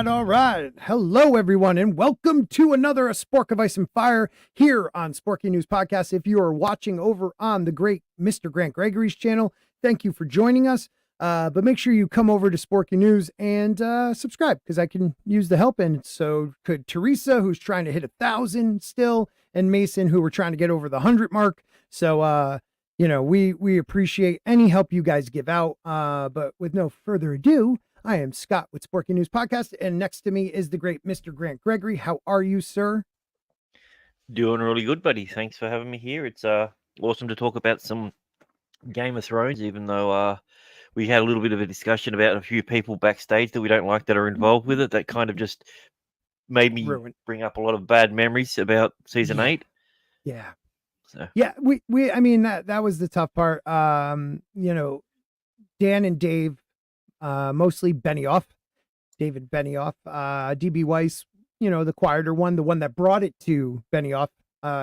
All right. Hello, everyone, and welcome to another Spork of Ice and Fire here on Sporky News Podcast. If you are watching over on the great Mr. Grant Gregory's channel, thank you for joining us. But make sure you come over to Sporky News and subscribe, because I can use the help. And so could Teresa, who's trying to hit 1,000 still, and Mason, who we're trying to get over the 100 mark. So, we appreciate any help you guys give out. But with no further ado, I am Scott with Sporky News Podcast, and next to me is the great Mr. Grant Gregory. How are you, sir? Doing really good, buddy. Thanks for having me here. It's awesome to talk about some Game of Thrones, even though we had a little bit of a discussion about a few people backstage that we don't like that are involved with it. That kind of just made me bring up a lot of bad memories about season 8. Yeah. So. Yeah, I mean, that was the tough part. Dan and Dave, mostly David Benioff, DB Weiss, the quieter one, the one that brought it to Benioff.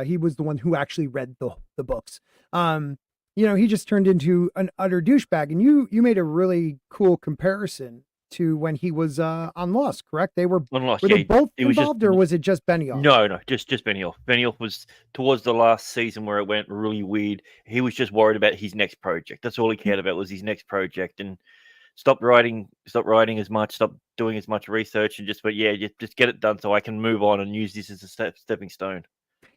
He was the one who actually read the books. He just turned into an utter douchebag. And you made a really cool comparison to when he was on Lost, correct? They were on Lost. Were they both involved, or was it just Benioff? No, just Benioff. Benioff was towards the last season where it went really weird. He was just worried about his next project. That's all he cared about, was his next project, and stopped writing as much, stopped doing as much research, and just get it done so I can move on and use this as a stepping stone.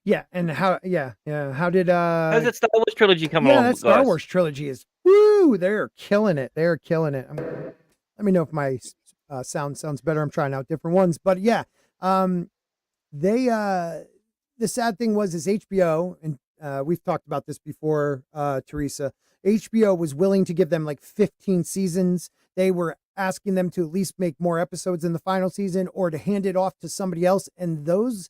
Yeah, and how did how's that Star Wars trilogy come along? That Star Wars trilogy is they're killing it. They're killing it. Let me know if my sound sounds better. I'm trying out different ones, but yeah, the sad thing is HBO, and we've talked about this before, Teresa. HBO was willing to give them like 15 seasons. They were asking them to at least make more episodes in the final season, or to hand it off to somebody else. And those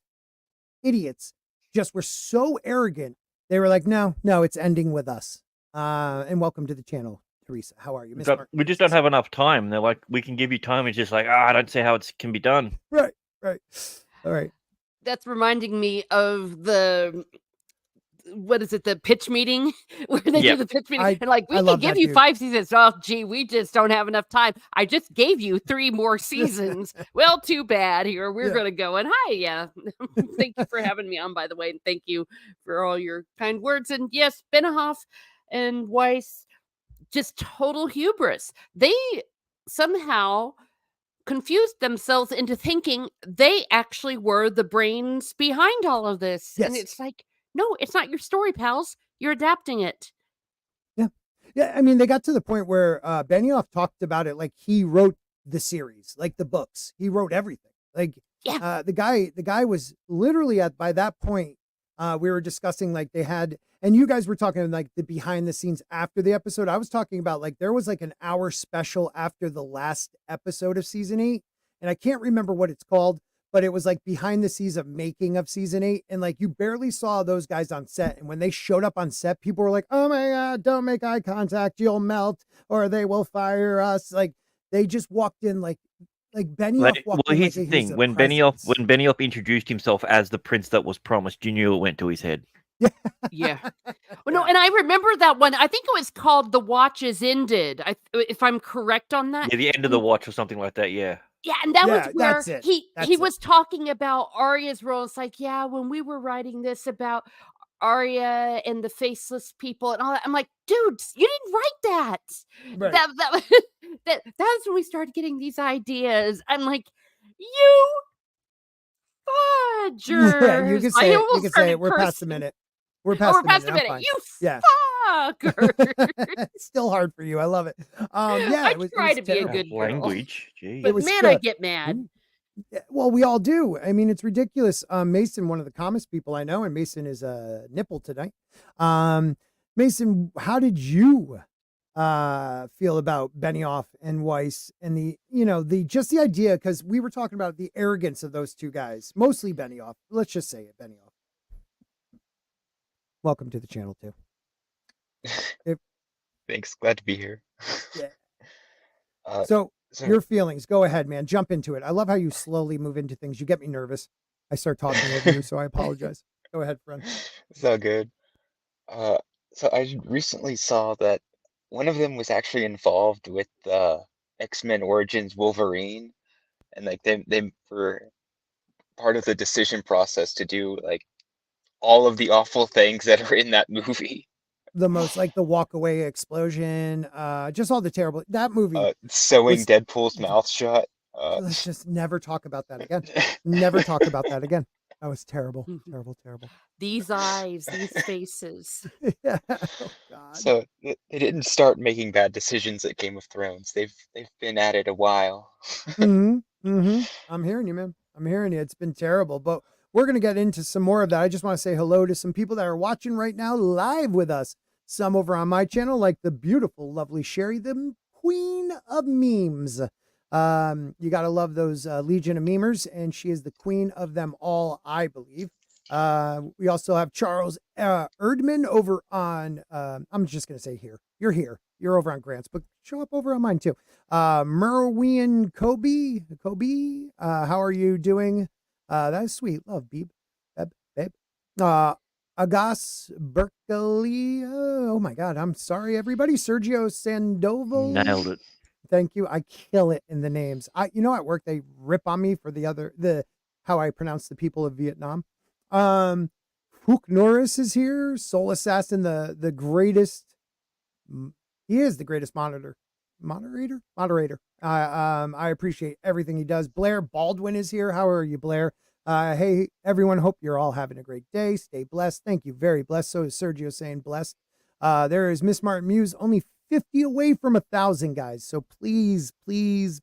idiots just were so arrogant. They were like, no, it's ending with us. And welcome to the channel, Teresa. How are you? We just don't have enough time. They're like, we can give you time. It's just like, I don't see how it can be done. Right. All right. That's reminding me of the pitch meeting where they do the pitch meeting, and like, we can give you 5 seasons. Oh, gee, we just don't have enough time. I just gave you 3 more seasons. Well, too bad. Here we're going to go. And hi, thank you for having me on, by the way, and thank you for all your kind words. And yes, Benioff and Weiss, just total hubris. They somehow confused themselves into thinking they actually were the brains behind all of this. Yes. And it's like, no, it's not your story, pals. You're adapting it. Yeah. I mean, they got to the point where Benioff talked about it like he wrote the series, like the books. He wrote everything. Like, the guy was literally by that point, we were discussing, like, they had, and you guys were talking like the behind the scenes after the episode. I was talking about, like, there was like an hour special after the last episode of season 8, and I can't remember what it's called, but it was like behind the scenes of making of season 8. And like, you barely saw those guys on set. And when they showed up on set, people were like, oh my God, don't make eye contact. You'll melt, or they will fire us. Like, they just walked in like Benioff walked in. Here's the thing. When Benioff introduced himself as the prince that was promised, you knew it went to his head. Yeah. Well, no, and I remember that one. I think it was called The Watch Is Ended, if I'm correct on that. Yeah, the end of the watch or something like that, yeah. Yeah, and that was where that's it. he was talking about Arya's role. It's like, yeah, when we were writing this about Arya and the faceless people and all that, I'm like, dude, you didn't write that. Right. That's when we started getting these ideas. I'm like, you fudgers. Yeah, you can say it. You can say it. We're past the minute. We're past the minute. You fucker. It's still hard for you. I love it. Yeah, I try to be a good girl. Language. Jeez. But man, I get mad. Well, we all do. I mean, it's ridiculous. Mason, one of the calmest people I know, and Mason is a nipple tonight. Mason, how did you feel about Benioff and Weiss and the idea, because we were talking about the arrogance of those two guys, mostly Benioff. Let's just say it, Benioff. Welcome to the channel too. Thanks. Glad to be here. Yeah. So your feelings, go ahead, man. Jump into it. I love how you slowly move into things. You get me nervous. I start talking over you, so I apologize. Go ahead, friend. It's all good. So I recently saw that one of them was actually involved with X-Men Origins Wolverine, and like they were part of the decision process to do like all of the awful things that are in that movie. The most, like the walk away explosion, just all the terrible, that movie. Sewing Deadpool's mouth shut. Let's just never talk about that again. Never talk about that again. That was terrible. Terrible. These eyes, these faces. Yeah. Oh, God. So they didn't start making bad decisions at Game of Thrones. They've been at it a while. I'm hearing you, man. I'm hearing you. It's been terrible, but we're going to get into some more of that. I just want to say hello to some people that are watching right now live with us. Some over on my channel, like the beautiful, lovely Sherry, the queen of memes. You got to love those legion of memers, and she is the queen of them all, I believe. We also have Charles Erdman over on, I'm just going to say here. You're here. You're over on Grant's, but show up over on mine too. Merwin Kobe, how are you doing? That is sweet. Love, babe. Agas Berkeley. Oh my God. I'm sorry, everybody. Sergio Sandoval. Nailed it. Thank you. I kill it in the names. At work, they rip on me for how I pronounce the people of Vietnam. Hook Norris is here. Soul Assassin, the greatest. He is the greatest moderator. I appreciate everything he does. Blair Baldwin is here. How are you, Blair? Hey, everyone. Hope you're all having a great day. Stay blessed. Thank you. Very blessed. So is Sergio saying blessed. There is Miss Martin Muse, only 50 away from 1,000, guys. So please make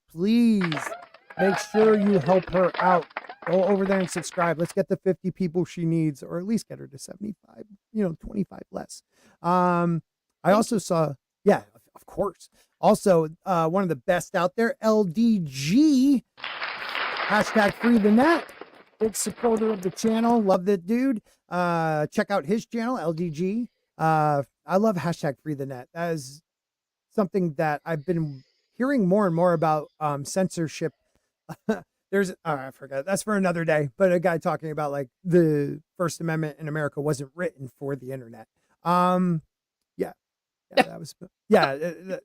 sure you help her out. Go over there and subscribe. Let's get the 50 people she needs, or at least get her to 75, 25 less. I also saw, yeah, of course. Also, one of the best out there, LDG, hashtag free the net. Big supporter of the channel. Love that dude. Check out his channel, LDG. I love hashtag free the net. That is something that I've been hearing more and more about, censorship. I forgot. That's for another day. But a guy talking about like the First Amendment in America wasn't written for the internet. That was,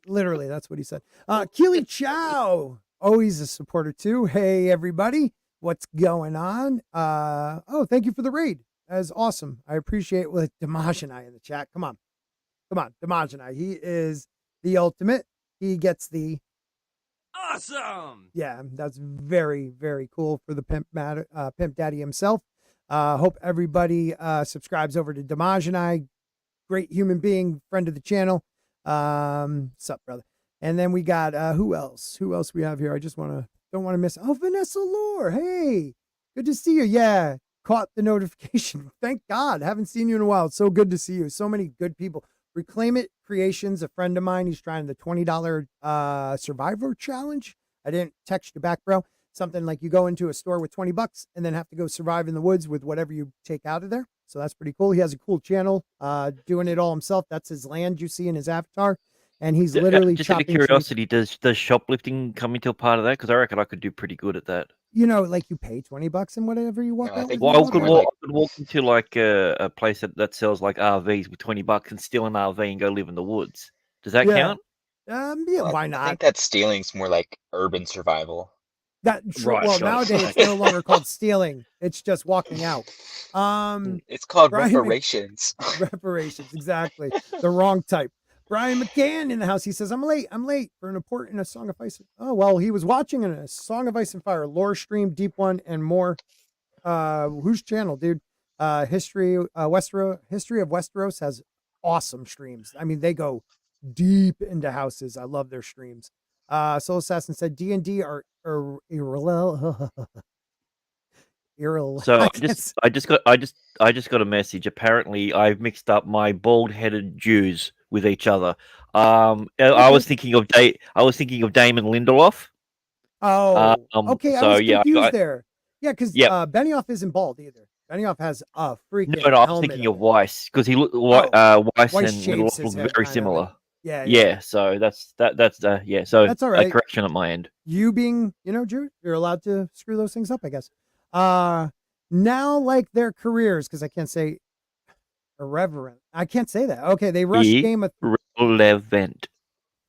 literally, that's what he said. Keely Chow. Oh, he's a supporter too. Hey, everybody. What's going on? Thank you for the raid. That is awesome. I appreciate it. With Damajanai in the chat. Come on, Damajanai. He is the ultimate. He gets the awesome. Yeah, that's very, very cool for the Pimp Daddy himself. Hope everybody subscribes over to Damajanai. Great human being, friend of the channel. Sup, brother. And then we got who else? Who else we have here? I just don't want to miss. Oh, Vanessa Lore. Hey, good to see you. Yeah, caught the notification. Thank God. Haven't seen you in a while. It's so good to see you. So many good people. Reclaim It Creations, a friend of mine. He's trying the $20 Survivor Challenge. I didn't text you back, bro. Something like you go into a store with $20 and then have to go survive in the woods with whatever you take out of there. So that's pretty cool. He has a cool channel, doing it all himself. That's his land you see in his avatar. And he's literally just out of curiosity, does shoplifting come into a part of that? Because I reckon I could do pretty good at that. Like you pay $20 and whatever you walk out. Well, I could walk into like a place that sells like RVs with $20 and steal an RV and go live in the woods. Does that count? Why not? I think that stealing's more like urban survival. Well, nowadays it's no longer called stealing. It's just walking out. It's called Brian reparations. Reparations, exactly. The wrong type. Brian McCann in the house. He says, I'm late for an important A Song of Ice. Oh, well, he was watching a Song of Ice and Fire, lore stream, deep one, and more. Whose channel, dude? History of Westeros has awesome streams. I mean, they go deep into houses. I love their streams. Soul Assassin said D&D are irrelevant. So I just got a message. Apparently, I've mixed up my bald-headed Jews with each other. I was thinking of Damon Lindelof. Oh, okay. So, I was confused there. Yeah, because Benioff isn't bald either. Benioff has a freaking. No, I was thinking of Weiss because he looked Weiss and Lindelof look very similar. Like, yeah. So that's yeah. So that's all right. A correction at my end. You being, Jew, you're allowed to screw those things up, I guess. Now, like their careers, because I can't say irreverent. I can't say that. Okay, they rushed Game of Irrelevant.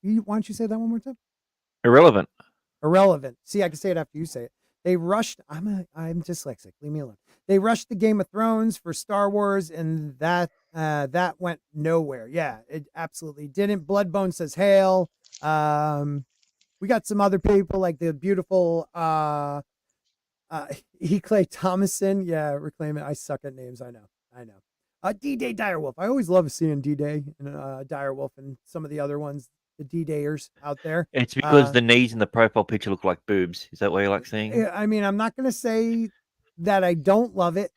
Why don't you say that one more time? Irrelevant. See, I can say it after you say it. They rushed. I'm dyslexic. Leave me alone. They rushed the Game of Thrones for Star Wars, and that went nowhere. Yeah, it absolutely didn't. Bloodbone says hail. We got some other people like the beautiful E. Clay Thomason. Yeah, reclaim it. I suck at names. I know. D-Day Direwolf. I always love seeing D-Day and Direwolf and some of the other ones, the D-Dayers out there. It's because the knees in the profile picture look like boobs. Is that what you like seeing? I mean, I'm not going to say that I don't love it.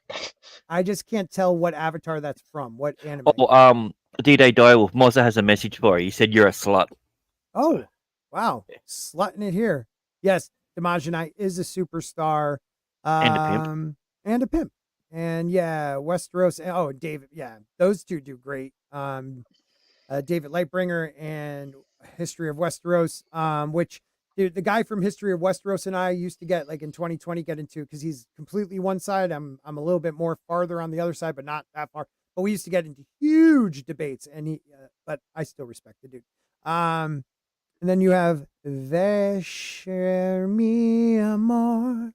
I just can't tell what avatar that's from, what anime. Oh, D-Day Direwolf. Mozza has a message for you. He said you're a slut. Oh, wow. Slutting it here. Yes, Demajanite is a superstar. And a pimp. And a pimp. And yeah, Westeros. Oh, David. Yeah, those two do great. David Lightbringer and History of Westeros, which dude, the guy from History of Westeros and I used to get like in 2020 get into because he's completely one side. I'm a little bit more farther on the other side, but not that far. But we used to get into huge debates, and but I still respect the dude. And then you have Vesher mi amor.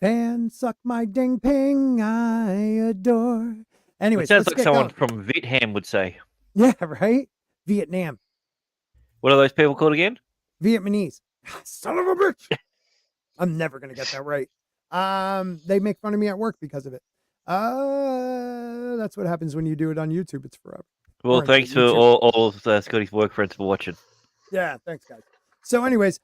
Fan suck my ding ping, I adore. Anyway, it sounds like someone from Vietnam would say. Yeah, right? Vietnam. What are those people called again? Vietnamese. Son of a bitch. I'm never going to get that right. They make fun of me at work because of it. That's what happens when you do it on YouTube. It's forever. Well, thanks for all of Scotty's work friends for watching. Yeah, thanks, guys. So anyways,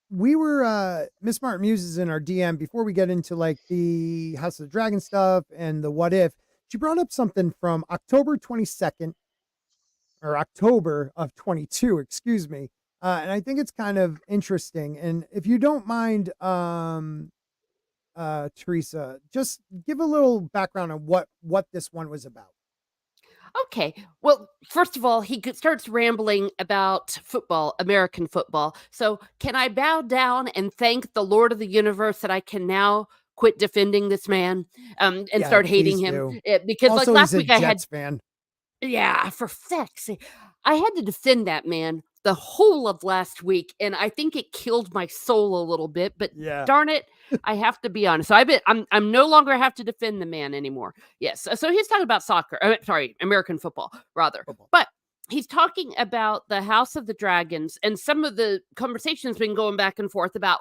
we were Miss Smart Muses in our DM before we get into like the House of the Dragon stuff and the what if. She brought up something from October 22nd or October of 22, excuse me. And I think it's kind of interesting. And if you don't mind, Teresa, just give a little background on what this one was about. Okay. Well, first of all, he starts rambling about football, American football. So can I bow down and thank the Lord of the universe that I can now quit defending this man and start hating him? Because also, like last he's week a I Jets had fan. Yeah, for feck's sake. I had to defend that man the whole of last week, and I think it killed my soul a little bit, but darn it, I have to be honest. So I'm no longer have to defend the man anymore. Yes. So he's talking about American football, rather. But he's talking about the House of the Dragons, and some of the conversations been going back and forth about,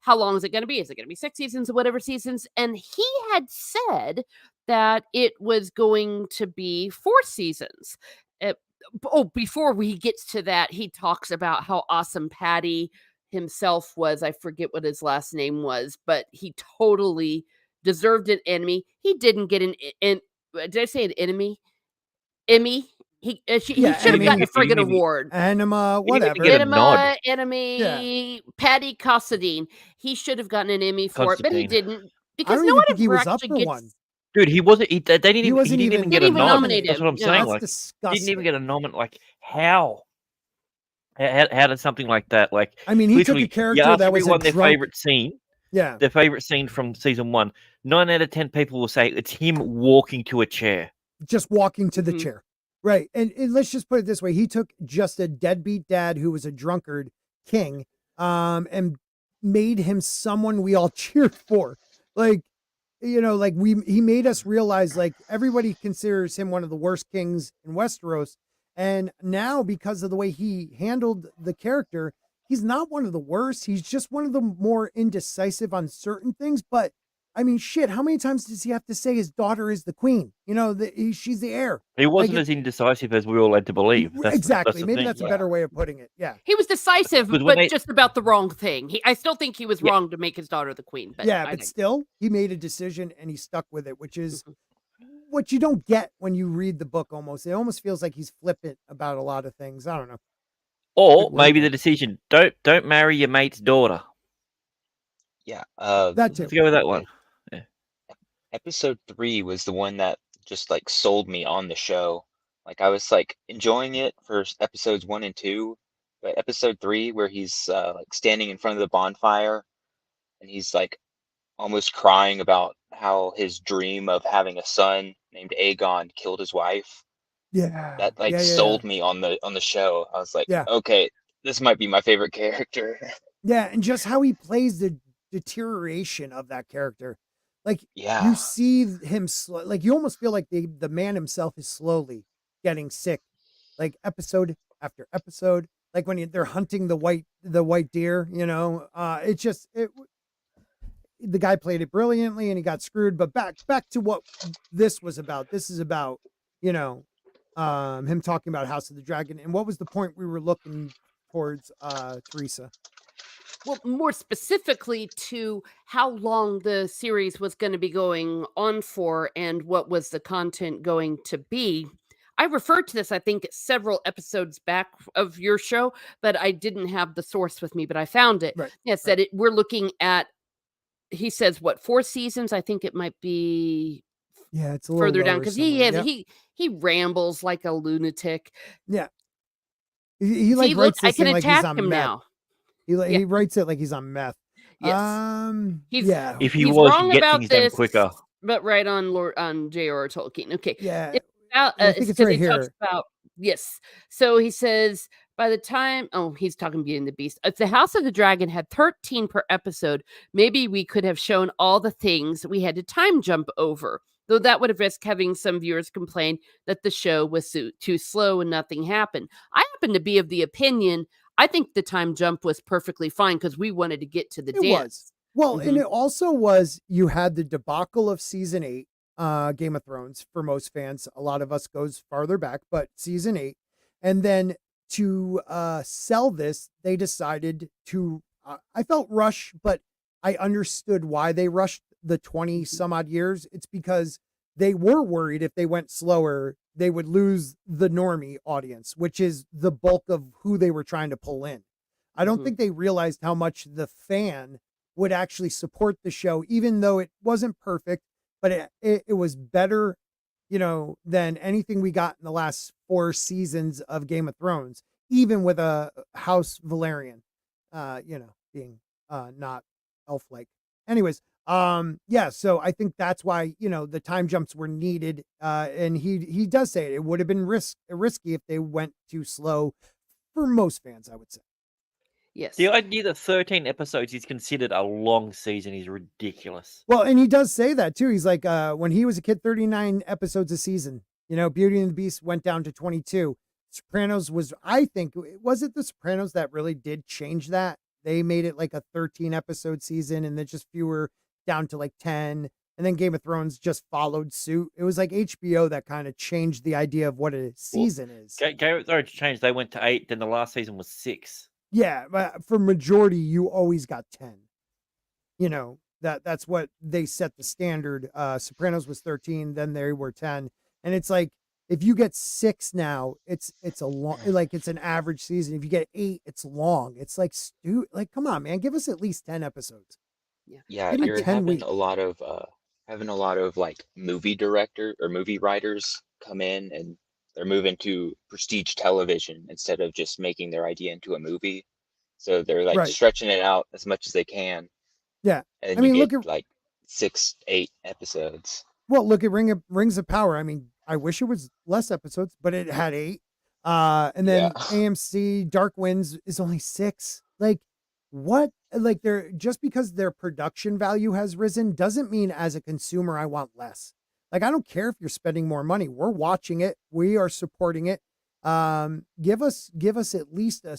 how long is it going to be? Is it going to be 6 seasons or whatever seasons? And he had said that it was going to be 4 seasons. Before he gets to that, he talks about how awesome Patty himself was. I forget what his last name was, but he totally deserved an Emmy. He didn't get did I say an enemy? Emmy? He should have gotten a friggin' award. Anima, whatever. Enemy, Patty Considine. He should have gotten an Emmy for it, but he didn't. Because no one ever actually gets one. Dude, he wasn't. He didn't even get a nod. That's what I'm saying. That's like, disgusting. He didn't even get a nomin. Like, how? How did something like that? Like, I mean, he took a character that was their favorite scene. Yeah, their favorite scene from season 1. 9 out of 10 people will say it's him walking to a chair. Just walking to the chair, right? And let's just put it this way: he took just a deadbeat dad who was a drunkard king, and made him someone we all cheered for. Like, you know, like he made us realize like everybody considers him one of the worst kings in Westeros. And now because of the way he handled the character, he's not one of the worst. He's just one of the more indecisive on certain things. But I mean, shit, how many times does he have to say his daughter is the queen? You know, she's the heir. He wasn't as indecisive as we all led to believe. Exactly. Maybe that's a better way of putting it. Yeah. He was decisive, but just about the wrong thing. I still think he was wrong to make his daughter the queen. But still, he made a decision and he stuck with it, which is what you don't get when you read the book almost. It almost feels like he's flippant about a lot of things. I don't know. Or maybe the decision, don't marry your mate's daughter. Yeah. That too. Let's go with that one. Yeah. Episode 3 was the one that just like sold me on the show. Like I was like enjoying it for episodes 1 and 2, but episode 3 where he's like standing in front of the bonfire and he's like almost crying about how his dream of having a son named Aegon killed his wife. Yeah. That like sold me on the show. I was like, okay, this might be my favorite character. Yeah, and just how he plays the deterioration of that character. Like you see him like you almost feel like the man himself is slowly getting sick, like episode after episode. Like when they're hunting the white deer, you know, the guy played it brilliantly and he got screwed. But back to what this was about. This is about, you know, him talking about House of the Dragon. And what was the point we were looking towards, Teresa? Well, more specifically to how long the series was going to be going on for and what was the content going to be. I referred to this, I think, several episodes back of your show, but I didn't have the source with me, but I found it. Right. It said we're looking at, he says, what, 4 seasons? I think it might be it's a little further down because he rambles like a lunatic. Yeah. He like writes this thing like he's on meth. Now. He writes it like he's on meth. Yes. If he he's was, wrong get about things this, done quicker. But right on J.R.R. Tolkien. Okay. Yeah. I think it's right here. Yes. So he says by the time, he's talking Beauty and the Beast. If the House of the Dragon had 13 per episode, maybe we could have shown all the things we had to time jump over. Though that would have risked having some viewers complain that the show was too slow and nothing happened. I happen to be of the opinion, I think the time jump was perfectly fine because we wanted to get to the dance. Well, and it also was, you had the debacle of season 8, Game of Thrones for most fans. A lot of us goes farther back, but season 8. And then to sell this, they decided to, I felt rush, but I understood why they rushed the 20 some odd years. It's because they were worried if they went slower, they would lose the normie audience, which is the bulk of who they were trying to pull in. I don't think they realized how much the fan would actually support the show, even though it wasn't perfect, but it was better, you know, than anything we got in the last 4 seasons of Game of Thrones, even with a House Valerian, you know, being not elf-like. Anyways, so I think that's why, you know, the time jumps were needed. And he does say it would have been risky if they went too slow for most fans, I would say. Yes. The idea that 13 episodes is considered a long season is ridiculous. Well, and he does say that too. He's like, when he was a kid, 39 episodes a season. You know, Beauty and the Beast went down to 22. Sopranos was, I think, was it The Sopranos that really did change that? They made it like a 13 episode season and then just fewer down to like 10. And then Game of Thrones just followed suit. It was like HBO that kind of changed the idea of what a season is. Game of Thrones changed. They went to 8, then the last season was 6. Yeah, but for majority, you always got 10. You know, that's what they set the standard. Sopranos was 13, then they were 10. And it's like, if you get 6 now, it's a long, like it's an average season. If you get 8, it's long. It's like, come on, man, give us at least 10 episodes. Yeah, you're having a lot of like movie director or movie writers come in and they're moving to prestige television instead of just making their idea into a movie. So they're like stretching it out as much as they can. Yeah. And then you get like 6, 8 episodes. Well, look at Rings of Power. I mean, I wish it was less episodes, but it had 8. And then AMC Dark Winds is only 6. Like, what, like, they're just because their production value has risen doesn't mean as a consumer I want less. Like, I don't care if you're spending more money. We're watching it. We are supporting it. Give us at least a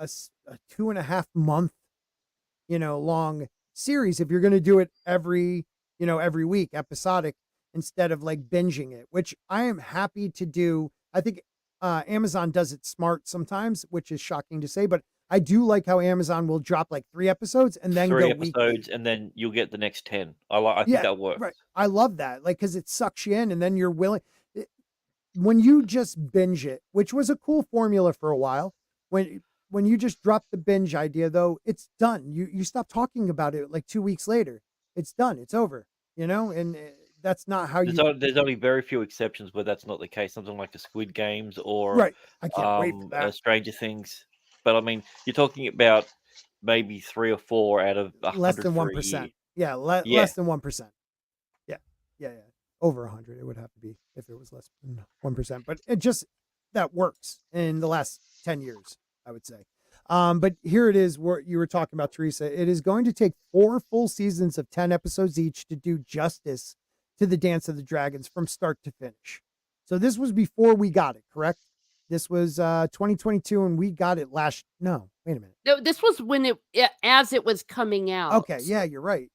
2.5 month, long series if you're going to do it every week, episodic, instead of like binging it, which I am happy to do. I think Amazon does it smart sometimes, which is shocking to say, but I do like how Amazon will drop like 3 episodes and then Three go weekly. episodes, and then you'll get the next 10. I think that works. Right. I love that. Like, cause it sucks you in and then you're willing. When you just binge it, which was a cool formula for a while, when you just drop the binge idea though, it's done. You stop talking about it like 2 weeks later. It's done. It's over, and that's not how There's only very few exceptions where that's not the case. Something like the Squid Games or right. I can't wait for that. Stranger Things. But I mean, you're talking about maybe 3 or 4 out of 100 less than for a 1%. year. Yeah, less than 1%. Yeah. Over 100 it would have to be if it was less than 1%. But it just that works in the last 10 years, I would say. But here it is where you were talking about, Teresa. It is going to take 4 full seasons of 10 episodes each to do justice to the Dance of the Dragons from start to finish. So this was before we got it, correct? This was 2022 and we got it no, wait a minute. No, this was when as it was coming out. Okay, yeah, you're right.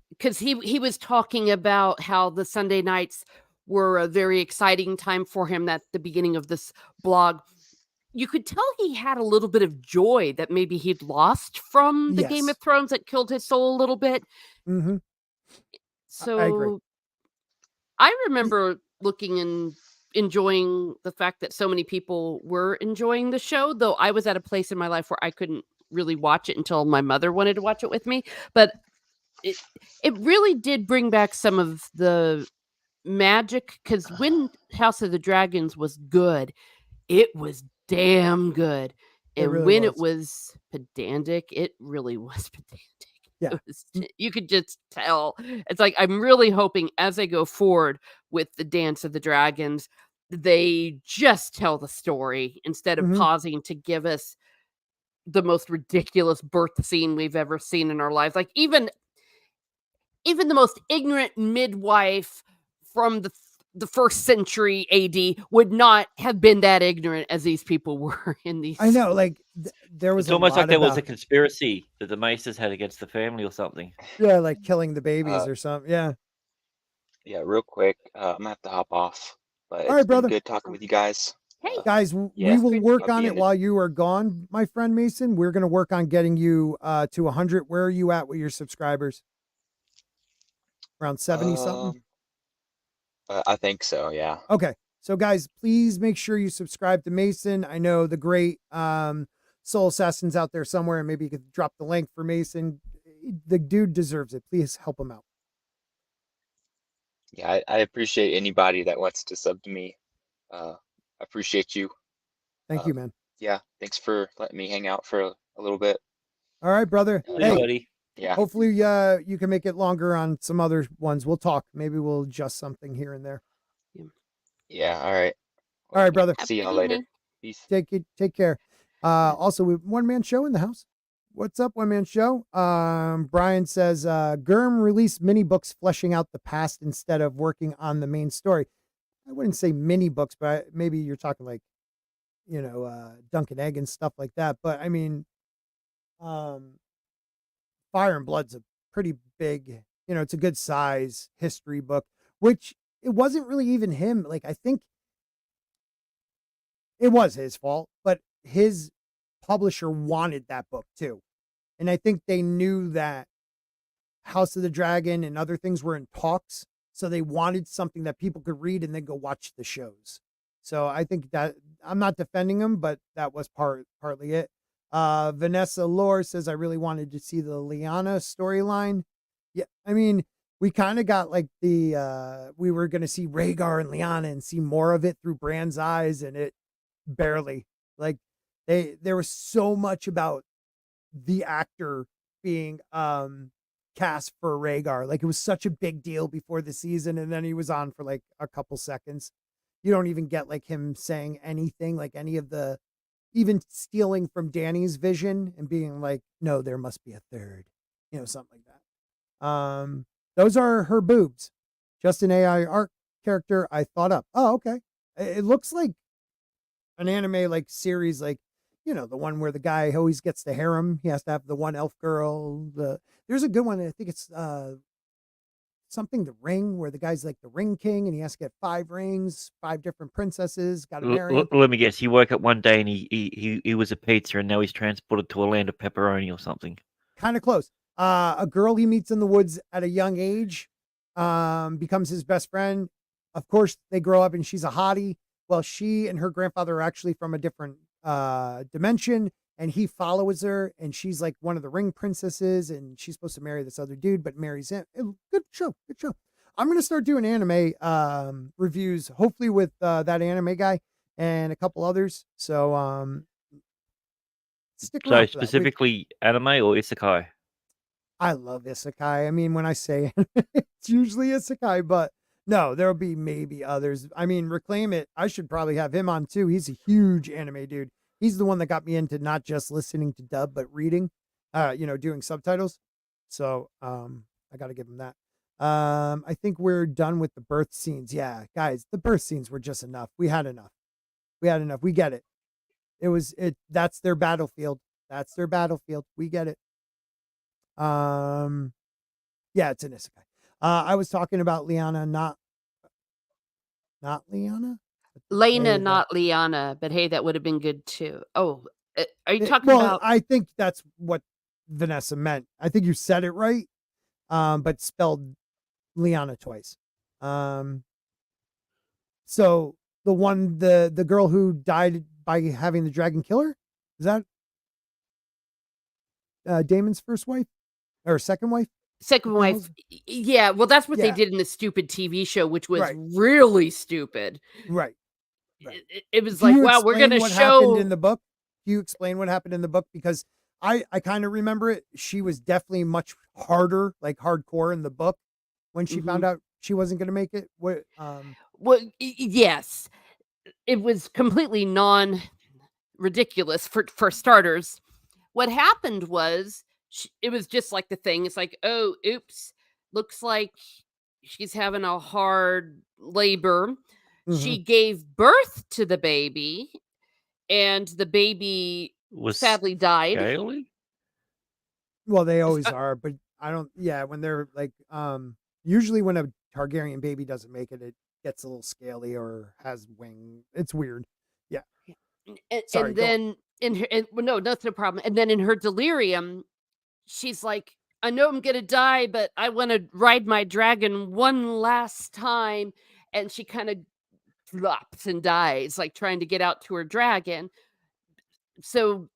Because he was talking about how the Sunday nights were a very exciting time for him at the beginning of this blog. You could tell he had a little bit of joy that maybe he'd lost from the Game of Thrones that killed his soul a little bit. Mm-hmm. So I agree. I remember looking and enjoying the fact that so many people were enjoying the show, though I was at a place in my life where I couldn't really watch it until my mother wanted to watch it with me. But it really did bring back some of the magic, because when House of the Dragons was good, it was damn good. And really when was. it was pedantic, it really was pedantic. Yeah. You could just tell. It's like, I'm really hoping as they go forward with the Dance of the Dragons, they just tell the story instead of pausing to give us the most ridiculous birth scene we've ever seen in our lives. Like even the most ignorant midwife from the first century AD would not have been that ignorant as these people were in these. I know, like there was. It's almost like there was a conspiracy that the Maesters had against the family or something. Yeah, like killing the babies or something. Yeah. Yeah, real quick, I'm gonna have to hop off. But all right, brother. Good talking with you guys. Hey guys, we will work on it while you are gone, my friend Mason. We're gonna work on getting you to 100. Where are you at with your subscribers? Around 70 something. I think so, yeah. Okay. So guys, please make sure you subscribe to Mason. I know the great soul assassins out there somewhere, and maybe you could drop the link for Mason. The dude deserves it. Please help him out. Yeah, I appreciate anybody that wants to sub to me. I appreciate you. Thank you, man. Yeah, thanks for letting me hang out for a little bit. All right, brother. Hey, buddy. Yeah. Hopefully you can make it longer on some other ones. We'll talk. Maybe we'll adjust something here and there. Yeah, all right. All right, brother. See y'all later. Peace. Take care. Also, we have One Man Show in the house. What's up, One Man Show? Brian says Gurm released mini books fleshing out the past instead of working on the main story. I wouldn't say mini books, but maybe you're talking like, Dunk and Egg and stuff like that. But I mean, Fire and Blood's a pretty big, it's a good size history book, which it wasn't really even him. Like, I think it was his fault, but his publisher wanted that book too. And I think they knew that House of the Dragon and other things were in talks. So they wanted something that people could read and then go watch the shows. So I think that I'm not defending him, but that was partly it. Vanessa Lore says, I really wanted to see the Lyanna storyline. Yeah. I mean, we kind of got like we were going to see Rhaegar and Lyanna and see more of it through Bran's eyes, and it barely, like there was so much about the actor being cast for Rhaegar. Like, it was such a big deal before the season, and then he was on for like a couple seconds. You don't even get like him saying anything, like any of the even stealing from Danny's vision and being like, no, there must be a third, something like that. Those are her boobs. Just an AI art character I thought up. Oh, okay. It looks like an anime like series, like, the one where the guy always gets the harem. He has to have the one elf girl. There's a good one. I think it's something The Ring, where the guy's like the ring king and he has to get 5 rings, 5 different princesses, got to marry him. Let me guess. He woke up one day and he was a pizza, and now he's transported to a land of pepperoni or something. Kind of close. A girl he meets in the woods at a young age becomes his best friend. Of course, they grow up and she's a hottie. Well, she and her grandfather are actually from a different dimension, and he follows her, and she's like one of the ring princesses, and she's supposed to marry this other dude, but marries him. Good show. I'm going to start doing anime reviews, hopefully with that anime guy and a couple others. So stick around. So specifically anime or isekai? I love isekai. I mean, when I say it's usually isekai, but no, there'll be maybe others. I mean, Reclaim It, I should probably have him on too. He's a huge anime dude. He's the one that got me into not just listening to dub, but reading, doing subtitles. So I got to give him that. I think we're done with the birth scenes. Yeah, guys, the birth scenes were just enough. We had enough. We get it. That's their battlefield. We get it. Yeah, it's an isekai. I was talking about Liana, not Liana. Lena, not Liana, but hey, that would have been good too. Oh, are you talking about? I think that's what Vanessa meant. I think you said it right, but spelled Liana twice. So the girl who died by having the dragon killer, is that Damon's first wife or second wife? Second wife. Yeah, well, that's what they did in the stupid TV show, which was really stupid. Right. It was like, wow, we're going to show. Happened in the book. Do you explain what happened in the book? Because I kind of remember it. She was definitely much harder, like hardcore in the book when she found out she wasn't going to make it. What? Well, yes, it was completely ridiculous for starters. What happened was it was just like the thing. It's like, oh, oops, looks like she's having a hard labor. She gave birth to the baby, and the baby sadly died. Scaly? Well, they always are, but I don't. Yeah, when they're like, usually when a Targaryen baby doesn't make it, it gets a little scaly or has wing. It's weird. Yeah. Sorry, and then no, that's no problem. And then in her delirium, she's like, I know I'm gonna die, but I want to ride my dragon one last time. And she kind of flops and dies, like trying to get out to her dragon. So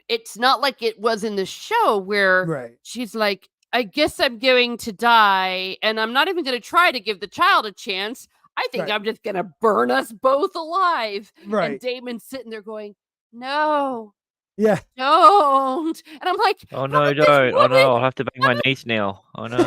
it's not like it was in the show where she's like, I guess I'm going to die, and I'm not even going to try to give the child a chance. I think I'm just going to burn us both alive. Right. And Damon's sitting there going, no. Yeah. Don't. And I'm like, oh no, don't. Oh no, I'll have to bang my niece now. Oh no.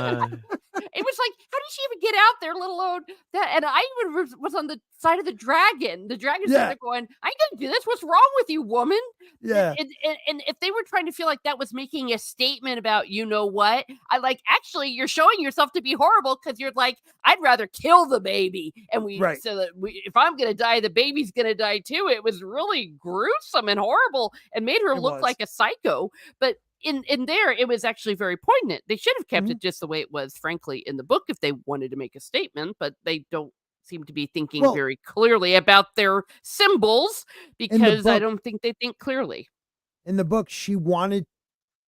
It was like, how did she even get out there, let alone that? And I even was on the side of the dragon. The dragon's sitting there going, I ain't gonna do this. What's wrong with you, woman? Yeah. And if they were trying to feel like that was making a statement about, you know what? I like, actually, you're showing yourself to be horrible because you're like, I'd rather kill the baby. And so that if I'm gonna die, the baby's gonna die too. It was really gruesome and horrible and made her look like a psycho. But in there, it was actually very poignant. They should have kept it just the way it was, frankly, in the book if they wanted to make a statement, but they don't seem to be thinking very clearly about their symbols because I don't think they think clearly. In the book, it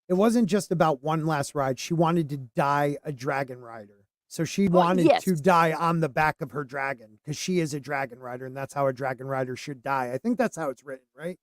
wasn't just about one last ride. She wanted to die a dragon rider. So she wanted to die on the back of her dragon because she is a dragon rider, and that's how a dragon rider should die. I think that's how it's written, right?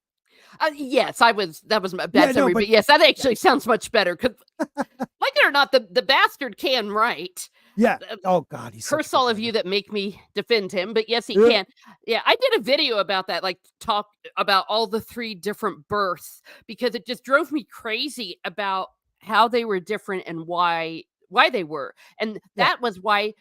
Yes, that was my bad summary, but yes, that actually sounds much better. Because, like it or not, the bastard can write. Yeah. Oh God, he's curse all of you that make me defend him, but yes, he can. Yeah, I did a video about that, like talk about all the 3 different births because it just drove me crazy about how they were different and why they were, and that was why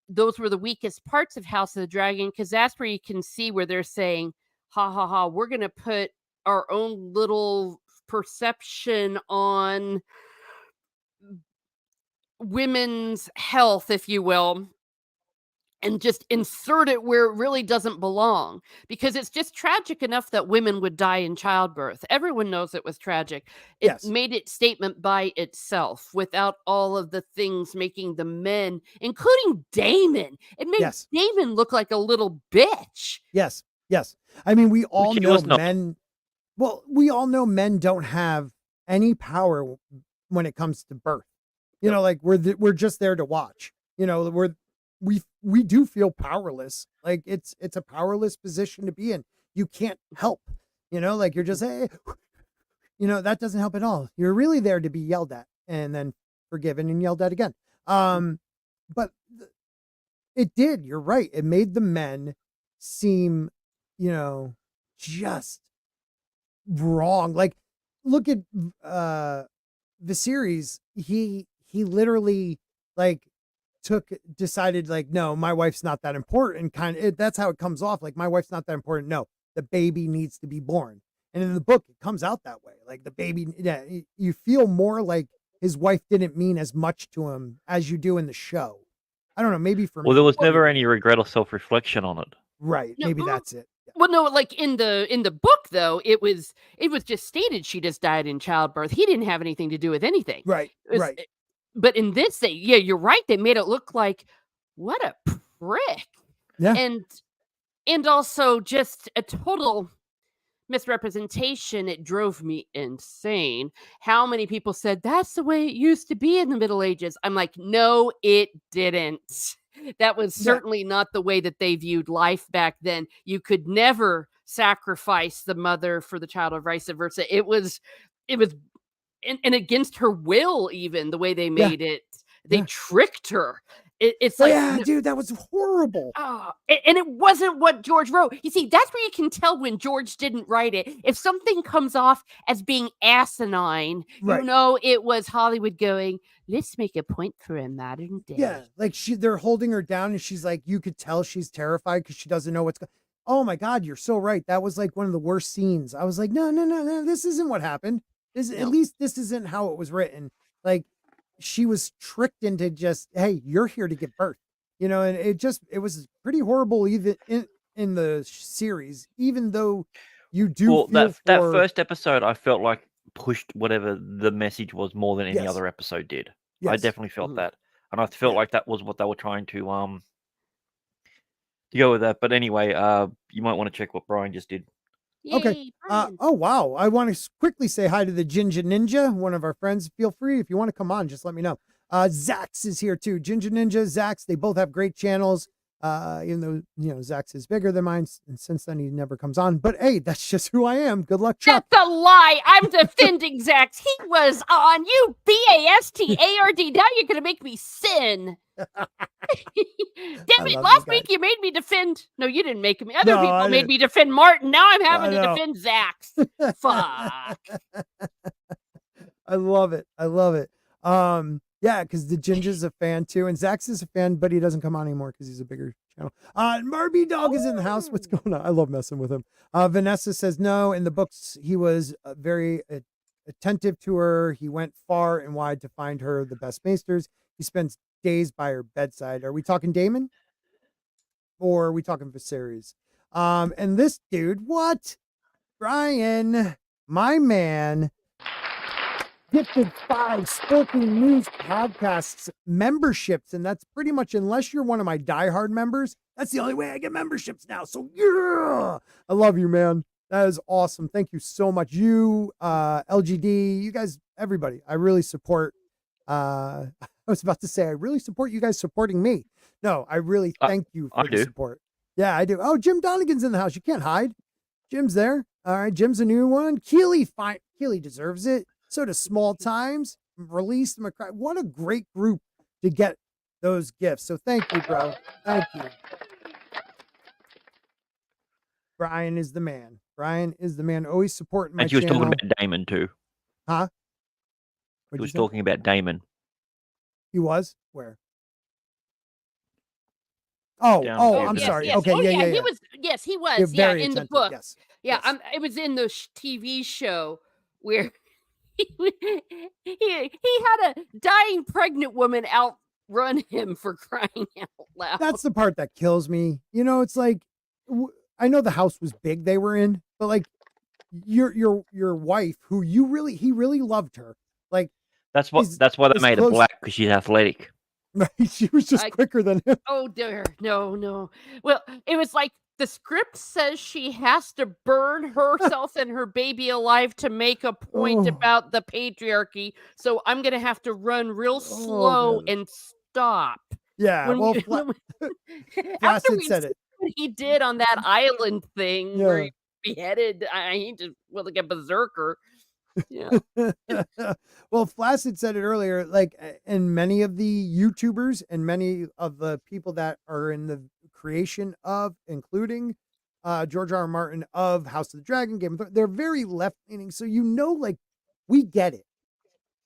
those were the weakest parts of House of the Dragon because that's where you can see where they're saying ha ha ha, we're going to put our own little perception on women's health, if you will, and just insert it where it really doesn't belong, because it's just tragic enough that women would die in childbirth. Everyone knows it was tragic. It Yes. made it statement by itself without all of the things making the men, including Damon. It made Yes. Damon look like a little bitch. Yes. Yes. I mean, we all Which he know was not. men. Well, we all know men don't have any power when it comes to birth. You know, like we're just there to watch. You know, we do feel powerless. Like it's a powerless position to be in. You can't help. You know, like you're just hey, you know, that doesn't help at all. You're really there to be yelled at and then forgiven and yelled at again. But it did. You're right. It made the men seem, you know, just wrong. Like, look at Viserys. He literally like decided like, no, my wife's not that important. That's how it comes off. Like, my wife's not that important. No, the baby needs to be born. And in the book, it comes out that way. Like the baby, yeah, you feel more like his wife didn't mean as much to him as you do in the show. I don't know. Maybe for me. Well, there was never any regret or self-reflection on it. Right. No, Maybe that's it. Yeah. Well, no, like in the book though, it was just stated she just died in childbirth. He didn't have anything to do with anything. Right. Right. But in this, yeah, you're right. They made it look like what a prick. Yeah. And also just a total misrepresentation. It drove me insane. How many people said that's the way it used to be in the Middle Ages? I'm like, no, it didn't. That was certainly not the way that they viewed life back then. You could never sacrifice the mother for the child or vice versa. It was and against her will, even the way they made it. They tricked her. It's like, yeah, dude, that was horrible. And it wasn't what George wrote. You see, that's where you can tell when George didn't write it. If something comes off as being asinine, you know it was Hollywood going, let's make a point for a modern day. Yeah, like they're holding her down and she's like, you could tell she's terrified because she doesn't know what's going. Oh my God, you're so right. That was like one of the worst scenes. I was like, no, this isn't what happened. At least this isn't how it was written. Like, she was tricked into just, hey, you're here to give birth, you know, and it was pretty horrible even in the series, even though you do feel that first episode, I felt like pushed whatever the message was more than any other episode did. I definitely felt that, and I felt like that was what they were trying to go with that. But anyway, you might want to check what Brian just did. Yay, okay. Brian. Oh, wow. I want to quickly say hi to the Ginger Ninja, one of our friends. Feel free if you want to come on, just let me know. Zax is here too. Ginger Ninja, Zax, they both have great channels. Even though, you know, Zax is bigger than mine, and since then he never comes on. But hey, that's just who I am. Good luck, Chuck. That's a lie. I'm defending Zax. He was on you, BASTARD. Now you're going to make me sin. Damn it, last week you made me defend. No, you didn't make me. Other people made me defend Martin. Now I'm having to defend Zax. Fuck. I love it. Yeah, because the Ginger's a fan too, and Zax is a fan, but he doesn't come on anymore because he's a bigger channel. Marby Dog is in the house. What's going on? I love messing with him. Vanessa says no. In the books, he was very attentive to her. He went far and wide to find her the best maesters. He spends days by her bedside. Are we talking Damon? Or are we talking Viserys? And this dude, what? Brian, my man, gifted 5 Sporking News podcasts memberships, and that's pretty much, unless you're one of my diehard members, that's the only way I get memberships now. So yeah, I love you, man. That is awesome. Thank you so much. You, LGD, you guys, everybody. I really support. I was about to say I really support you guys supporting me. No, I really thank you for the support. Yeah, I do. Oh, Jim Donegan's in the house. You can't hide. Jim's there. All right, Jim's a new one. Keely deserves it. So does Small Times. Release McCray. What a great group to get those gifts. So thank you, bro. Thank you. Brian is the man. Brian is the man. Always supporting my channel. And she was talking about Damon too. Huh? He was talking about Damon. He was? Where? I'm yes, sorry. yes. Okay, Oh, yeah. he was. Yes, he You're was. Yeah, very in the attentive. book. Yes. Yeah, Yes. it was in the TV show where he had a dying pregnant woman outrun him for crying out loud. That's the part that kills me. You know, it's like I know the house was big they were in, but like your wife, who he really loved her. Like That's why they made her black, because she's athletic. Right, she was just quicker than him. Oh dear, no. Well, it was like the script says she has to burn herself and her baby alive to make a point about the patriarchy. So I'm gonna have to run real slow and stop. Yeah, well, Flaccid said it. What he did on that island thing where he beheaded, he just like a berserker. Yeah. Well, Flaccid said it earlier, like, and many of the YouTubers and many of the people that are in the creation of, including George R. R. Martin of House of the Dragon, Game of Thrones, they're very left-leaning. So, like, we get it.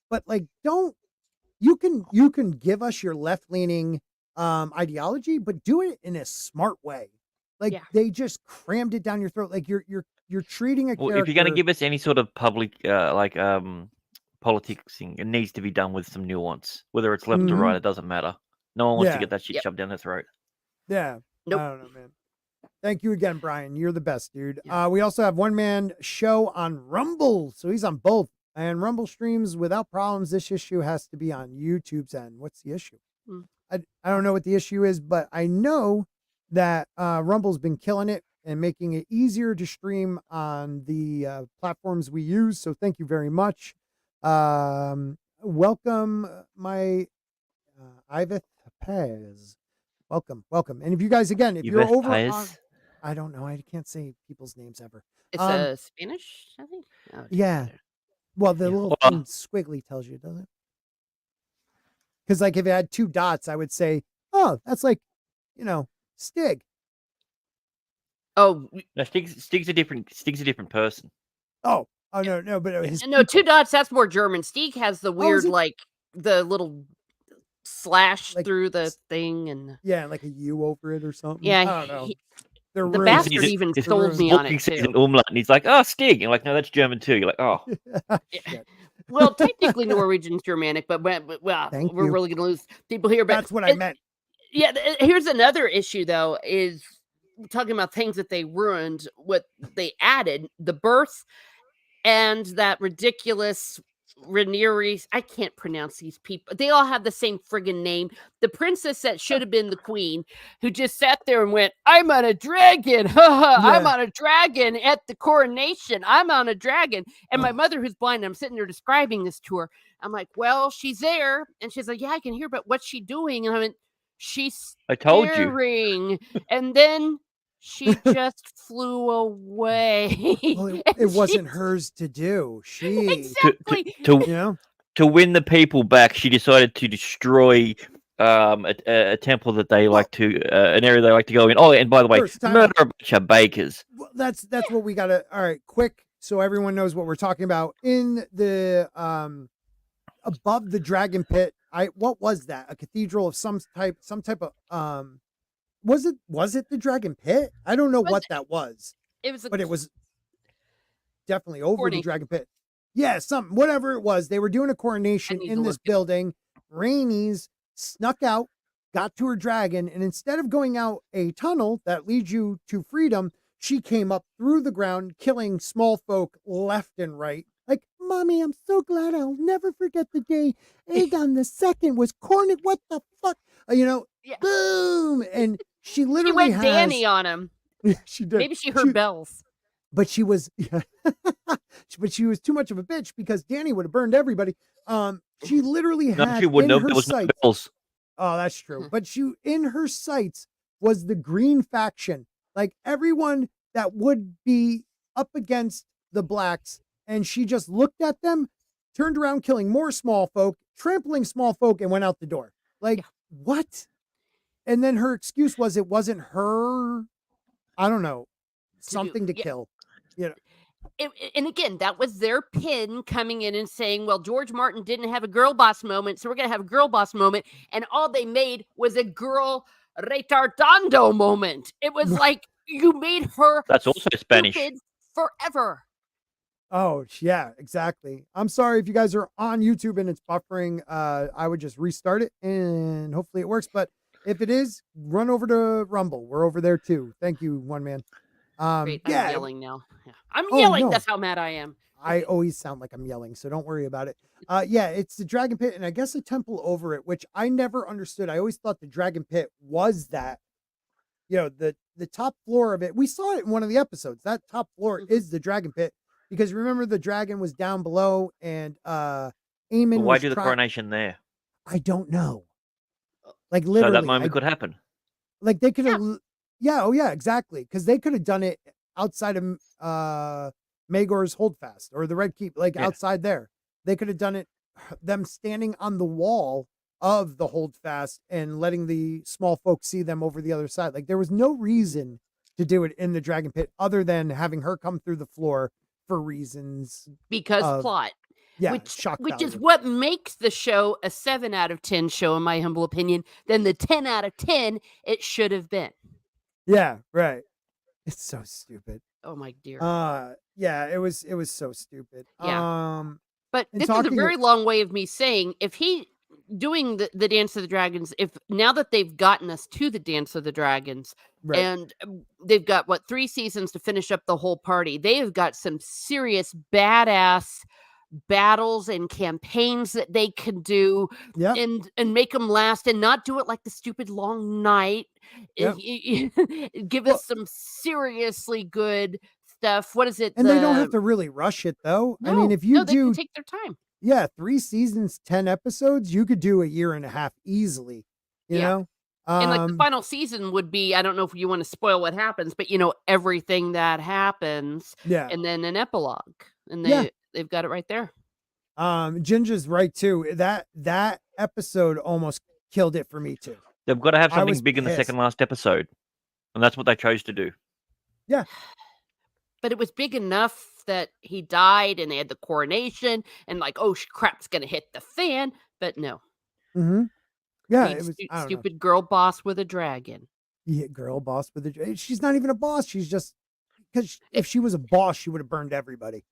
But like, you can give us your left-leaning ideology, but do it in a smart way. Like they just crammed it down your throat. Like you're treating a character. If you're going to give us any sort of public politics, it needs to be done with some nuance. Whether it's left or right, it doesn't matter. No one wants to get that shit shoved down their throat. Yeah. Nope. I don't know, man. Thank you again, Brian. You're the best, dude. We also have One Man Show on Rumble, so he's on both. And Rumble streams without problems. This issue has to be on YouTube's end. What's the issue? I don't know what the issue is, but I know that Rumble's been killing it and making it easier to stream on the platforms we use. So thank you very much. Welcome, my Iveth Pez. Welcome. And if you guys, again, if you're over on, I don't know, I can't say people's names ever. It's Spanish, I think. Oh, yeah. Well, the little thing squiggly tells you, doesn't it? Because like if it had 2 dots, I would say, oh, that's like, Stig. Oh, no, Stig's a different person. Oh no, but his 2 dots. That's more German. Stig has the weird, like the little slash through the thing, and like a U over it or something. Yeah, I don't know. The bastard even sold me on it too. An umlaut, and he's like, "Oh, Stig." You're like, "No, that's German too." You're like, "Oh." Well, technically Norwegian's Germanic, but we're really going to lose people here. But that's what I meant. Yeah, here's another issue though: is talking about things that they ruined. What they added, the birth, and that ridiculous Rhaenyra. I can't pronounce these people. They all have the same friggin' name. The princess that should have been the queen, who just sat there and went, "I'm on a dragon. I'm on a dragon at the coronation. I'm on a dragon." And my mother, who's blind, I'm sitting there describing this to her. I'm like, "Well, she's there," and she's like, "Yeah, I can hear, but what's she doing?" And I went, "She's staring." And then she just flew away. Well, it wasn't hers to do. She exactly to win the people back, she decided to destroy a temple that they like to, an area they like to go in. Oh, and by the way, murder a bunch of bakers. Well, that's what we gotta. All right, quick, so everyone knows what we're talking about. In the above the dragon pit, what was that? A cathedral of some type of Was it the dragon pit? I don't know what that was. But it was definitely over the dragon pit. Yeah, whatever it was. They were doing a coronation in this building. Rhaenys snuck out, got to her dragon, and instead of going out a tunnel that leads you to freedom, she came up through the ground, killing small folk left and right. Like, "Mommy, I'm so glad I'll never forget the day Aegon II was coronated. What the fuck?" Boom! And she literally went Danny on him. She did. Maybe she heard bells. But she was, but she was too much of a bitch because Danny would have burned everybody. She literally had in her sights. No bells. Oh, that's true. But in her sights was the green faction, like everyone that would be up against the blacks, and she just looked at them, turned around, killing more small folk, trampling small folk, and went out the door. Like what? And then her excuse was it wasn't her. I don't know, something to kill. And again, that was their pin coming in and saying, "Well, George Martin didn't have a girl boss moment, so we're going to have a girl boss moment." And all they made was a girl retardando moment. It was like you made her That's also Spanish. stupid forever. Oh, yeah, exactly. I'm sorry if you guys are on YouTube and it's buffering. I would just restart it and hopefully it works. But if it is, run over to Rumble. We're over there too. Thank you, one man. Great, I'm yeah. yelling now. Yeah. I'm Oh, yelling. no. That's how mad I am. I always sound like I'm yelling, so don't worry about it. Yeah, it's the Dragon Pit and I guess a temple over it, which I never understood. I always thought the Dragon Pit was that, the top floor of it. We saw it in one of the episodes. That top floor is the Dragon Pit because remember the dragon was down below and Aemon But why was do the coronation there? I don't know. Like So literally, that moment could happen. like they could have, oh yeah, exactly, because they could have done it outside of Maegor's Holdfast or the Red Keep, like outside there. They could have done it, them standing on the wall of the Holdfast and letting the small folks see them over the other side. Like there was no reason to do it in the Dragon Pit other than having her come through the floor for reasons because plot. Yeah, which is what makes the show a 7 out of 10 show, in my humble opinion, than the 10 out of 10 it should have been. Yeah, right. It's so stupid. Oh my dear. Yeah, it was so stupid. Yeah. But this is a very long way of me saying if he doing the Dance of the Dragons, if now that they've gotten us to the Dance of the Dragons, right. And they've got 3 seasons to finish up the whole party, they have got some serious badass battles and campaigns that they can do and make them last and not do it like the stupid long night. Give us some seriously good stuff. What is it? And they don't have to really rush it though. No, I mean, if you they can take their time. Yeah, 3 seasons, 10 episodes, you could do a year and a half easily, you know? And like the final season would be, I don't know if you want to spoil what happens, but everything that happens. Yeah. And then an epilogue. And they've got it right there. Ginger's right too. That episode almost killed it for me too. They've got to have something big in the second last episode. And that's what they chose to do. Yeah. But it was big enough that he died and they had the coronation and like, oh crap, it's gonna hit the fan. But no. Mm-hmm. Yeah, it was stupid girl boss with a dragon. Yeah, girl boss with a dragon. She's not even a boss. She's just because if she was a boss, she would have burned everybody.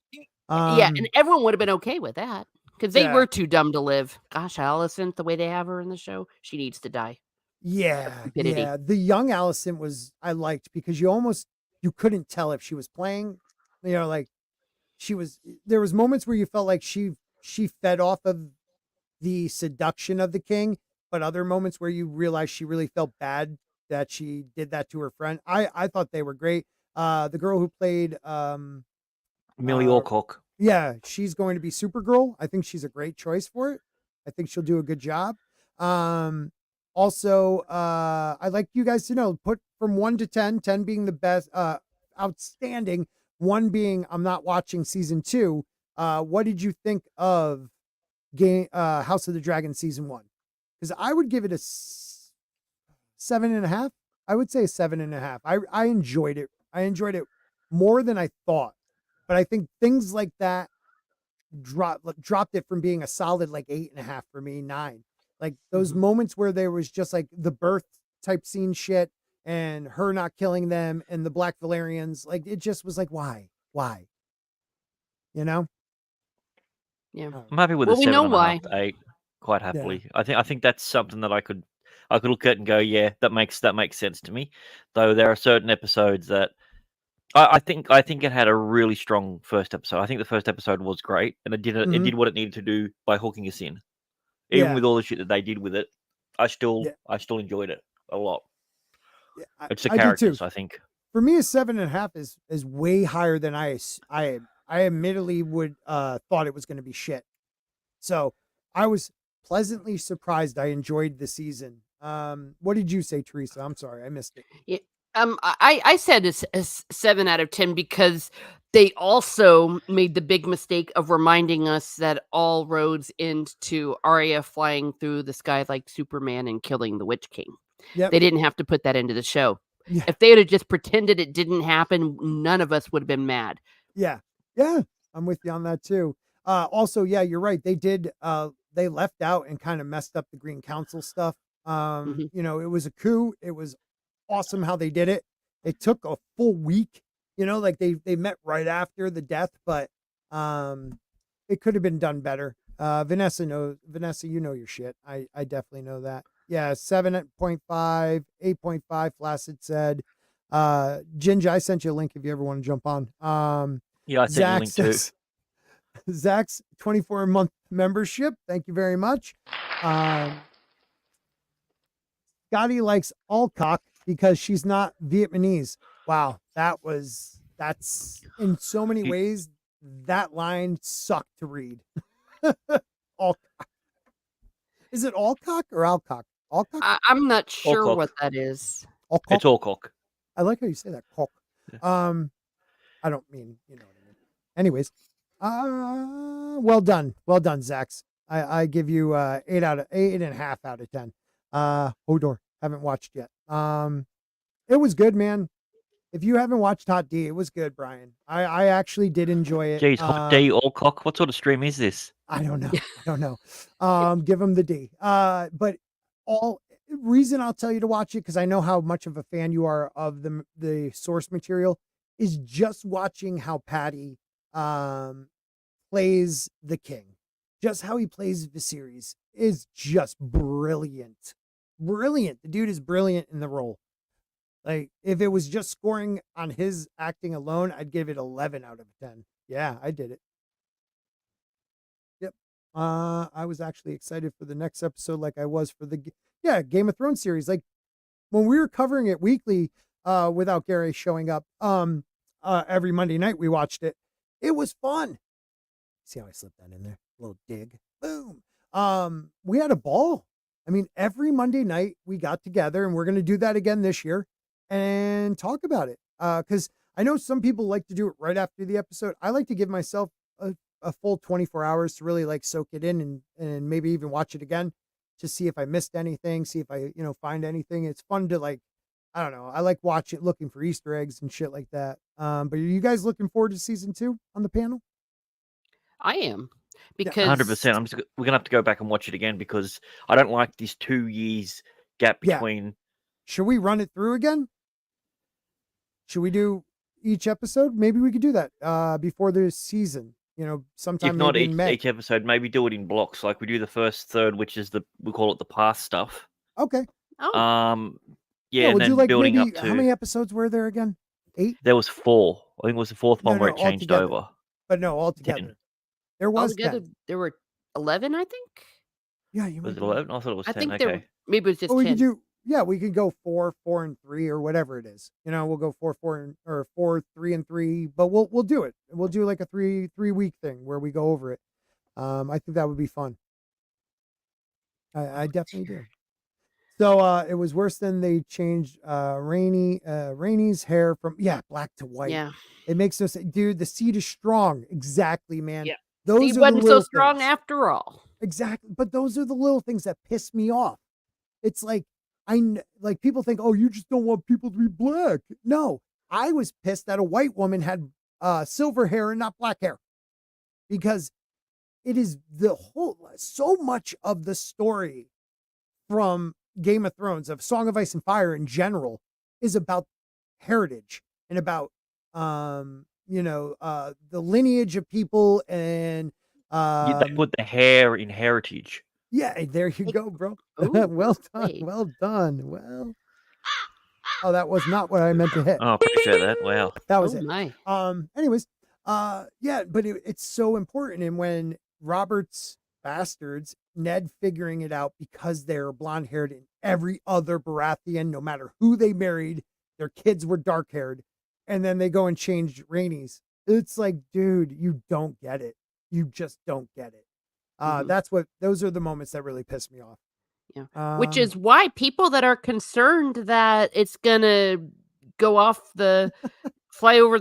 Yeah, and everyone would have been okay with that because they were too dumb to live. Gosh, Alicent, the way they have her in the show, she needs to die. Yeah. The young Alicent I liked because you couldn't tell if she was playing. Like there was moments where you felt like she fed off of the seduction of the king, but other moments where you realized she really felt bad that she did that to her friend. I thought they were great. The girl who played Millie Alcock. Yeah, she's going to be Supergirl. I think she's a great choice for it. I think she'll do a good job. Also, I'd like you guys to know, put from 1 to 10, 10 being the best, outstanding, 1 being I'm not watching season 2. What did you think of House of the Dragon season 1? Because I would give it a 7.5. I would say a 7.5. I enjoyed it. I enjoyed it more than I thought. But I think things like that dropped it from being a solid like 8.5 for me, 9. Like those moments where there was just like the birth type scene shit and her not killing them and the Black Valerians, like it just was like, why? Yeah. I'm happy with a 7.5 to 8 quite happily. Yeah. I think that's something that I could look at and go, yeah, that makes sense to me. Though there are certain episodes that I think it had a really strong first episode. I think the first episode was great, and it did what it needed to do by hooking us in. Even with all the shit that they did with it, I still enjoyed it a lot. Yeah, it's the characters, I think. For me, a 7.5 is way higher than I admittedly would thought it was going to be shit. So I was pleasantly surprised. I enjoyed the season. What did you say, Teresa? I'm sorry, I missed it. Yeah. I said it's a 7 out of 10 because they also made the big mistake of reminding us that all roads end to Arya flying through the sky like Superman and killing the Witch King. Yep. They didn't have to put that into the show. Yeah. If they had just pretended it didn't happen, none of us would have been mad. Yeah. I'm with you on that too. Also, yeah, you're right. They did. They left out and kind of messed up the Green Council stuff. You know, it was a coup. It was awesome how they did it. It took a full week, you know, like they met right after the death, but it could have been done better. Vanessa, you know your shit. I definitely know that. Yeah, 7.5, 8.5, Flaccid said. Ginger, I sent you a link if you ever want to jump on. Yeah, I sent you a link too. Zach's 24-month membership. Thank you very much. Scotty likes Alcock because she's not Vietnamese. Wow, that's in so many ways, that line sucked to read. Alcock. Is it Alcock or Alcock? Alcock? I'm not sure Alcock. what that is. Alcock? It's Alcock. I like how you say that. Cock. Yeah. I don't mean, you know what I mean. Anyways, well done. Well done, Zax. I give you 8.5 out of 10. Hodor, haven't watched yet. It was good, man. If you haven't watched Hot D, it was good, Brian. I actually did enjoy it. Jeez, Hot D, Alcock. What sort of stream is this? I don't know. Give him the D. But all reason I'll tell you to watch it, because I know how much of a fan you are of the source material, is just watching how Patty plays the king. Just how he plays Viserys is just brilliant. Brilliant. The dude is brilliant in the role. Like, if it was just scoring on his acting alone, I'd give it 11 out of 10. Yeah, I did it. Yep. I was actually excited for the next episode like I was for the Game of Thrones series. Like, when we were covering it weekly without Gary showing up every Monday night, we watched it. It was fun. See how I slipped that in there? A little dig. Boom. We had a ball. I mean, every Monday night we got together, and we're going to do that again this year and talk about it. Because I know some people like to do it right after the episode. I like to give myself a full 24 hours to really like soak it in and maybe even watch it again to see if I missed anything, see if I, find anything. It's fun to like, I don't know. I like looking for Easter eggs and shit like that. But are you guys looking forward to season 2 on the panel? I am. Because 100%. We're gonna have to go back and watch it again because I don't like this 2 years gap between. Should we run it through again? Should we do each episode? Maybe we could do that before the season. Sometime if not maybe in May. each episode, maybe do it in blocks. Like we do the first third, which is we call it the past stuff. Okay. Oh. Yeah, and we'll then do like building maybe, up to. How many episodes were there again? 8? There was 4. I think it was the 4th one where it all changed together. over. But no, all together. 10. There was Altogether, 10. there were 11, I think. Yeah, you Was might it be 11? I thought it was 10. I think Okay. maybe it was just we 10. could do. Yeah, we could go 4, 4, and 3, or whatever it is. We'll go 4, 4, or 4, 3, and 3. But we'll do it. We'll do like a 3-week thing where we go over it. I think that would be fun. I definitely do. So it was worse than they changed Rainy's hair from black to white. Yeah. It makes no sense. Dude, the seed is strong. Exactly, man. Yeah. Those Steve are wasn't the so little strong things. after all. Exactly. But those are the little things that piss me off. It's like, like people think, oh, you just don't want people to be black. No, I was pissed that a white woman had silver hair and not black hair, because it is so much of the story from Game of Thrones, of Song of Ice and Fire in general, is about heritage and about, the lineage of people and, they put the hair in heritage. Yeah, there you go, bro. Ooh, well done. wait. Well done. Well, that was not what I meant to hit. Oh, I appreciate that. Wow. That was Oh it. my. Anyways, but it's so important. And when Robert's bastards, Ned figuring it out because they're blonde haired, and every other Baratheon, no matter who they married, their kids were dark haired, and then they go and change Rhaenys. It's like, dude, you don't get it. You just don't get it. Those are the moments that really piss me off. Yeah. Which is why people that are concerned that it's gonna go off fly over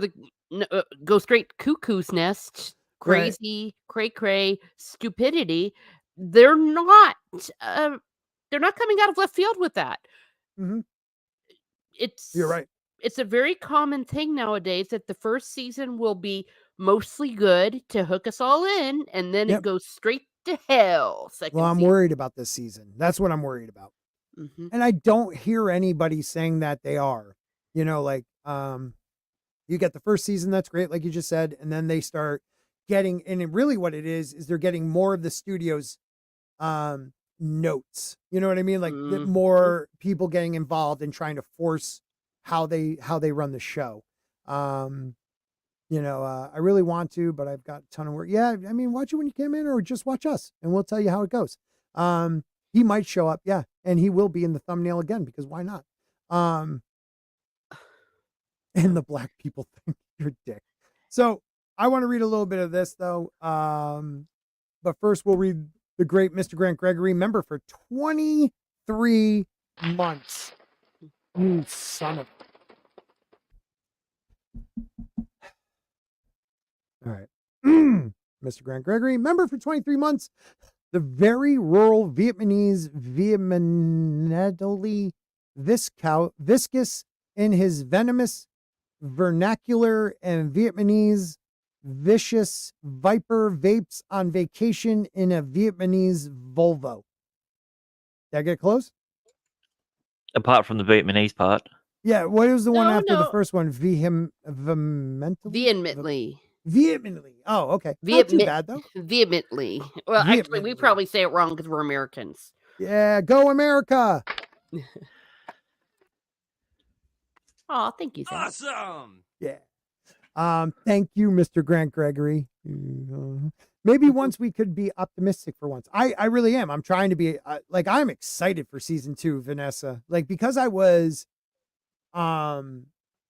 go straight cuckoo's nest, crazy, cray, stupidity. They're not coming out of left field with that. Mm-hmm. You're right. It's a very common thing nowadays that the first season will be mostly good to hook us all in, and then it goes straight to hell. Well, I'm worried about this season. That's what I'm worried about. And I don't hear anybody saying that they are. You know, like you get the first season, that's great, like you just said, and then they start getting, and really what it is they're getting more of the studio's notes. You know what I mean? Like more people getting involved and trying to force how they run the show. You know, I really want to, but I've got a ton of work. Yeah, I mean, watch it when you come in, or just watch us, and we'll tell you how it goes. He might show up, yeah, and he will be in the thumbnail again, because why not? And the black people think you're a dick. So I want to read a little bit of this, though. But first, we'll read the great Mr. Grant Gregory, member for 23 months. You son of... All right. Mr. Grant Gregory, member for 23 months. The very rural Vietnamese vehemently viscous in his venomous vernacular, and Vietnamese vicious viper vapes on vacation in a Vietnamese Volvo. Did I get close? Apart from the Vietnamese part. Yeah, what was the one after the first one? Vehemently. Vehemently. Oh, okay. Not too bad, though. Vehemently. Well, actually, we probably say it wrong because we're Americans. Yeah, go America. Oh, thank you, Zach. Awesome. Yeah. Thank you, Mr. Grant Gregory. Maybe once we could be optimistic for once. I really am. I'm trying to be like, I'm excited for season 2, Vanessa. Like, because I was one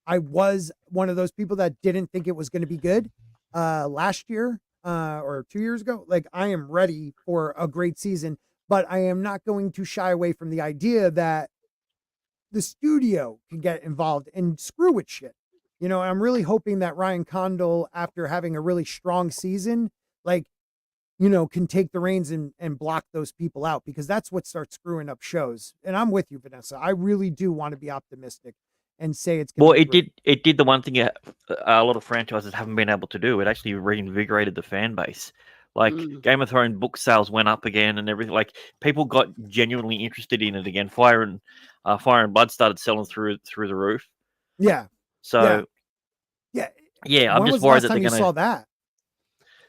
of those people that didn't think it was going to be good last year or 2 years ago. Like, I am ready for a great season, but I am not going to shy away from the idea that the studio can get involved and screw with shit. You know, I'm really hoping that Ryan Condal, after having a really strong season, like, you know, can take the reins and block those people out, because that's what starts screwing up shows. And I'm with you, Vanessa. I really do want to be optimistic and say it's going to be it did the one thing a lot of franchises haven't been able to do. It actually reinvigorated the fan base. Like Game of Thrones book sales went up again and everything. Like, people got genuinely interested in it again. Fire and Blood started selling through the roof. Yeah. So yeah. I'm just worried that they're going to saw that.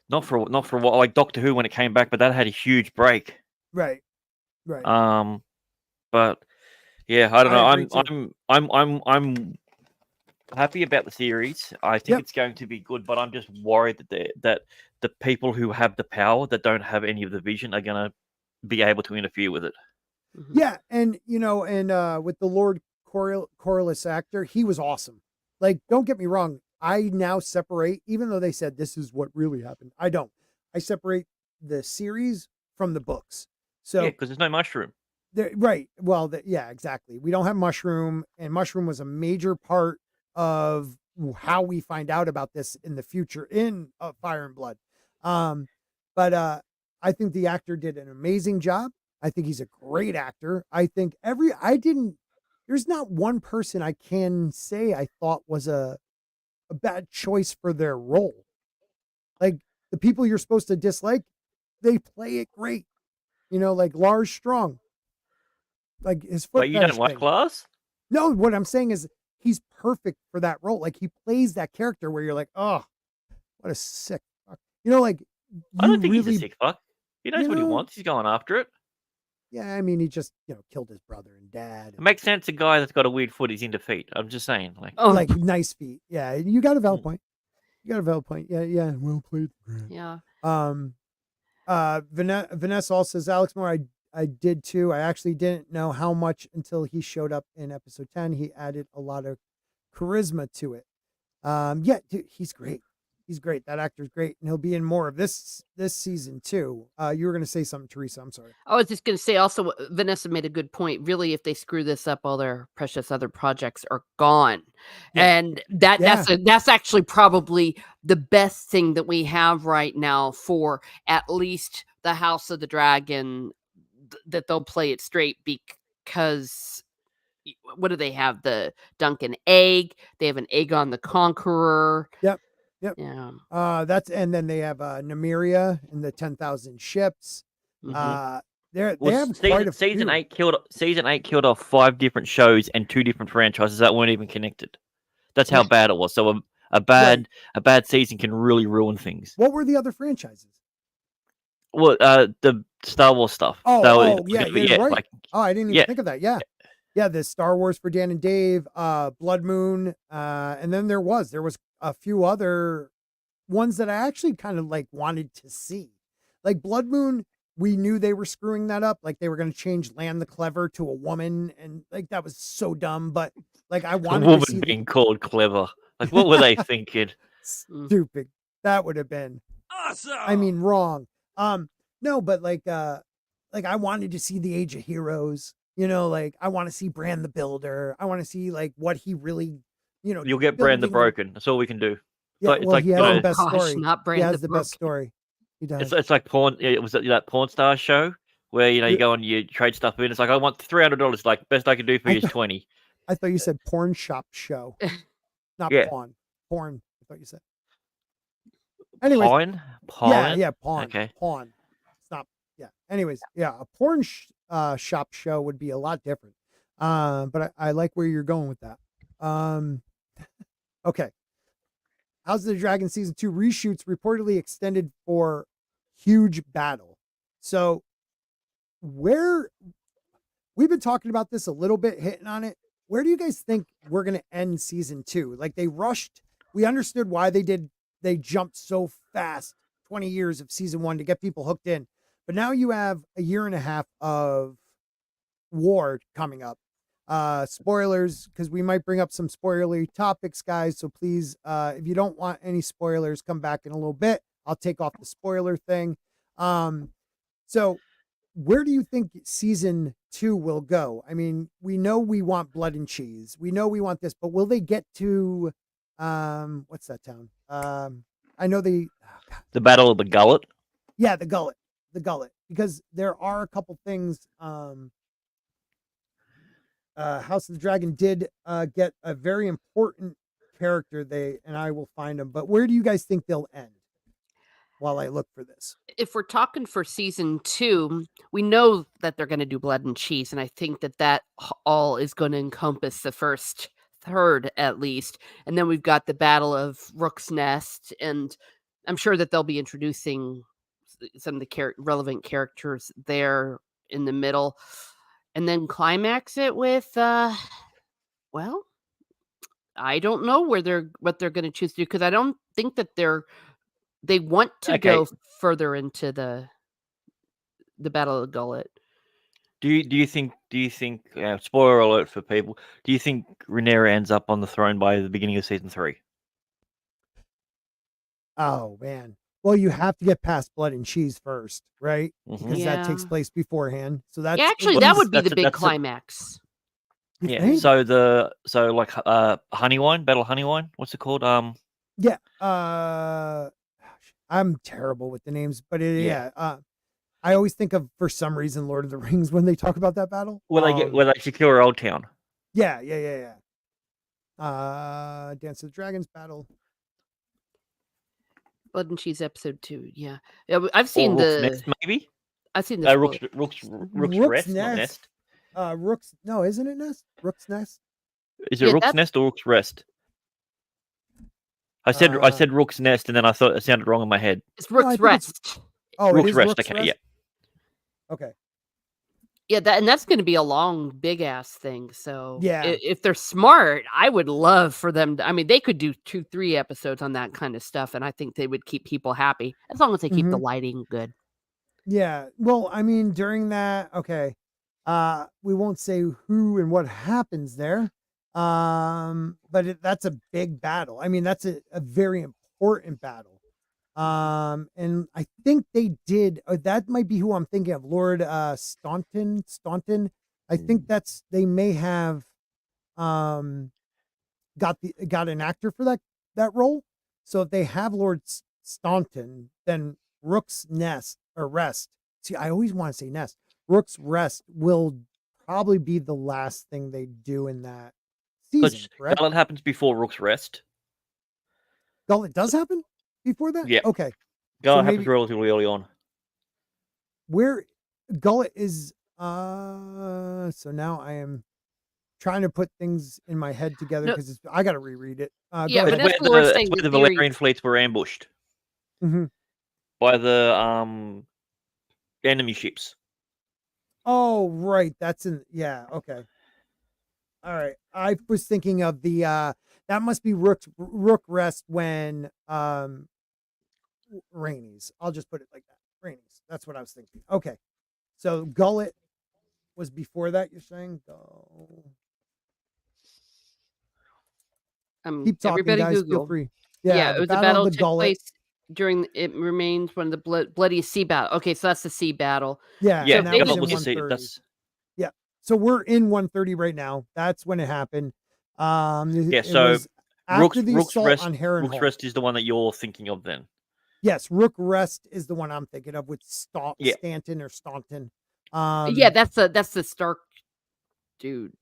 Not for a while. Like Doctor Who when it came back, but that had a huge break. Right. But yeah, I don't know. I'm happy about the series. I think it's going to be good, but I'm just worried that the people who have the power that don't have any of the vision are going to be able to interfere with it. Yeah, and you know, and with the Lord Corliss actor, he was awesome. Like, don't get me wrong, I now separate, even though they said this is what really happened, I don't. I separate the series from the books. So yeah, because there's no mushroom. Right. Well, yeah, exactly. We don't have mushroom, and mushroom was a major part of how we find out about this in the future in Fire and Blood. But I think the actor did an amazing job. I think he's a great actor. I think there's not one person I can say I thought was a bad choice for their role. Like, the people you're supposed to dislike, they play it great. You know, like Lars Strong. Like, his foot. Like, you don't like Lars? No, what I'm saying is he's perfect for that role. Like, he plays that character where you're like, oh, what a sick fuck. You know, like, I don't think he's a sick fuck. He knows what he wants. He's going after it. Yeah, I mean, he just, killed his brother and dad. It makes sense. A guy that's got a weird foot is into feet. I'm just saying, like nice feet. Yeah, you got a valid point. Yeah, well played. Yeah. Vanessa also says, Alex Moore, I did too. I actually didn't know how much until he showed up in episode 10. He added a lot of charisma to it. Yeah, dude, he's great. He's great. That actor's great, and he'll be in more of this season too. You were going to say something, Teresa. I'm sorry. I was just going to say also, Vanessa made a good point. Really, if they screw this up, all their precious other projects are gone, and that's actually probably the best thing that we have right now for at least the House of the Dragon, that they'll play it straight, because what do they have? The Duncan Egg. They have an Aegon the Conqueror. Yep. Yeah. And then they have Nymeria and the 10,000 ships. they have quite a season few. season 8 killed off 5 different shows and 2 different franchises that weren't even connected. That's how bad it was. So a bad season can really ruin things. What were the other franchises? Well, the Star Wars stuff. Yeah, you're right. Like, I didn't even think of that. Yeah, the Star Wars for Dan and Dave, Blood Moon, and then there was a few other ones that I actually kind of like wanted to see. Like Blood Moon, we knew they were screwing that up. Like they were going to change Land the Clever to a woman, and like that was so dumb. But like I wanted to see being called clever. Like what were they thinking? Stupid. That would have been awesome. I mean, wrong. No, but like I wanted to see the Age of Heroes. You know, like I want to see Bran the Builder. I want to see like what he really, You'll get Bran the Broken. That's all we can do. Yeah, it's like, he has the best story. Not Bran he has the best story. He does. It's like porn. It was that Porn Star show where you go and you trade stuff in. It's like I want $300. Like best I can do for you is 20. I thought you said porn shop show, not pawn. Porn. I thought you said. Anyways, pawn. Yeah, pawn. Okay, pawn. It's not. Yeah. Anyways, a porn shop show would be a lot different. But I like where you're going with that. Okay. House of the Dragon Season 2 reshoots reportedly extended for huge battle. So we've been talking about this a little bit, hitting on it. Where do you guys think we're going to end Season 2? Like they rushed. We understood why they jumped so fast, 20 years of Season 1 to get people hooked in. But now you have a year and a half of war coming up. Spoilers, because we might bring up some spoilery topics, guys. So please, if you don't want any spoilers, come back in a little bit. I'll take off the spoiler thing. So where do you think Season 2 will go? I mean, we know we want blood and cheese. We know we want this, but will they get to, what's that town? I know the Battle of the Gullet. Yeah, the Gullet, because there are a couple things, House of the Dragon did get a very important character. And I will find them. But where do you guys think they'll end? While I look for this, if we're talking for Season 2, we know that they're going to do blood and cheese, and I think that all is going to encompass the first third at least, and then we've got the Battle of Rook's Nest, and I'm sure that they'll be introducing some of the relevant characters there in the middle. And then climax it with, well, I don't know what they're going to choose to do, because I don't think that they want to go further into the Battle of the Gullet. Do you think? Spoiler alert for people. Do you think Rhaenyra ends up on the throne by the beginning of Season 3? Oh man. Well, you have to get past blood and cheese first, right? Because that takes place beforehand. So that's actually that would be the big climax. Yeah. So like Honeywine, Battle of Honeywine. What's it called? Yeah. I'm terrible with the names, but I always think of, for some reason, Lord of the Rings when they talk about that battle. Where they secure Old Town. Yeah. Dance of the Dragons battle. Blood and Cheese episode 2. Yeah, I've seen the Nest, maybe. I've seen the Rook's Rest, not Nest. Rook's no, isn't it Nest? Rook's Nest. Is it Rook's Nest or Rook's Rest? I said Rook's Nest, and then I thought it sounded wrong in my head. It's Rook's Rest. Rook's Rest. Okay, yeah. Okay. Yeah, that's going to be a long, big ass thing. So yeah, if they're smart, I would love for them. I mean, they could do 2-3 episodes on that kind of stuff, and I think they would keep people happy as long as they keep the lighting good. Yeah. Well, I mean, during that, okay, we won't say who and what happens there, but that's a big battle. I mean, that's a very important battle. And I think they did, that might be who I'm thinking of, Lord Staunton. I think they may have got an actor for that role. So if they have Lord Staunton, then Rook's Nest or Rest. See, I always want to say Nest. Rook's Rest will probably be the last thing they do in that season. Correct? Gullet happens before Rook's Rest. Gullet does happen before that? Yeah. Okay. Gullet happens relatively early on. Where Gullet is so now I am trying to put things in my head together because I got to reread it. Yeah, go but ahead. that's what we're saying. Where the theory. Valerian fleets were ambushed Mhm. by the enemy ships. Oh, right. That's in. Yeah. Okay. All right. I was thinking of the that must be Rook rest when Rainey's. I'll just put it like that. Rainey's. That's what I was thinking. Okay. So Gullet was before that, you're saying? Go. Keep talking, everybody guys. Google. Feel free. Yeah, the it was battle a battle of the took Gullet. place during it remains one of the bloodiest sea battle. Okay, so that's the sea battle. Yeah, Yeah, and that was Gullet in was the sea. 130. That's Yeah. So we're in 130 right now. That's when it happened. yeah. It So was after the assault on Harrenhal. Rook's Rest is the one that you're thinking of then. Yes, Rook Rest is the one I'm thinking of with Yeah. Stanton or Staunton. Yeah, that's the Stark dude.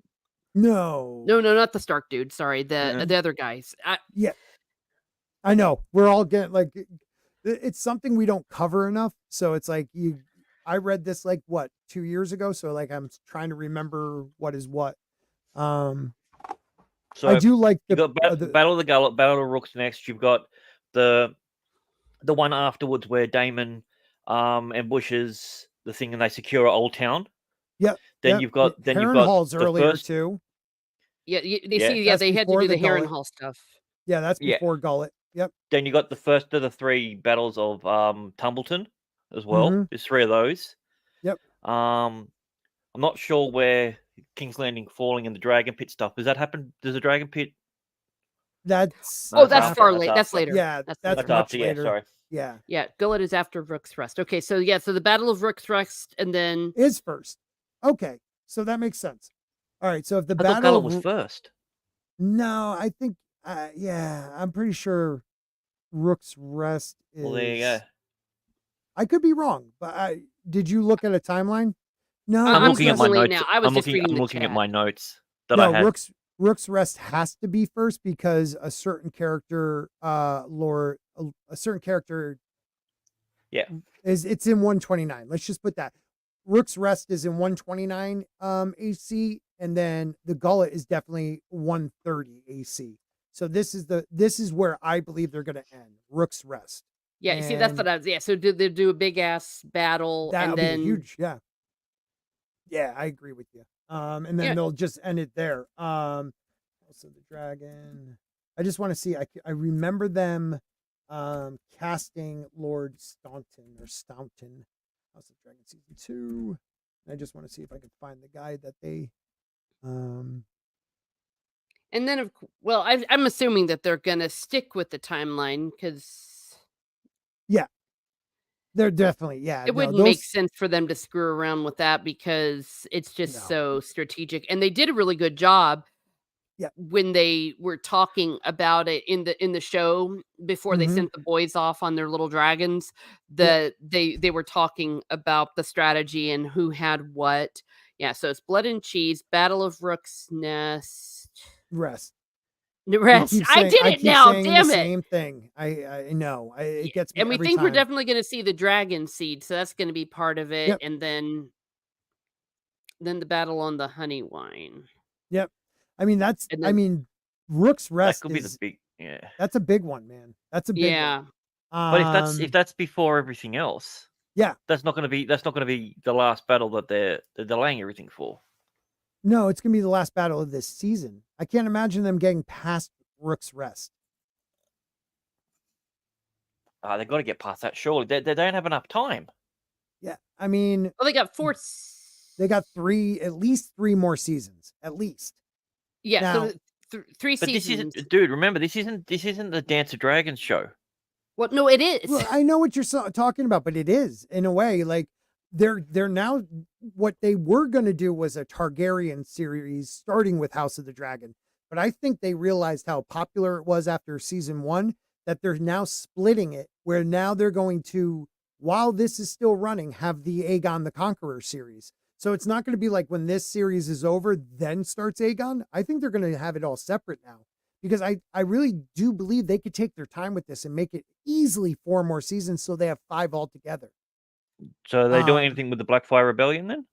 No, not the Stark dude. Sorry, the other guys. Yeah, I know. We're all getting like it's something we don't cover enough. So it's like I read this like what 2 years ago. So like I'm trying to remember what is what. So I do like you got Battle of the Gullet, Battle of Rooks next. You've got the one afterwards where Damon ambushes the thing and they secure Old Town. Yep. Then you've got Harrenhal's the earlier first, too. Yeah, they That's had to before do the the Gullet. Harrenhal stuff. Yeah, that's before Gullet. Yep. Then you got the first of the 3 battles of Tumbleton as well. Mm-hmm. There's 3 of those. Yep. I'm not sure where King's Landing falling and the Dragon Pit stuff. Does that happen? Does the Dragon Pit? That's that's far late. That's later. Yeah, that's much after. later. Yeah, sorry. Yeah. Yeah, Gullet is after Rook's Rest. Okay, so the Battle of Rook's Rest and then is first. Okay, so that makes sense. All right, so if the I thought battle Gullet was first. No, I think yeah, I'm pretty sure Rook's Rest is. Well, there you go. I could be wrong, but did you look at a timeline? No, I'm looking at my notes. Now. I was I'm just looking. reading I'm looking chat. at my notes that I had. Rook's Rest has to be first because a certain character, a certain character, it's in 129. Let's just put that. Rook's Rest is in 129 AC, and then the Gullet is definitely 130 AC. So this is where I believe they're going to end. Rook's Rest. Yeah, see, that's what I was. Yeah, so they do a big ass battle, That'll and then be huge. Yeah, I agree with you. And then they'll just end it there. Also the dragon. I just want to see. I remember them casting Lord Staunton. House of Dragon season 2. I just want to see if I can find the guy that they. And then, I'm assuming that they're gonna stick with the timeline because. Yeah, they're definitely It wouldn't make sense for them to screw around with that because it's just so strategic, and they did a really good job. Yeah, when they were talking about it in the show before they sent the boys off on their little dragons, they were talking about the strategy and who had what. Yeah, so it's Blood and Cheese, Battle of Rook's Rest. I did it now. Damn it! Same thing. I know. It gets me. And we every think time. we're definitely going to see the dragon seed, so that's going to be part of it. Yep. And then the battle on the honey wine. Yep. I mean Rook's Rest that could be the big. Yeah. That's a big one, man. That's a big one. But if that's before everything else, yeah, that's not going to be the last battle that they're delaying everything for. No, it's going to be the last battle of this season. I can't imagine them getting past Rook's Rest. They've got to get past that, surely. They don't have enough time. Yeah, I mean... Well, they got 4... They got at least 3 more seasons. At least. Yeah, now, so 3 but seasons. Dude, remember, this isn't the Dance of Dragons show. Well, no, it is. Well, I know what you're talking about, but it is, in a way, like... They're now what they were going to do was a Targaryen series starting with House of the Dragon. But I think they realized how popular it was after season 1 that they're now splitting it where now they're going to, while this is still running, have the Aegon the Conqueror series. So it's not going to be like when this series is over, then starts Aegon. I think they're going to have it all separate now because I really do believe they could take their time with this and make it easily 4 more seasons so they have 5 altogether. So are they doing anything with the Blackfire Rebellion then?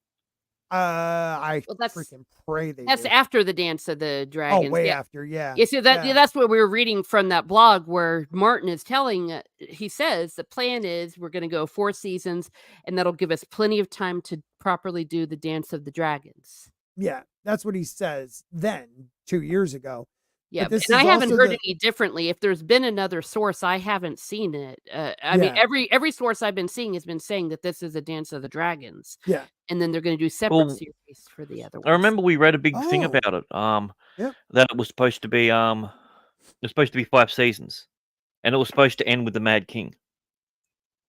I Well, that's freaking pray they that's do. after the Dance of the Oh, Dragons. way Yeah. after, yeah. Yeah, so that's what we were reading from that blog where Martin is telling. He says the plan is we're going to go 4 seasons, and that'll give us plenty of time to properly do the Dance of the Dragons. Yeah, that's what he says then 2 years ago. Yeah, But this and I is haven't also heard the any differently. If there's been another source, I haven't seen it. I mean, Yeah. every source I've been seeing has been saying that this is a Dance of the Dragons, Yeah. and then they're going to do separate Well, series for the other I ones. remember we read a big thing Oh. about it. Yep. That it was supposed to be it was supposed to be 5 seasons, and it was supposed to end with the Mad King.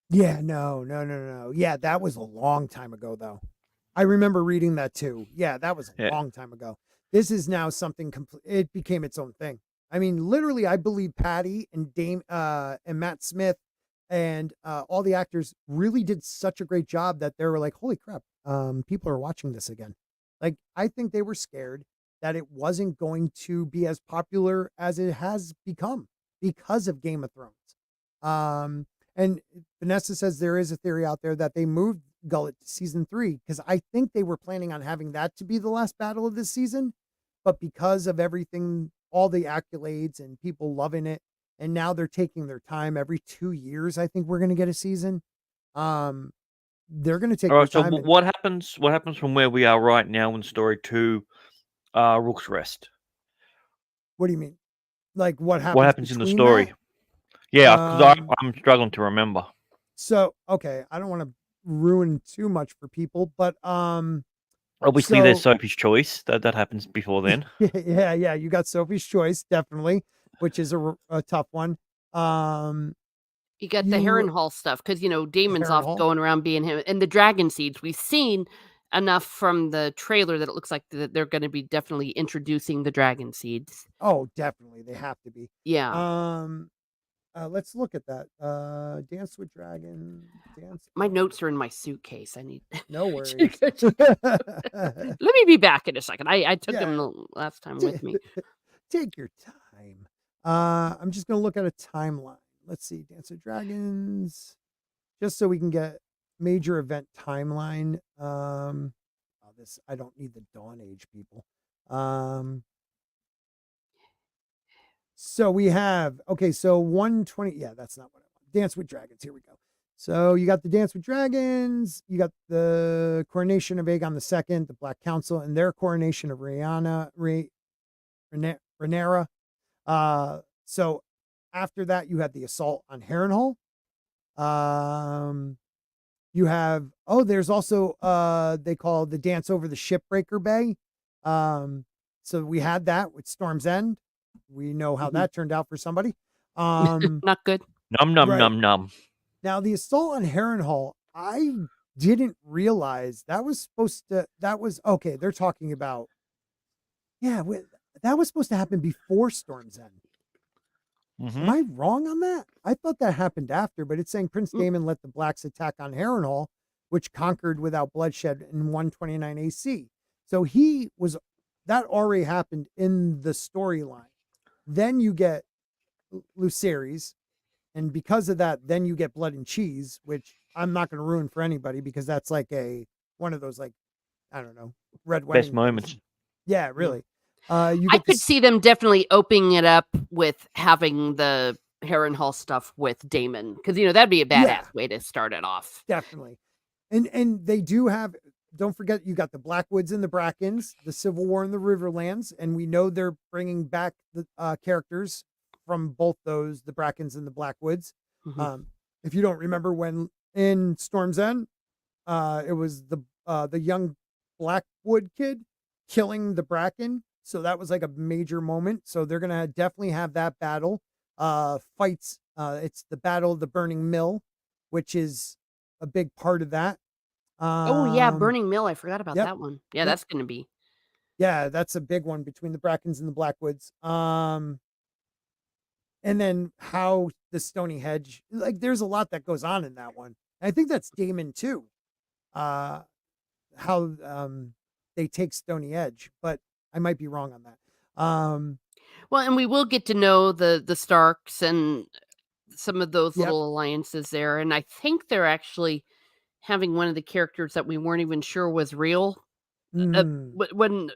Yeah, no. Yeah, that was a long time ago, though. I remember reading that too. Yeah, that was a Yeah. long time ago. This is now something complete. It became its own thing. I mean, literally, I believe Patty and and Matt Smith and all the actors really did such a great job that they were like, "Holy crap, people are watching this again." Like, I think they were scared that it wasn't going to be as popular as it has become because of Game of Thrones. And Vanessa says there is a theory out there that they moved Gullet to season 3 because I think they were planning on having that to be the last battle of this season, but because of everything, all the accolades and people loving it, and now they're taking their time every 2 years. I think we're going to get a season. They're going to take All their right. So time. what happens? What happens from where we are right now in story 2, Rook's Rest? What do you mean? Like what happens in the between story? that? Yeah, because I'm struggling to remember. So okay, I don't want to ruin too much for people, but obviously there's Sophie's Choice. That happens before then. yeah. You got Sophie's Choice, definitely, which is a tough one. You got the Harrenhal stuff because Damon's off going around being him, and the Dragon Seeds. We've seen enough from the trailer that it looks like that they're going to be definitely introducing the Dragon Seeds. Oh, definitely, they have to be. Yeah. Let's look at that. Dance with Dragons. My notes are in my suitcase. I need. No worries. Let me be back in a second. I took them the last time with me. Take your time. I'm just gonna look at a timeline. Let's see, Dance with Dragons, just so we can get major event timeline. This I don't need the Dawn Age people. So we have so 120. Yeah, that's not what I want. Dance with Dragons. Here we go. So you got the Dance with Dragons. You got the coronation of Aegon II, the Black Council, and their coronation of Rhaenyra. So after that, you have the assault on Harrenhal. You have there's also they call the dance over the Shipbreaker Bay. So we had that with Storm's End. We know how that turned out for somebody. Not good. Num. Now the assault on Harrenhal, I didn't realize that was supposed to. That was okay. They're talking about that was supposed to happen before Storm's End. Am I wrong on that? I thought that happened after, but it's saying Prince Daemon let the Blacks attack on Harrenhal, which conquered without bloodshed in 129 AC. So that already happened in the storyline. Then you get Lucerys, and because of that, then you get Blood and Cheese, which I'm not going to ruin for anybody because that's like one of those I don't know, red wedding best moments. Yeah, really. I could see them definitely opening it up with having the Harrenhal stuff with Daemon because that'd be a badass way to start it off. Definitely, and they do have. Don't forget, you got the Blackwoods and the Brackens, the Civil War in the Riverlands, and we know they're bringing back the characters from both those, the Brackens and the Blackwoods. If you don't remember, when in Storm's End, it was the young Blackwood kid killing the Bracken. So that was like a major moment. So they're going to definitely have that battle. Fights. It's the Battle of the Burning Mill, which is a big part of that. Burning Mill. I forgot about that one. Yeah, that's going to be. Yeah, that's a big one between the Brackens and the Blackwoods. And then how the Stony Hedge, there's a lot that goes on in that one. And I think that's Daemon too. How they take Stony Edge, but I might be wrong on that. Well, and we will get to know the Starks and some of those little alliances there. And I think they're actually having one of the characters that we weren't even sure was real. Mm. When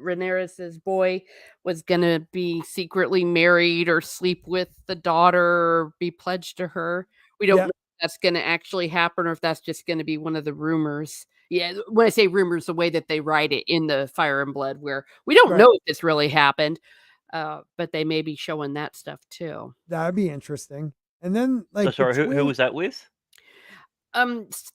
Rhaenyra's boy was gonna be secretly married or sleep with the daughter or be pledged to her. We don't know if that's gonna actually happen or if that's just gonna be one of the rumors. Yeah, when I say rumors, the way that they write it in the Fire and Blood, where we don't know if this really happened, but they may be showing that stuff too. That'd be interesting. And then, So like, sorry, who was that with?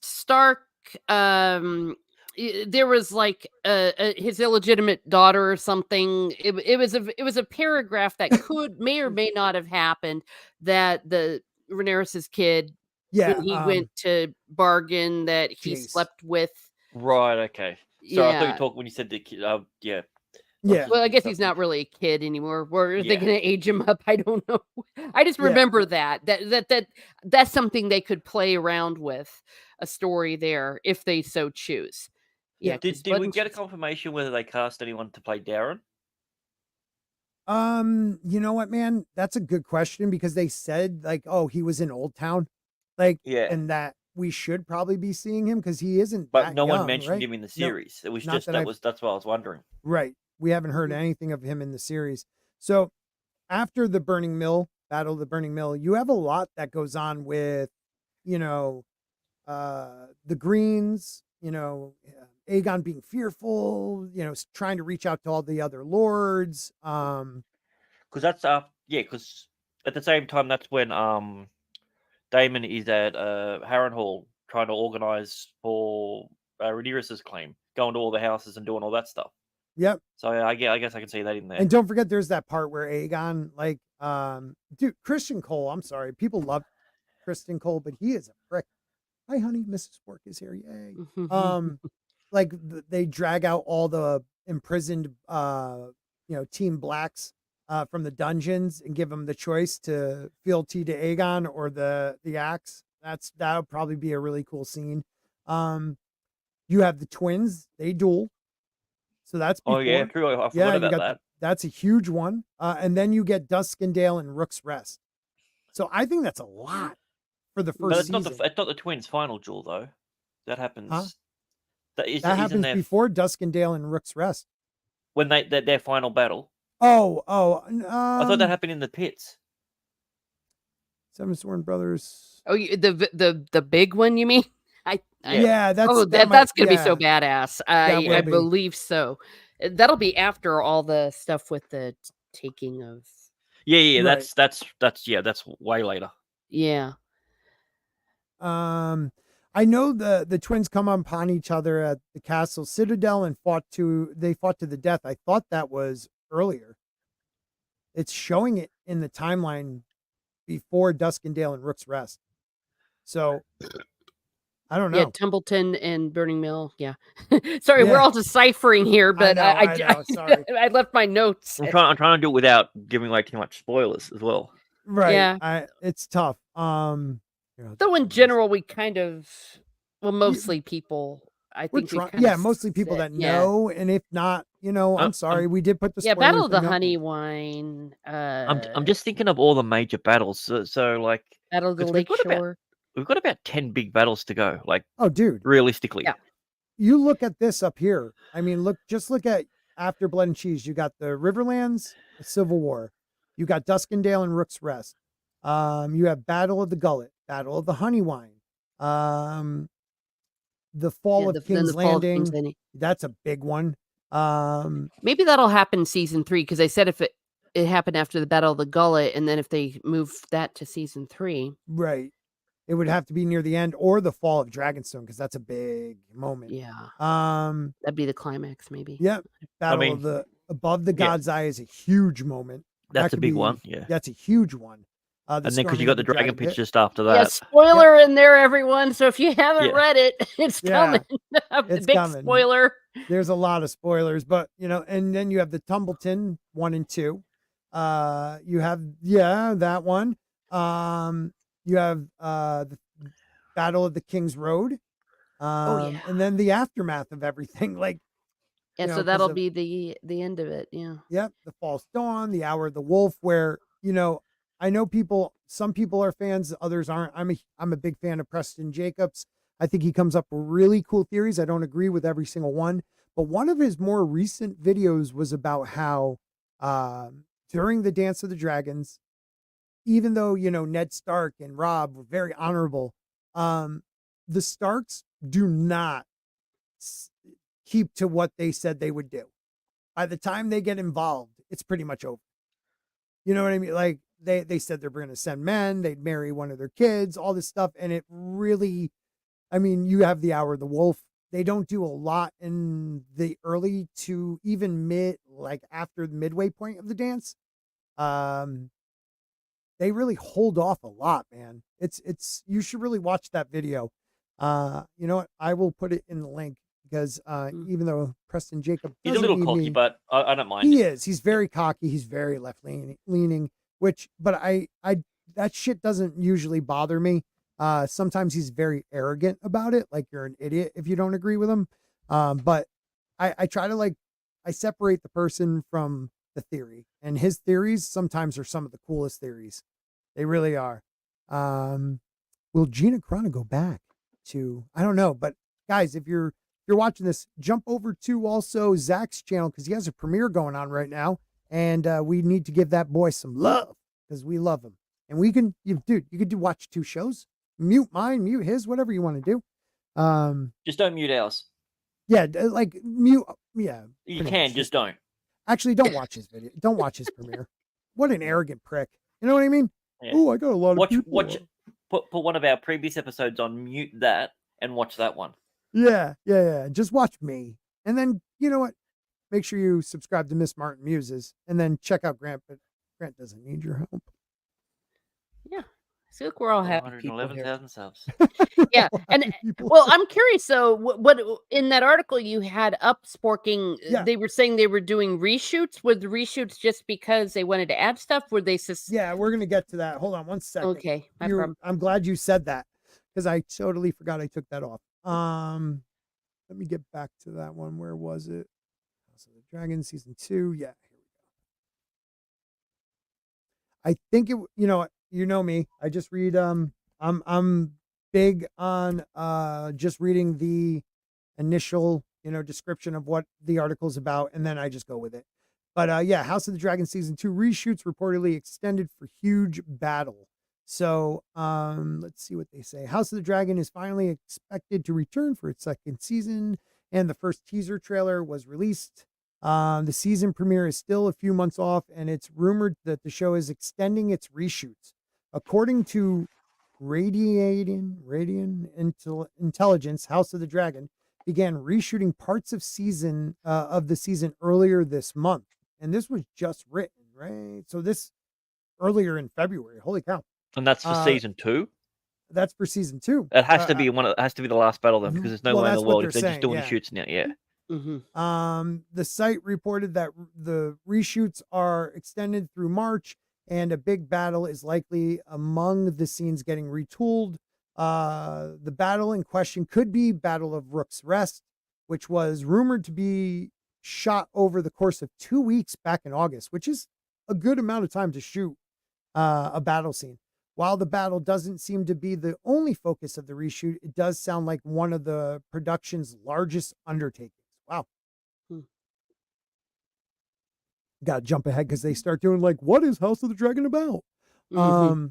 Stark, there was like his illegitimate daughter or something. It was a paragraph that may or may not have happened, that the Rhaenyra's kid, when he went to bargain, that he Jace. slept with. Right. Okay. So I thought you talked when you said the kid. Yeah. Yeah. Well, I guess he's not really a kid anymore. Or are they going to age him up? I don't know. I just remember that's something they could play around with, a story there if they so choose. Yeah. Did we get a confirmation whether they cast anyone to play Darren? You know what, man? That's a good question, because they said, like, oh, he was in Old Town, like, and that we should probably be seeing him because he isn't. But that no young, one mentioned right? him in the series. No, it was not just that that's what I was wondering. Right. We haven't heard anything of him in the series. So after the Burning Mill, Battle of the Burning Mill, you have a lot that goes on with, you know, the Greens, you know, Aegon being fearful, you know, trying to reach out to all the other lords. Because that's because at the same time, that's when Daemon is at Harrenhal trying to organize for Rhaenyra's claim, going to all the houses and doing all that stuff. Yep. So I guess I can see that in there. And don't forget, there's that part where Aegon, like, dude, Christian Cole, I'm sorry, people love Christian Cole, but he is a prick. Hi, honey, Mrs. Spork is here, yay. Like, they drag out all the imprisoned, Team Blacks from the dungeons and give them the choice to fealty to Aegon or the axe. That'll probably be a really cool scene. You have the twins, they duel. So that's before. Oh yeah, true. I forgot about that. That's a huge one. And then you get Duskendale and Rook's Rest. So I think that's a lot for the first season. It's not the twins' final duel though. That happens. Huh? That happens before Duskendale and Rook's Rest. When their final battle. I thought that happened in the pits. Seven Sworn Brothers. Oh, the big one, you mean? That's gonna be so badass. I believe so. That'll be after all the stuff with the taking of. Yeah. Right. That's way later. Yeah. I know the twins come upon each other at the castle Citadel and fought to the death. I thought that was earlier. It's showing it in the timeline before Duskendale and Rook's Rest. So I don't know. Yeah, Templeton and Burning Mill. Yeah. Sorry, we're all deciphering here, but I know, sorry. I left my notes. I'm trying to do it without giving like too much spoilers as well. Right. Yeah. It's tough. Though in general, we kind of, mostly people. I think mostly people that know, and if not, I'm sorry, we did put the spoilers. Battle of the Honey Wine. I'm just thinking of all the major battles. So like Battle of the Lake Shore. We've got about 10 big battles to go. Like, oh, dude, realistically, you look at this up here. I mean, look at after Blood and Cheese. You got the Riverlands, the Civil War. You got Duskendale and Rook's Rest. You have Battle of the Gullet, Battle of the Honey Wine. The Fall of King's Landing. That's a big one. Maybe that'll happen season 3, because they said if it happened after the Battle of the Gullet, and then if they move that to season 3, right, it would have to be near the end, or the Fall of Dragonstone, because that's a big moment. Yeah. That'd be the climax, maybe. Yeah. Battle of the Above the God's Eye is a huge moment. That's a big one. Yeah. That's a huge one. And then because you got the dragon pitch just after that. Yeah, spoiler in there, everyone. So if you haven't read it, it's coming. It's big coming. Spoiler. There's a lot of spoilers, but and then you have the Tumbleton 1 and 2. You have that one. You have the Battle of the King's Road. And then the aftermath of everything, like. So that'll be the end of it. Yeah. Yep. The False Dawn, the Hour of the Wolf, where I know some people are fans, others aren't. I'm a big fan of Preston Jacobs. I think he comes up with really cool theories. I don't agree with every single one, but one of his more recent videos was about how during the Dance of the Dragons, even though, Ned Stark and Robb were very honorable, the Starks do not keep to what they said they would do. By the time they get involved, it's pretty much over. You know what I mean? Like they said they're going to send men, they'd marry one of their kids, all this stuff. And it really, I mean, you have the Hour of the Wolf. They don't do a lot in the early to even mid, like after the midway point of the dance. They really hold off a lot, man. It's you should really watch that video. You know what? I will put it in the link because even though Preston Jacob he's a little cocky, but I don't mind. He is. He's very cocky. He's very left leaning, but I that shit doesn't usually bother me. Sometimes he's very arrogant about it, like you're an idiot if you don't agree with him. But I try to I separate the person from the theory, and his theories sometimes are some of the coolest theories. They really are. Will Gina Carano go back to, I don't know, but guys, if you're watching this, jump over to also Zach's channel because he has a premiere going on right now, and we need to give that boy some love because we love him. And we can, you could watch 2 shows, mute mine, mute his, whatever you want to do. Just don't mute ours. Yeah, mute. Yeah, you can, just don't. Actually, don't watch his video. Don't watch his premiere. What an arrogant prick. You know what I mean? Yeah. Oh, I got a lot of people. Put one of our previous episodes on mute that and watch that one. Yeah. Just watch me. And then, you know what? Make sure you subscribe to Miss Martin Muses and then check out Grant, but Grant doesn't need your help. Yeah. I feel like we're all happy. 111,000 subs. Yeah. And well, I'm curious. So what in that article you had up Sporking, they were saying they were doing reshoots. Were the reshoots just because they wanted to add stuff? Were they Yeah, we're going to get to that. Hold on 1 second. Okay. I'm glad you said that because I totally forgot I took that off. Let me get back to that one. Where was it? House of the Dragon season 2. Yeah, here we go. I think it, you know me. I just read I'm big on just reading the initial, description of what the article's about, and then I just go with it. But yeah, House of the Dragon season 2 reshoots reportedly extended for huge battle. So let's see what they say. House of the Dragon is finally expected to return for its 2nd season, and the first teaser trailer was released. The season premiere is still a few months off, and it's rumored that the show is extending its reshoots. According to Radiant Intelligence, House of the Dragon began reshooting parts of the season earlier this month, and this was just written, right? So this earlier in February. Holy cow! And that's for season 2. That's for season 2. It has to be it has to be the last battle then, because there's no way in the world if they're saying, just doing the shoots now. Yeah. Mm-hmm. The site reported that the reshoots are extended through March, and a big battle is likely among the scenes getting retooled. The battle in question could be Battle of Rook's Rest, which was rumored to be shot over the course of 2 weeks back in August, which is a good amount of time to shoot a battle scene. While the battle doesn't seem to be the only focus of the reshoot, it does sound like one of the production's largest undertakings. Wow. Got to jump ahead because they start doing what is House of the Dragon about? Mm-hmm.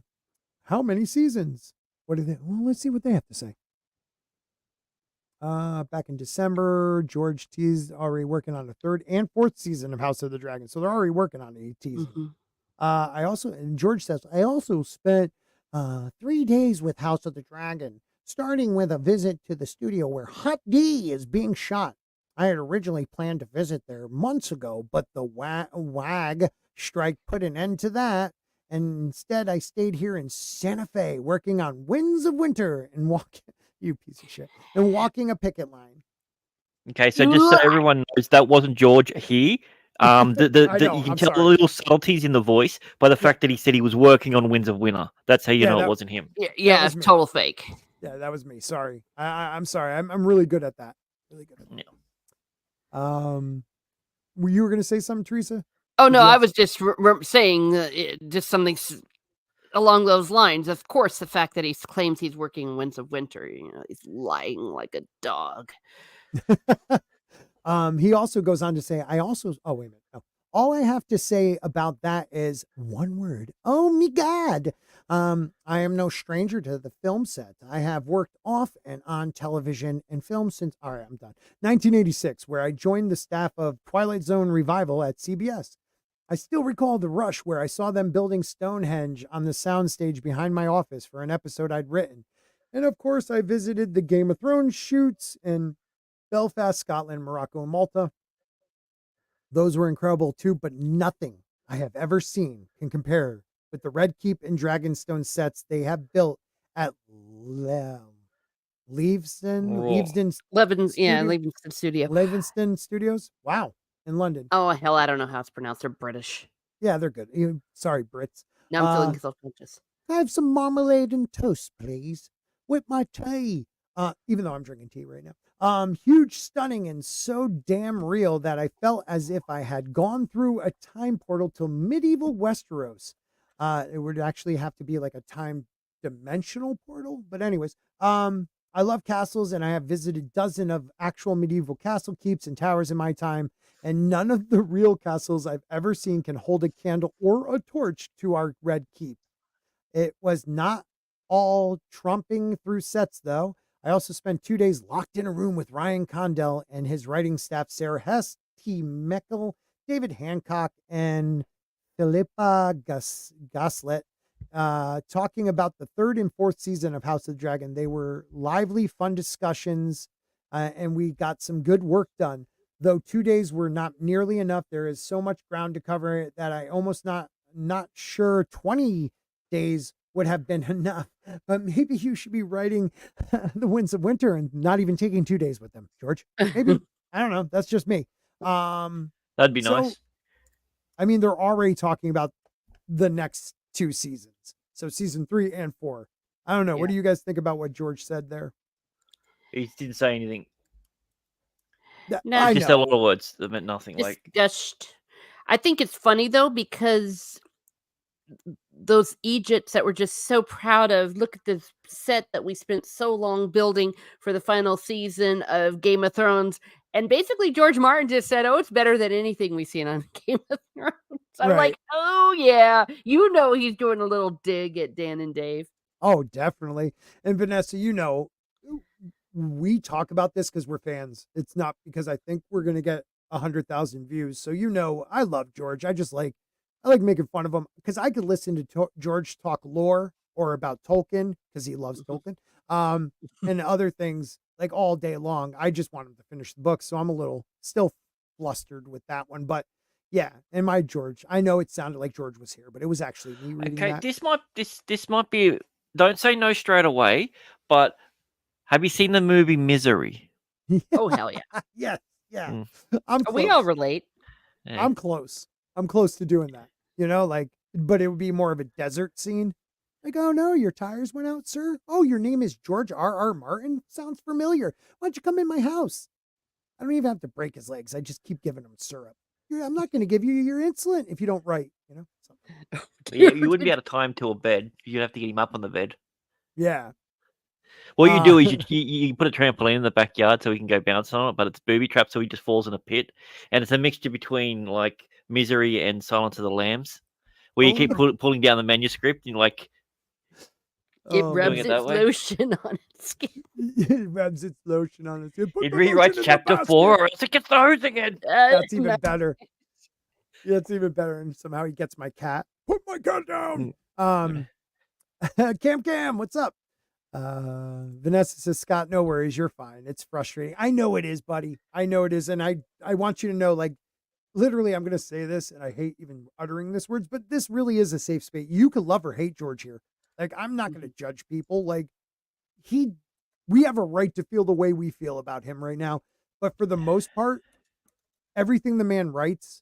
How many seasons? What do they? Well, let's see what they have to say. Back in December, George teased already working on the 3rd and 4th season of House of the Dragon, so they're already working on it. Teasing. And George says, I also spent 3 days with House of the Dragon, starting with a visit to the studio where Hot D is being shot. I had originally planned to visit there months ago, but the WAG strike put an end to that. And instead, I stayed here in Santa Fe working on Winds of Winter and walking a picket line. Okay, so just so everyone knows, that wasn't George here. You can tell the little subtleties in the voice by the fact that he said he was working on Winds of Winter. That's how you know it wasn't him. Yeah, total fake. Yeah, that was me. Sorry. I'm sorry. I'm really good at that. Really good at that. Yeah. You were going to say something, Teresa? Oh, no, I was just saying just something along those lines, of course, the fact that he claims he's working in Winds of Winter, he's lying like a dog. He also goes on to say, oh, wait a minute. No. All I have to say about that is one word. Oh, me God. I am no stranger to the film set. I have worked off and on television and film since, all right, I'm done. 1986, where I joined the staff of Twilight Zone Revival at CBS. I still recall the rush where I saw them building Stonehenge on the soundstage behind my office for an episode I'd written. And of course, I visited the Game of Thrones shoots in Belfast, Scotland, Morocco, and Malta. Those were incredible too, but nothing I have ever seen can compare with the Red Keep and Dragonstone sets they have built at Leavesden Studio. Leavesden Studios. Wow, in London. Oh hell, I don't know how it's pronounced. They're British. Yeah, they're good. Sorry, Brits. Now I'm feeling self-conscious. Can I have some marmalade and toast, please, with my tea? Even though I'm drinking tea right now. Huge, stunning, and so damn real that I felt as if I had gone through a time portal to medieval Westeros. It would actually have to be like a time dimensional portal. But anyways, I love castles, and I have visited dozens of actual medieval castle keeps and towers in my time, and none of the real castles I've ever seen can hold a candle or a torch to our Red Keep. It was not all trumping through sets, though. I also spent 2 days locked in a room with Ryan Condell and his writing staff, Sarah Hess, T. Meckel, David Hancock, and Philippa Goslett, talking about the third and fourth season of House of the Dragon. They were lively, fun discussions, and we got some good work done. Though 2 days were not nearly enough, there is so much ground to cover that I almost not sure 20 days would have been enough. But maybe you should be writing The Winds of Winter and not even taking 2 days with them, George. Maybe. I don't know. That's just me. That'd be nice. I mean, they're already talking about the next 2 seasons. So season 3 and 4. I don't know. Yeah. What do you guys think about what George said there? He didn't say anything. No, just a lot of words that meant nothing. I think it's funny though, because those Egypts that we're just so proud of. Look at the set that we spent so long building for the final season of Game of Thrones. And basically George Martin just said, oh, it's better than anything we've seen on Game of Thrones. I'm like, oh yeah, he's doing a little dig at Dan and Dave. Oh, definitely. And Vanessa, we talk about this because we're fans. It's not because I think we're going to get 100,000 views. So, I love George. I like making fun of him because I could listen to George talk lore or about Tolkien because he loves Tolkien, and other things like all day long. I just want him to finish the book. So I'm a little still flustered with that one, but yeah. And my George, I know it sounded like George was here, but it was actually me reading that. This might be, don't say no straight away, but have you seen the movie Misery? Yeah. Oh, hell yeah. Yes. Yeah. We all relate. Yeah. I'm close to doing that, but it would be more of a desert scene. Like, oh no, your tires went out, sir. Oh, your name is George R.R. Martin. Sounds familiar. Why don't you come in my house? I don't even have to break his legs. I just keep giving him syrup. I'm not going to give you your insulin if you don't write, Yeah, you wouldn't be able to tie him to a bed. You'd have to get him up on the bed. Yeah. What you do is you put a trampoline in the backyard so he can go bounce on it, but it's booby trapped so he just falls in a pit. And it's a mixture between like Misery and Silence of the Lambs, where you keep pulling down the manuscript and it rubs its lotion on its skin. It rubs its lotion on its skin. It rewrites chapter 4 or else it gets those again. That's even better. Yeah, it's even better. And somehow he gets my cat. Put my cat down. Cam, what's up? Vanessa says, Scott, no worries. You're fine. It's frustrating. I know it is, buddy. I know it is. And I want you to know, literally, I'm going to say this, and I hate even uttering this words, but this really is a safe space. You can love or hate George here. I'm not going to judge people. We have a right to feel the way we feel about him right now. But for the most part, everything the man writes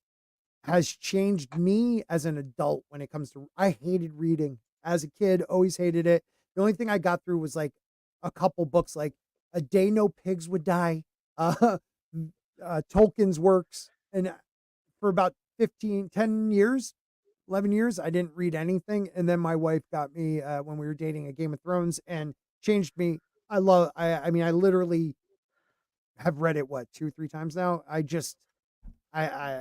has changed me as an adult when it comes to, I hated reading as a kid, always hated it. The only thing I got through was a couple books, like A Day No Pigs Would Die, Tolkien's works. And for about 10 years, 11 years, I didn't read anything. And then my wife got me when we were dating a Game of Thrones and changed me. I mean, I literally have read it, 2-3 times now. I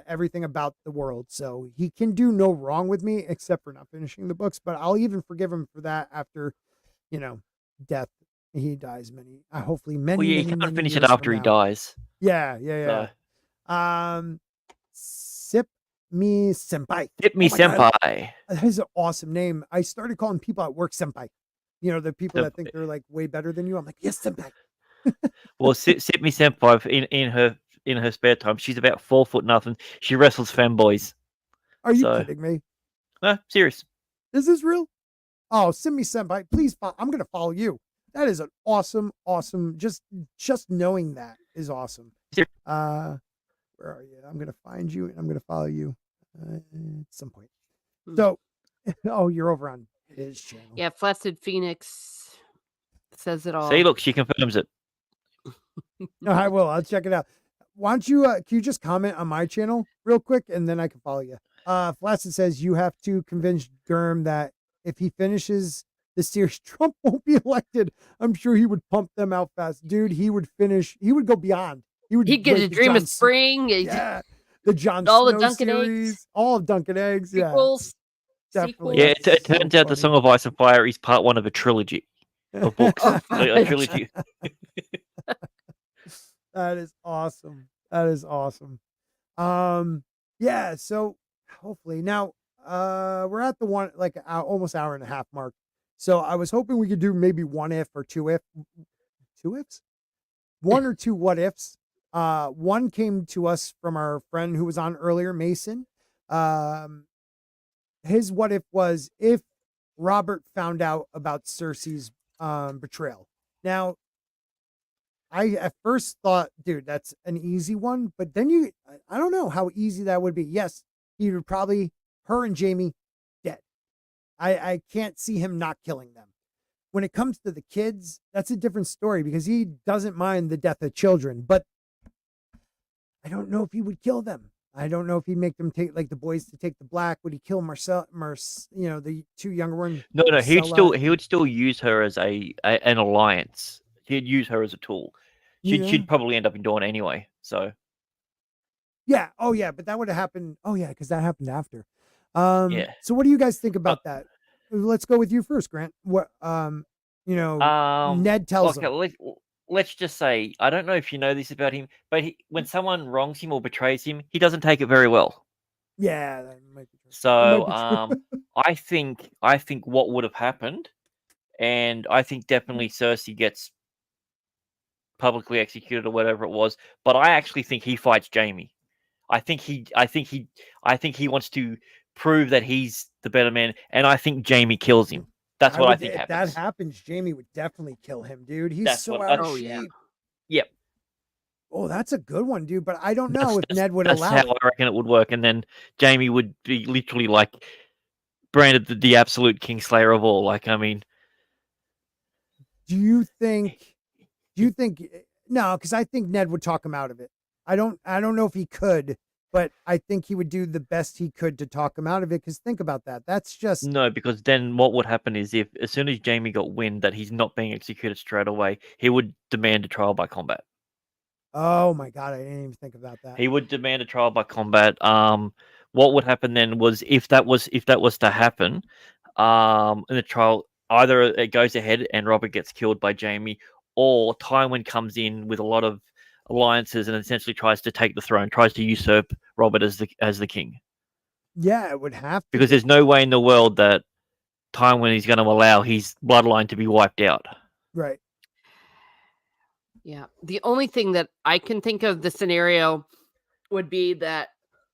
everything about the world. So he can do no wrong with me except for not finishing the books, but I'll even forgive him for that after, death. He dies hopefully Well, many, yeah, you many, can't many finish it years after from he now. dies. Yeah. So, Sip Me Senpai. Tip Me Oh my God, Senpai. that is an awesome name. I started calling people at work senpai. The people The- that think they're like way better than you. I'm like, yes, senpai. Well, Sip Me Senpai in her spare time, she's about 4 foot nothing. She wrestles femboys. Are you So- kidding me? No, serious. Is this real? Oh, send me senpai. Please, I'm going to follow you. That is an awesome. Just knowing that is awesome. Sure. Where are you? I'm going to find you and I'm going to follow you at some point. Hmm. So, oh, you're over on his channel. Yeah, Flaccid Phoenix says it all. See, look, she confirms it. No, I will. I'll check it out. Why don't you, can you just comment on my channel real quick and then I can follow you? Flaccid says you have to convince Germ that if he finishes the series, Trump won't be elected. I'm sure he would pump them out fast. Dude, he would finish. He would go beyond. He'd get a Dream of Spring. Yeah. The Jon all Snow the Dunkin' series. Eggs. All of Dunkin' Eggs. Sequels. Definitely. Yeah, That's it turns out The Song of Ice and Fire is part one of a trilogy of books. A trilogy. That is awesome. That is awesome. Yeah, so hopefully now we're at the almost hour and a half mark. So I was hoping we could do maybe one if or two ifs? One or two what ifs. One came to us from our friend who was on earlier, Mason. His what if was if Robert found out about Cersei's betrayal. Now, I at first thought, dude, that's an easy one, but then I don't know how easy that would be. Yes, he would probably, her and Jamie, dead. I can't see him not killing them. When it comes to the kids, that's a different story because he doesn't mind the death of children, but I don't know if he would kill them. I don't know if he'd make them take the boys to take the black. Would he kill the two younger ones? No, he would still use her as an alliance. He'd use her as a tool. She'd probably end up in Dawn anyway. So yeah, oh yeah, but that would have happened. Oh yeah, because that happened after. Yeah. So what do you guys think about that? Let's go with you first, Grant. What Ned tells him. Let's just say, I don't know if you know this about him, but when someone wrongs him or betrays him, he doesn't take it very well. Yeah, that might be true. So I think what would have happened, and I think definitely Cersei gets publicly executed or whatever it was, but I actually think he fights Jamie. I think he wants to prove that he's the better man, and I think Jamie kills him. That's what I think happens. If that happens, Jamie would definitely kill him, dude. He's That's so what- out of oh, shape. yeah. Yep. Oh, that's a good one, dude. But I don't know if Ned would allow That's how it. I reckon it would work, and then Jamie would be literally branded the absolute Kingslayer of all. I mean, Do you think? No, because I think Ned would talk him out of it. I don't know if he could, but I think he would do the best he could to talk him out of it. Because think about that. That's just no, because then what would happen is if as soon as Jamie got wind that he's not being executed straight away, he would demand a trial by combat. Oh my God, I didn't even think about that. He would demand a trial by combat. What would happen then was if that was to happen, in the trial, either it goes ahead and Robert gets killed by Jamie, or Tywin comes in with a lot of alliances and essentially tries to take the throne, tries to usurp Robert as the king. Yeah, it would have to. Because there's no way in the world that Tywin is going to allow his bloodline to be wiped out. Right. Yeah. The only thing that I can think of the scenario would be that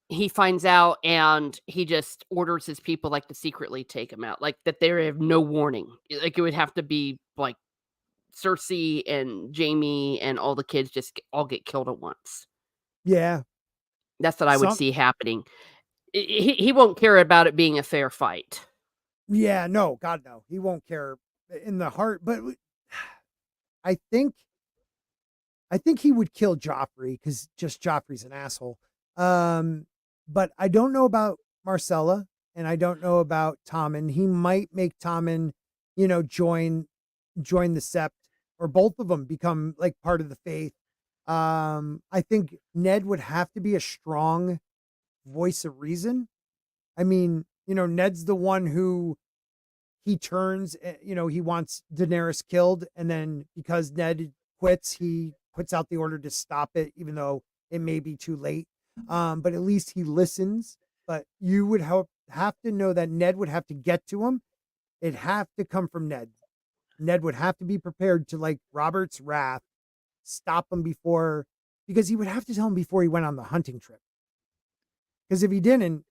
he finds out and he just orders his people to secretly take him out. That they have no warning. It would have to be Cersei and Jamie and all the kids just all get killed at once. Yeah. That's what I would see happening. He won't care about it being a fair fight. Yeah, no, God, no. He won't care in the heart, but I think he would kill Joffrey because just Joffrey's an asshole. But I don't know about Marcella and I don't know about Tommen. He might make Tommen, join the Sept, or both of them become like part of the faith. I think Ned would have to be a strong voice of reason. I mean, Ned's the one who he turns, he wants Daenerys killed. And then because Ned quits, he puts out the order to stop it, even though it may be too late. But at least he listens. But you would have to know that Ned would have to get to him. It'd have to come from Ned. Ned would have to be prepared to, like Robert's wrath, stop him before, because he would have to tell him before he went on the hunting trip. Because if he didn't,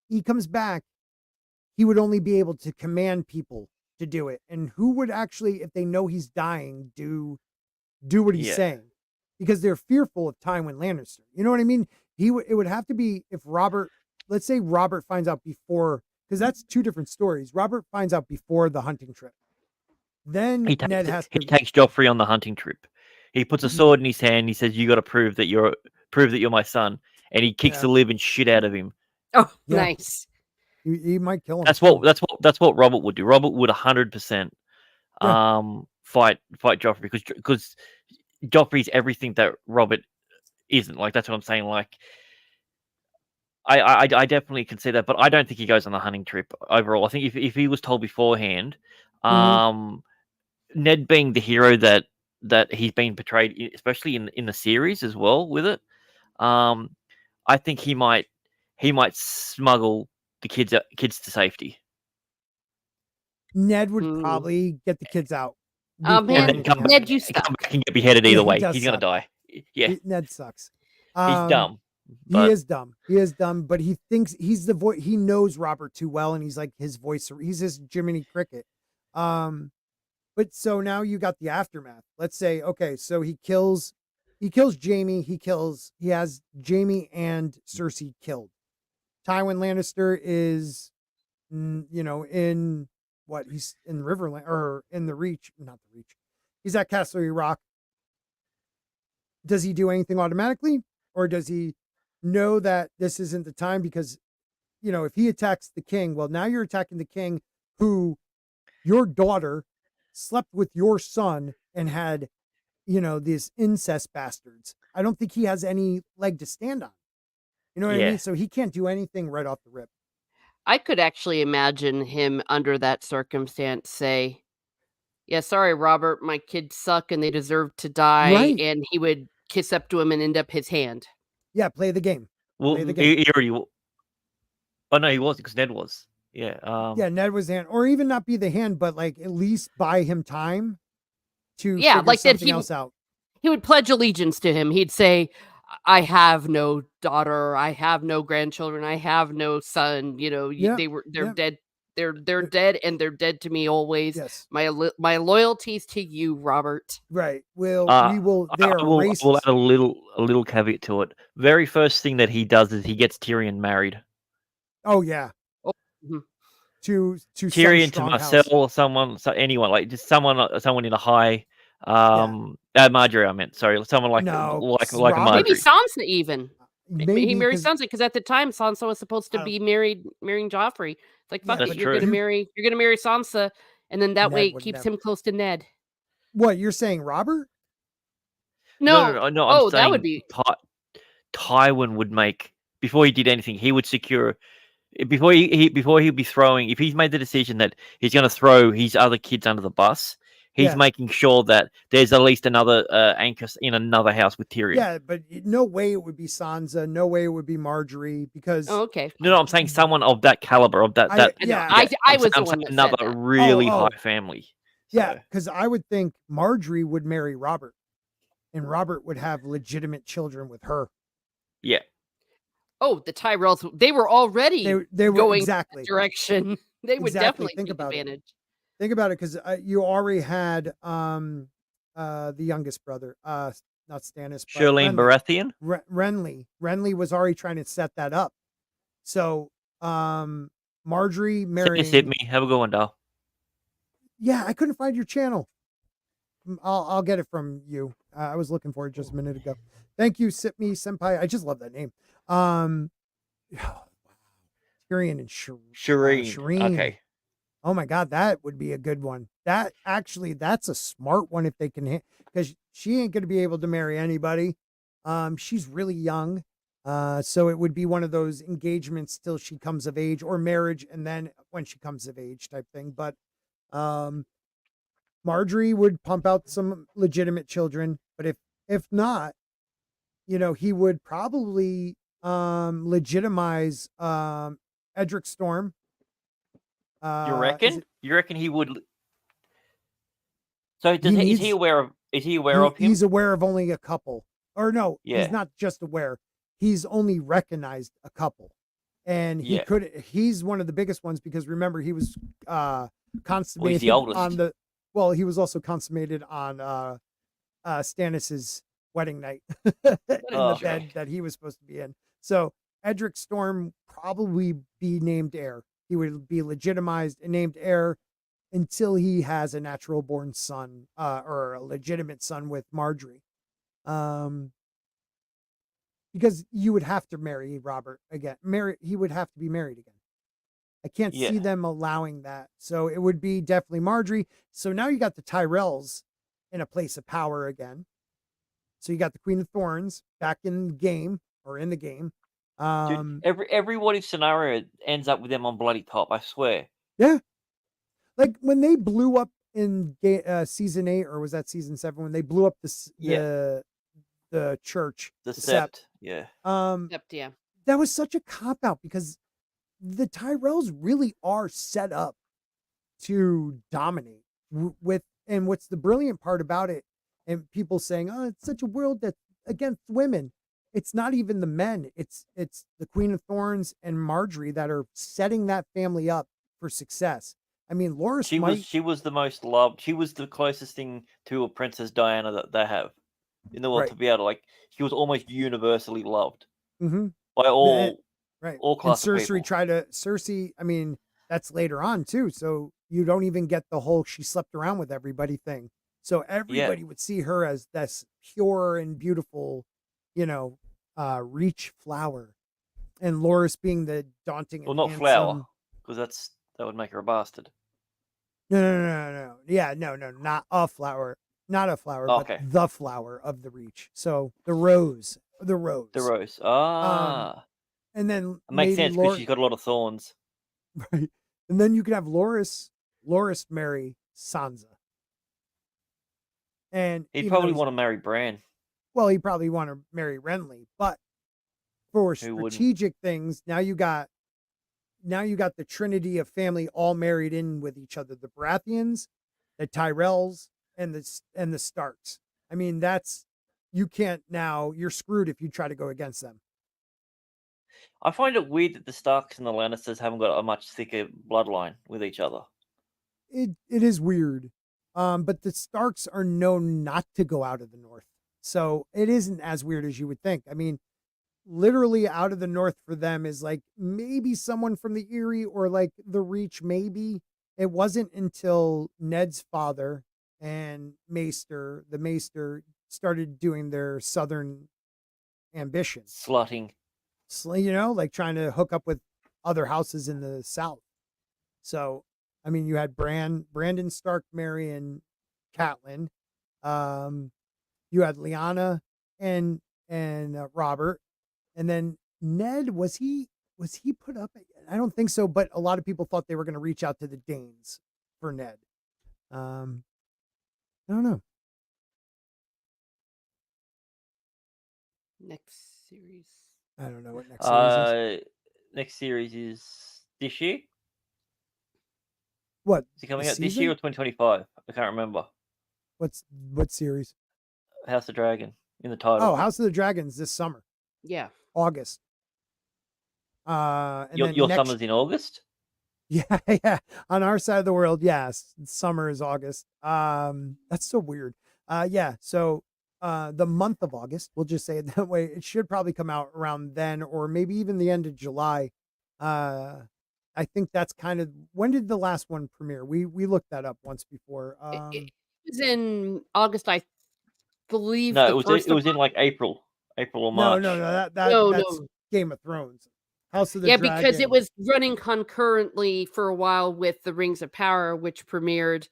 he comes back, he would only be able to command people to do it. And who would actually, if they know he's dying, do what he's saying? Because they're fearful of Tywin Lannister. You know what I mean? It would have to be if Robert, let's say Robert finds out before, because that's two different stories. Robert finds out before the hunting trip. Then Ned has to. He takes Joffrey on the hunting trip. He puts a sword in his hand. He says, "You got to prove that you're my son," and he kicks the living shit out of him. Oh, nice. He might kill him. That's what Robert would do. Robert would 100% fight Joffrey because Joffrey's everything that Robert isn't. Like, that's what I'm saying. Like, I definitely can see that, but I don't think he goes on the hunting trip overall. I think if he was told beforehand, Ned being the hero that he's been portrayed, especially in the series as well with it, I think he might smuggle the kids to safety. Ned would probably get the kids out. Man, Ned, you suck. Come back and get beheaded either way. He's gonna die. Yeah, Ned sucks. He's dumb. He is dumb. He is dumb, but he thinks he's the voice. He knows Robert too well, and he's like his voice. He's his Jiminy Cricket. But so now you got the aftermath. Let's say, okay, so he kills Jaime. He has Jaime and Cersei killed. Tywin Lannister is, in what, he's in Riverland or in the Reach, not the Reach. He's at Castle Rock. Does he do anything automatically, or does he know that this isn't the time? Because, if he attacks the king, well, now you're attacking the king who your daughter slept with your son and had, these incest bastards. I don't think he has any leg to stand on. You know what I mean? So he can't do anything right off the rip. I could actually imagine him under that circumstance say, "Yeah, sorry, Robert, my kids suck and they deserve to die." Right. And he would kiss up to him and end up his hand. Yeah, play the game. Well, play the game. He already. Oh no, he wasn't, because Ned was. Yeah. Ned was the hand, or even not be the hand, but like at least buy him time to like that. something else out. He would pledge allegiance to him. He'd say, "I have no daughter. I have no grandchildren. I have no son. They're dead. They're dead, and they're dead to me always. Yes. My loyalties to you, Robert." Right. We will. I will add a little caveat to it. Very first thing that he does is he gets Tyrion married. Oh yeah. Oh, mm-hmm. To Tyrion, to Marcel, or anyone, like just someone in a high. Marjorie, I meant. Sorry, someone like a Marjorie. Maybe Sansa even. Maybe he married Sansa, because at the time Sansa was supposed to be marrying Joffrey. It's like, fuck it, you're gonna marry Sansa, and then that way it keeps him close to Ned. What, you're saying, Robert? No. I'm saying that would be Tywin would make, before he did anything, he would secure. Before he'd be throwing, if he's made the decision that he's going to throw his other kids under the bus, he's making sure that there's at least another anchor in another house with Tyrion. Yeah, but no way it would be Sansa. No way it would be Marjorie, because. Oh, okay. No, I'm saying someone of that caliber, of that. I was the one that another said that. really high family. Yeah, because I would think Marjorie would marry Robert, and Robert would have legitimate children with her. Yeah. Oh, the Tyrells, they were already they were going exactly that direction. They would definitely think take about advantage. Think about it, because you already had the youngest brother, not Stannis, but Shirlene Baratheon? Renly. Renly was already trying to set that up. So Marjorie marrying. Hit me. Have a good one, Dal. Yeah, I couldn't find your channel. I'll get it from you. I was looking for it just a minute ago. Thank you, Sip Me Senpai. I just love that name. Tyrion and Shireen. Shireen. Okay. Oh my God, that would be a good one. That's a smart one if they can, because she ain't going to be able to marry anybody. She's really young. So it would be one of those engagements till she comes of age, or marriage and then when she comes of age type thing. But Marjorie would pump out some legitimate children, but if not, he would probably legitimize Edric Storm. You reckon? You reckon he would? So is he aware of? Is he aware of him? He's aware of only a couple, or no? Yeah. He's not just aware. He's only recognized a couple, and he's one of the biggest ones because remember he was consummated he's the oldest. on the. Well, he was also consummated on Stannis's wedding night in the bed that he was supposed to be in. So Edric Storm probably be named heir. He would be legitimized and named heir until he has a natural born son or a legitimate son with Marjorie. Because you would have to marry Robert again. He would have to be married again. I can't see them allowing that. So it would be definitely Marjorie. So now you got the Tyrells in a place of power again. So you got the Queen of Thorns back in the game. Dude, every what if scenario ends up with them on bloody top, I swear. Yeah. Like when they blew up in season 8, or was that season 7, when they blew up the church. The Sept. Yeah. Sept, yeah. That was such a cop-out because the Tyrells really are set up to dominate and what's the brilliant part about it, and people saying, oh, it's such a world that's against women. It's not even the men. It's the Queen of Thorns and Marjorie that are setting that family up for success. I mean, Loras she was the most loved. She was the closest thing to a Princess Diana that they have in the world to be able to she was almost universally loved by all class of people. Cersei, I mean, that's later on too. So you don't even get the whole she slept around with everybody thing. So everybody would see her as this pure and beautiful, Reach flower, and Loras being the daunting. Well, not flower, because that would make her a bastard. No. Yeah, no, not a flower. Not a flower, but the flower of the Reach. So the rose. The rose. Ah. And then it makes sense because she's got a lot of thorns. Right. And then you could have Loras marry Sansa. And he'd probably want to marry Bran. Well, he'd probably want to marry Renly, but for strategic things, now you got the trinity of family all married in with each other: the Baratheons, the Tyrells, and the Starks. I mean, you're screwed if you try to go against them. I find it weird that the Starks and the Lannisters haven't got a much thicker bloodline with each other. It is weird. But the Starks are known not to go out of the north. So it isn't as weird as you would think. I mean, literally out of the north for them is like maybe someone from the Eyrie or like the Reach, maybe. It wasn't until Ned's father and the Maester started doing their southern ambition. Slutting. Like trying to hook up with other houses in the south. So, I mean, you had Brandon Stark marrying Catelyn. You had Lyanna and Robert, and then Ned, was he put up? I don't think so, but a lot of people thought they were going to reach out to the Danes for Ned. I don't know. Next series. I don't know what next series is. Next series is this year. What? Is it coming out this year or 2025? I can't remember. What series? House of Dragon in the title. Oh, House of the Dragons this summer. Yeah. August. And your summer's in August? Yeah. On our side of the world, yes. Summer is August. That's so weird. So the month of August, we'll just say it that way. It should probably come out around then, or maybe even the end of July. I think that's kind of, when did the last one premiere? We looked that up once before. It was in August, I believe. No, it was in like April or March. No, that's Game of Thrones. House of the Dragon. because it was running concurrently for a while with the Rings of Power, which premiered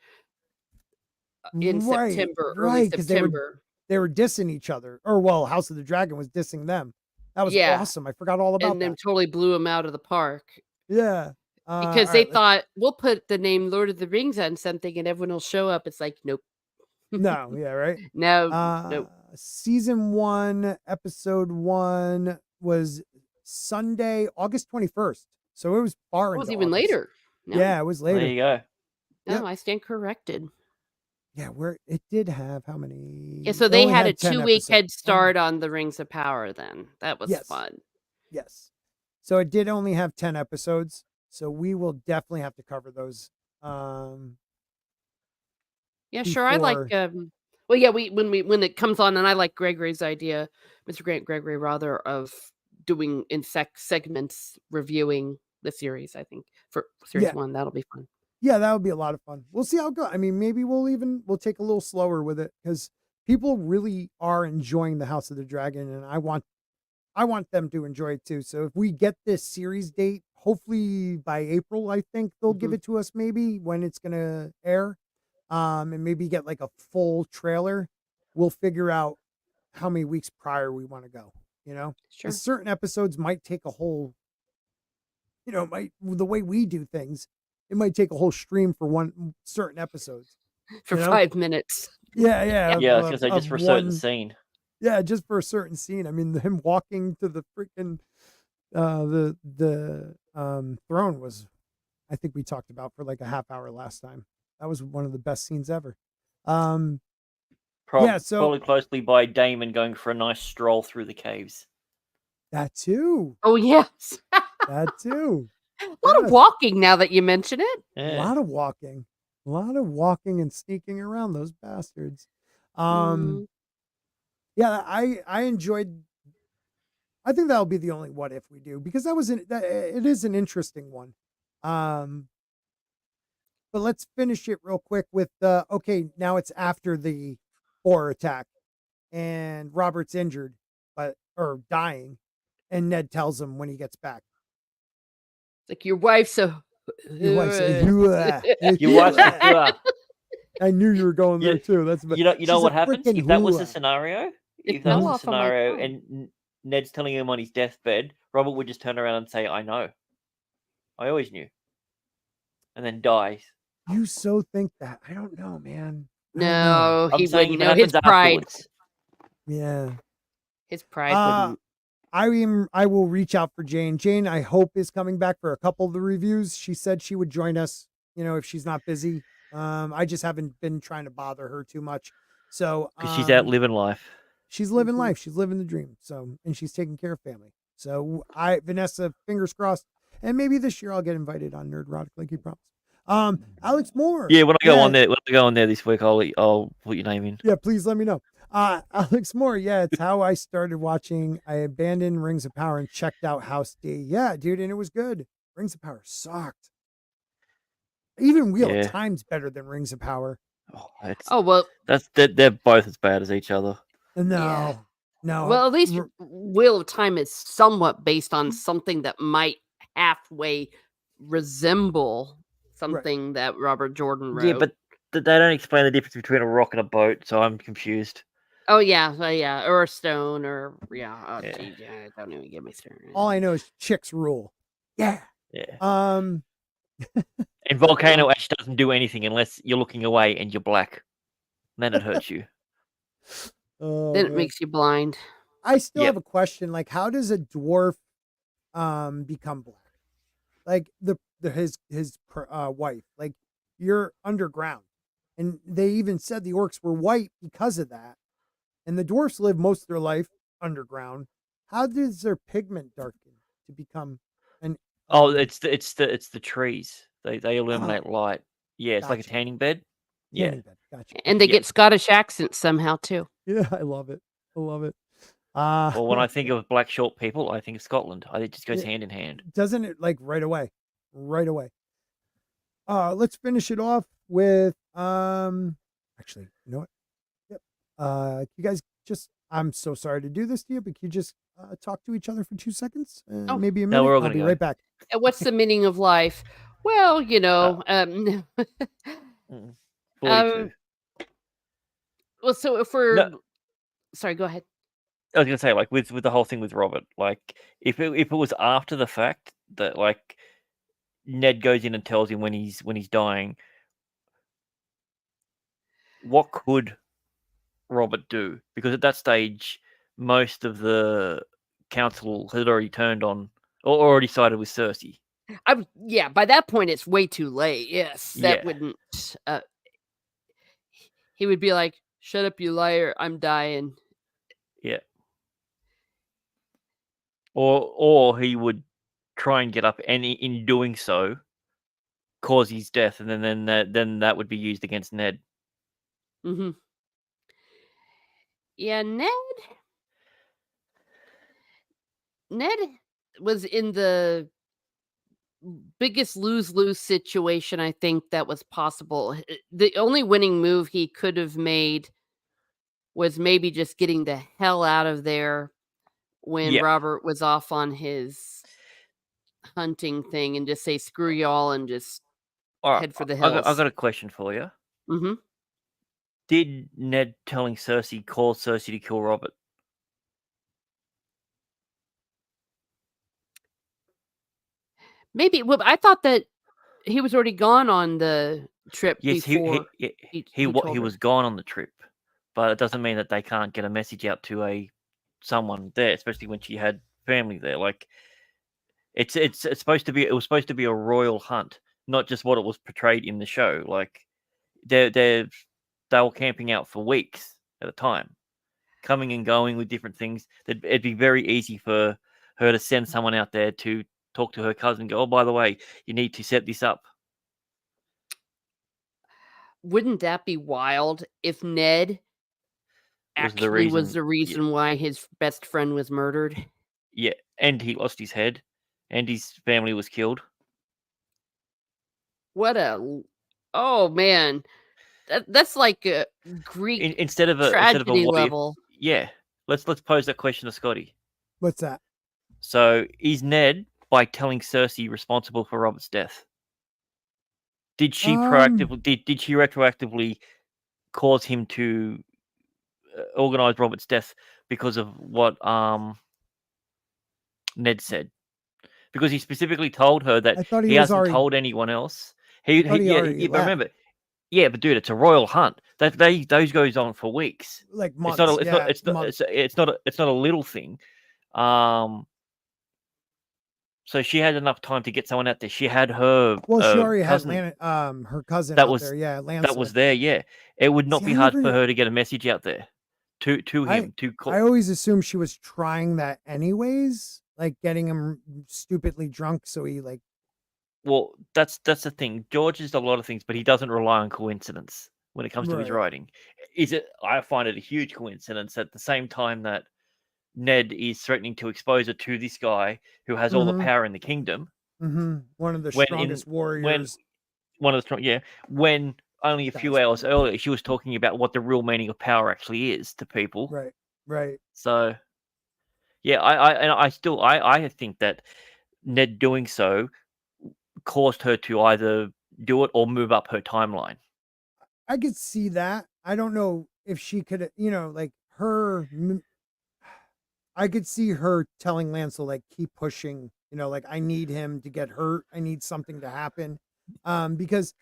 in September, early September. They were dissing each other. Or, well, House of the Dragon was dissing them. That was awesome. I forgot all about and that. then totally blew them out of the park. Yeah. Because they thought, we'll put the name Lord of the Rings on something and everyone will show up. It's like, nope. No, yeah, right? No. Season 1, episode 1 was Sunday, August 21st. So it was far It was into even August. later. No. Yeah, it was later. There you go. No, Yep. I stand corrected. Yeah, it did have how many? Yeah, so It they only had a 10 2-week episodes. head start on the Rings of Power then. That was fun. Yes. So it did only have 10 episodes. So we will definitely have to cover those. Yeah, sure. I like well, yeah, when it comes on, and I like Gregory's idea, Mr. Grant Gregory rather, of doing in segments reviewing the series. I think for series 1, that'll be fun. Yeah, that would be a lot of fun. We'll see how it goes. I mean, maybe we'll take a little slower with it because people really are enjoying the House of the Dragon, and I want them to enjoy it too. So if we get this series date, hopefully by April, I think they'll give it to us. Maybe when it's gonna air, and maybe get like a full trailer. We'll figure out how many weeks prior we want to go. Sure. Certain episodes might take a whole. The way we do things. It might take a whole stream for one certain episodes. For 5 minutes. Yeah. Yeah, I was gonna say just for a certain scene. Yeah, just for a certain scene. I mean, him walking to the freaking the throne was, I think we talked about for like a half hour last time. That was one of the best scenes ever. Followed closely by Damon going for a nice stroll through the caves. That too. Oh yes. That too. A lot of walking now that you mention it. Yeah. A lot of walking and sneaking around, those bastards. Yeah, I enjoyed. I think that'll be the only what if we do, because it is an interesting one. But let's finish it real quick with okay, now it's after the horror attack and Robert's injured or dying, and Ned tells him when he gets back. Like your wife's a your wife's a I knew you were going there too. That's you know what happens if that was the scenario. If that was the scenario, and Ned's telling him on his deathbed, Robert would just turn around and say, "I know, I always knew," and then dies. You so think that? I don't know, man. No, he wouldn't know. His pride. Yeah, his pride wouldn't. I will reach out for Jane. Jane, I hope, is coming back for a couple of the reviews. She said she would join us, if she's not busy. I just haven't been trying to bother her too much. So she's out living life. She's living life. She's living the dream. So, and she's taking care of family. So Vanessa, fingers crossed. And maybe this year I'll get invited on Nerdrotic like you promised. Alex Moore. Yeah, when I go on there this week, I'll put your name in. Yeah, please let me know. Alex Moore, it's how I started watching. I abandoned Rings of Power and checked out House D. Yeah, dude, and it was good. Rings of Power sucked. Even Wheel of Time's better than Rings of Power. They're both as bad as each other. No. Well, at least Wheel of Time is somewhat based on something that might halfway resemble something that Robert Jordan wrote. Yeah, but they don't explain the difference between a rock and a boat, so I'm confused. Oh yeah, or a stone, or geez, don't even get me started. All I know is chicks rule. Yeah. And Volcano Ash doesn't do anything unless you're looking away and you're black. Then it hurts you. Then it makes you blind. I still have a question. Like, how does a dwarf become black? Like his wife. Like, you're underground, and they even said the orcs were white because of that. And the dwarfs live most of their life underground. How does their pigment darken to become an? Oh, it's the trees. They illuminate light. Yeah, it's like a tanning bed. Tanning bed. Gotcha. And they get Scottish accents somehow too. Yeah, I love it. Well, when I think of black short people, I think of Scotland. It just goes hand in hand. Doesn't it? Like right away. Let's finish it off with actually, you know what? Yep. You guys just I'm so sorry to do this to you, but can you just talk to each other for 2 seconds? Oh. Maybe a No, minute? we're all I'll gonna be go. right back. What's the meaning of life? Well, 42. well, so if we're No, sorry, go ahead. I was gonna say, like, with the whole thing with Robert, like, if it was after the fact that, like, Ned goes in and tells him when he's dying, what could Robert do? Because at that stage, most of the council had already turned on or already sided with Cersei. Yeah, by that point it's way too late. Yes, that Yeah. wouldn't. He would be like, "Shut up, you liar! I'm dying." Yeah. Or he would try and get up, and in doing so, cause his death, and then that would be used against Ned. Mm-hmm. Yeah, Ned was in the biggest lose-lose situation I think that was possible. The only winning move he could have made was maybe just getting the hell out of there when Yeah. Robert was off on his hunting thing and just say screw y'all and just All right, head for the I hills. got a question for you. Mm-hmm. Did Ned telling Cersei cause Cersei to kill Robert? Maybe. Well, I thought that he was already gone on the trip Yes, before he told her. was gone on the trip, but it doesn't mean that they can't get a message out to someone there, especially when she had family there. Like, it's supposed to be, it was supposed to be a royal hunt, not just what it was portrayed in the show. Like, they were camping out for weeks at a time, coming and going with different things. It'd be very easy for her to send someone out there to talk to her cousin and go, oh, by the way, you need to set this up. Wouldn't that be wild if Ned actually was the reason why his best friend was murdered? Yeah, and he lost his head, and his family was killed. Oh man, that's like a Greek instead of a tragedy what level. If, yeah, let's pose that question to Scotty. What's that? So, is Ned, by telling Cersei, responsible for Robert's death? Did she did she retroactively cause him to organize Robert's death because of what Ned said? Because he specifically told her that he hasn't told anyone else. But remember, yeah, but dude, it's a royal hunt. Those goes on for weeks, like months. It's not a little thing. So she had enough time to get someone out there. She had her. Well, she already cousin, had her cousin that out was there. Yeah, Lancel. That was there. Yeah, it would not be hard for her to get a message out there to him. I always assumed she was trying that anyways, like getting him stupidly drunk so he like. Well, that's the thing. George is a lot of things, but he doesn't rely on coincidence when it comes to his writing. I find it a huge coincidence at the same time that Ned is threatening to expose her to this guy who has all the power in the kingdom. Mm-hmm. One of the strongest warriors. When only a few hours earlier she was talking about what the real meaning of power actually is to people. Right. So, yeah, I think that Ned doing so caused her to either do it or move up her timeline. I could see that. I don't know if she could, like her. I could see her telling Lancel, like, keep pushing, like, I need him to get hurt. I need something to happen. Because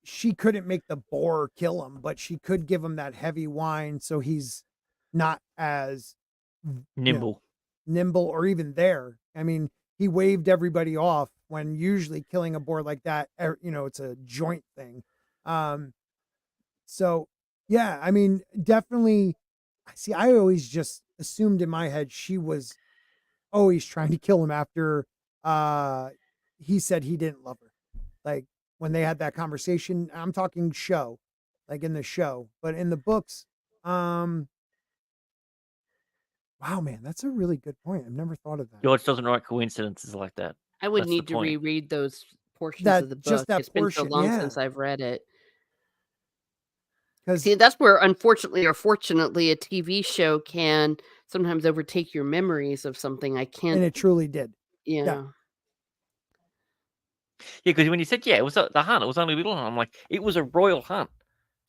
she couldn't make the boar kill him, but she could give him that heavy wine so he's not as nimble or even there. I mean, he waved everybody off when usually killing a boar like that, it's a joint thing. So yeah, I mean, definitely. See, I always just assumed in my head she was always trying to kill him after he said he didn't love her. Like when they had that conversation, I'm talking show, like in the show, but in the books, wow, man, that's a really good point. I've never thought of that. George doesn't write coincidences like that. I would need to reread those portions of the book. It's been so long since I've read it. See, that's where, unfortunately or fortunately, a TV show can sometimes overtake your memories of something. I can't. And it truly did. Yeah. Yeah, because when you said, it was the hunt, it was only a little hunt. I'm like, it was a royal hunt.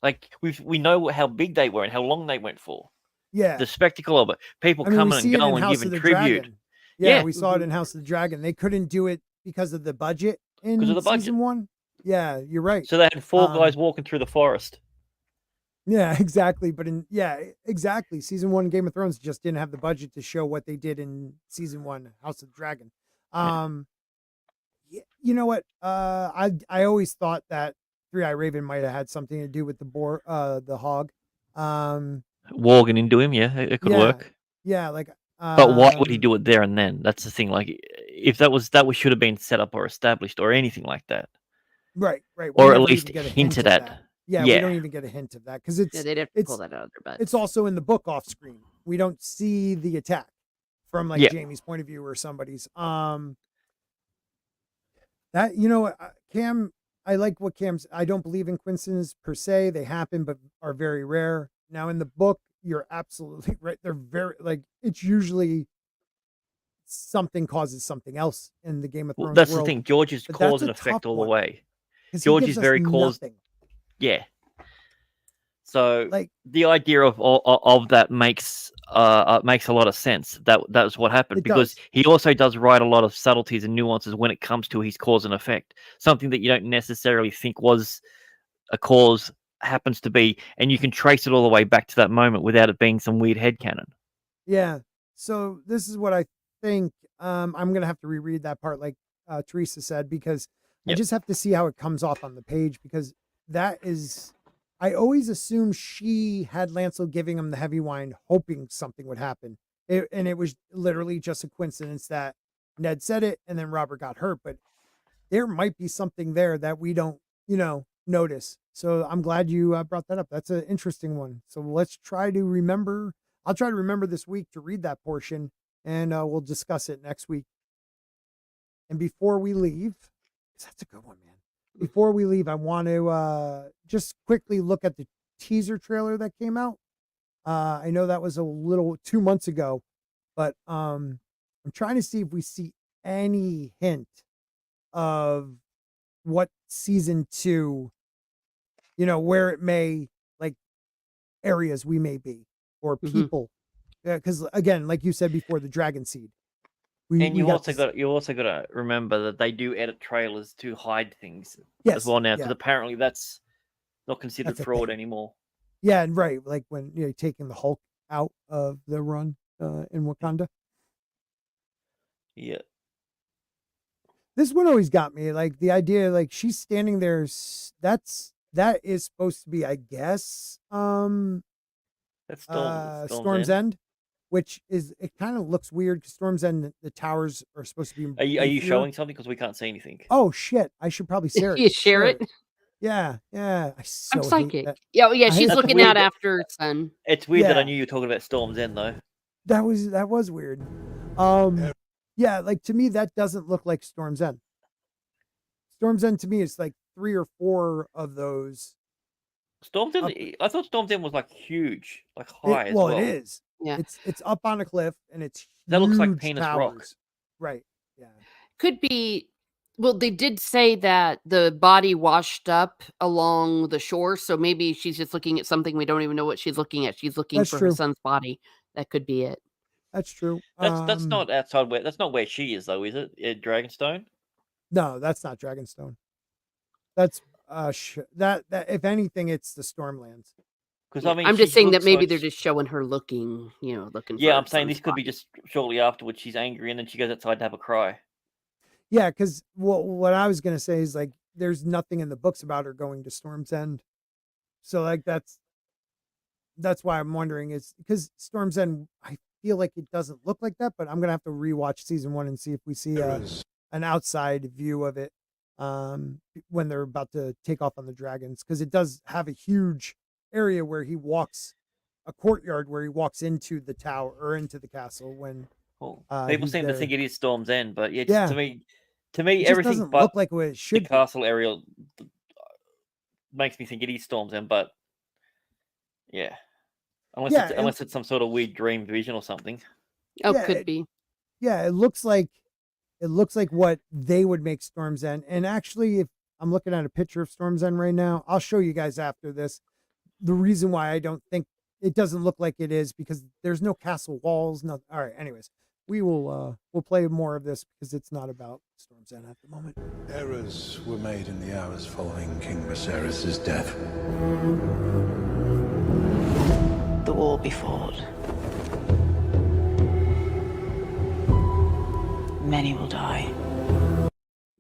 Like we know how big they were and how long they went for. Yeah. The spectacle of it, people coming and going and giving tribute. Dragon. Yeah, we saw it in House of the Dragon. They couldn't do it because of the budget in season 1. Yeah, you're right. So they had 4 guys walking through the forest. Yeah, exactly. But exactly. Season 1 Game of Thrones just didn't have the budget to show what they did in season 1 House of the Dragon. You know what? I always thought that Three-Eye Raven might have had something to do with the hog. Walking into him, it could work. Yeah, like. But why would he do it there and then? That's the thing. Like, if that should have been set up or established or anything like that. Right. Or at least hinted at. Yeah, we don't even get a hint of that because they'd have to pull that out of their butts. It's also in the book off screen. We don't see the attack from Jamie's point of view or somebody's. That Cam, I like what Cam's. I don't believe in coincidences per se. They happen, but are very rare. Now in the book, you're absolutely right. They're very it's usually something causes something else in the Game of Thrones. That's world. the thing. George is cause and effect all the way. George is very cause. Yeah. So the idea of that makes a lot of sense. That's what happened because he also does write a lot of subtleties and nuances when it comes to his cause and effect. Something that you don't necessarily think was a cause happens to be, and you can trace it all the way back to that moment without it being some weird headcanon. Yeah. So this is what I think. I'm gonna have to reread that part, like Teresa said, because I just have to see how it comes off on the page because that is. I always assumed she had Lancel giving him the heavy wine, hoping something would happen. And it was literally just a coincidence that Ned said it and then Robert got hurt. But there might be something there that we don't, notice. So I'm glad you brought that up. That's an interesting one. So let's try to remember. I'll try to remember this week to read that portion and we'll discuss it next week. And before we leave, that's a good one, man. Before we leave, I want to just quickly look at the teaser trailer that came out. I know that was a little 2 months ago, but I'm trying to see if we see any hint of what season 2, where it may, like areas we may be or people. Because again, like you said before, the dragon seed. You also got to remember that they do edit trailers to hide things as well now, because apparently that's not considered fraud anymore. Yeah, and right, like when you're taking the Hulk out of the run in Wakanda. Yeah, this one always got me. Like the idea, like she's standing there. That is supposed to be, I guess, that's Storm's End. Which is, it kind of looks weird because Storm's End, the towers are supposed to be. Are you showing something? Because we can't see anything. Oh shit! I should probably share it. You share it. Yeah. I'm psychic. Yeah. She's looking out after Sun. It's weird that I knew you were talking about Storm's End though. That was weird. Yeah, like to me that doesn't look like Storm's End. Storm's End to me is like 3 or 4 of those. Storm's End. I thought Storm's End was like huge, like high. Well, it is. Yeah, it's up on a cliff and it's that looks like Penis Rock. Right. Yeah. Could be. Well, they did say that the body washed up along the shore, so maybe she's just looking at something we don't even know what she's looking at. She's looking for her son's body. That could be it. That's true. That's not outside where. That's not where she is though, is it? At Dragonstone? No, that's not Dragonstone. That's that if anything, it's the Stormlands. Because I mean, I'm just saying that maybe they're just showing her looking. Looking. Yeah, I'm saying this could be just shortly afterwards. She's angry and then she goes outside to have a cry. Yeah, because what I was gonna say is like there's nothing in the books about her going to Storm's End, so like that's why I'm wondering is because Storm's End I feel like it doesn't look like that, but I'm gonna have to rewatch season 1 and see if we see an outside view of it when they're about to take off on the dragons, because it does have a huge area where he walks, a courtyard where he walks into the tower or into the castle when people seem to think it is Storm's End, but yeah. To me it everything doesn't but look like what it should the castle area makes me think it is Storm's End, but Yeah. Unless Yeah, it's some sort of weird dream vision or something. Oh, Yeah, could be. yeah, it looks like what they would make Storm's End. And actually, if I'm looking at a picture of Storm's End right now, I'll show you guys after this. The reason why I don't think it doesn't look like it is because there's no castle walls. No. All right. Anyways, we'll play more of this because it's not about Storm's End at the moment. Errors were made in the hours following King Viserys' death. The war be fought. Many will die.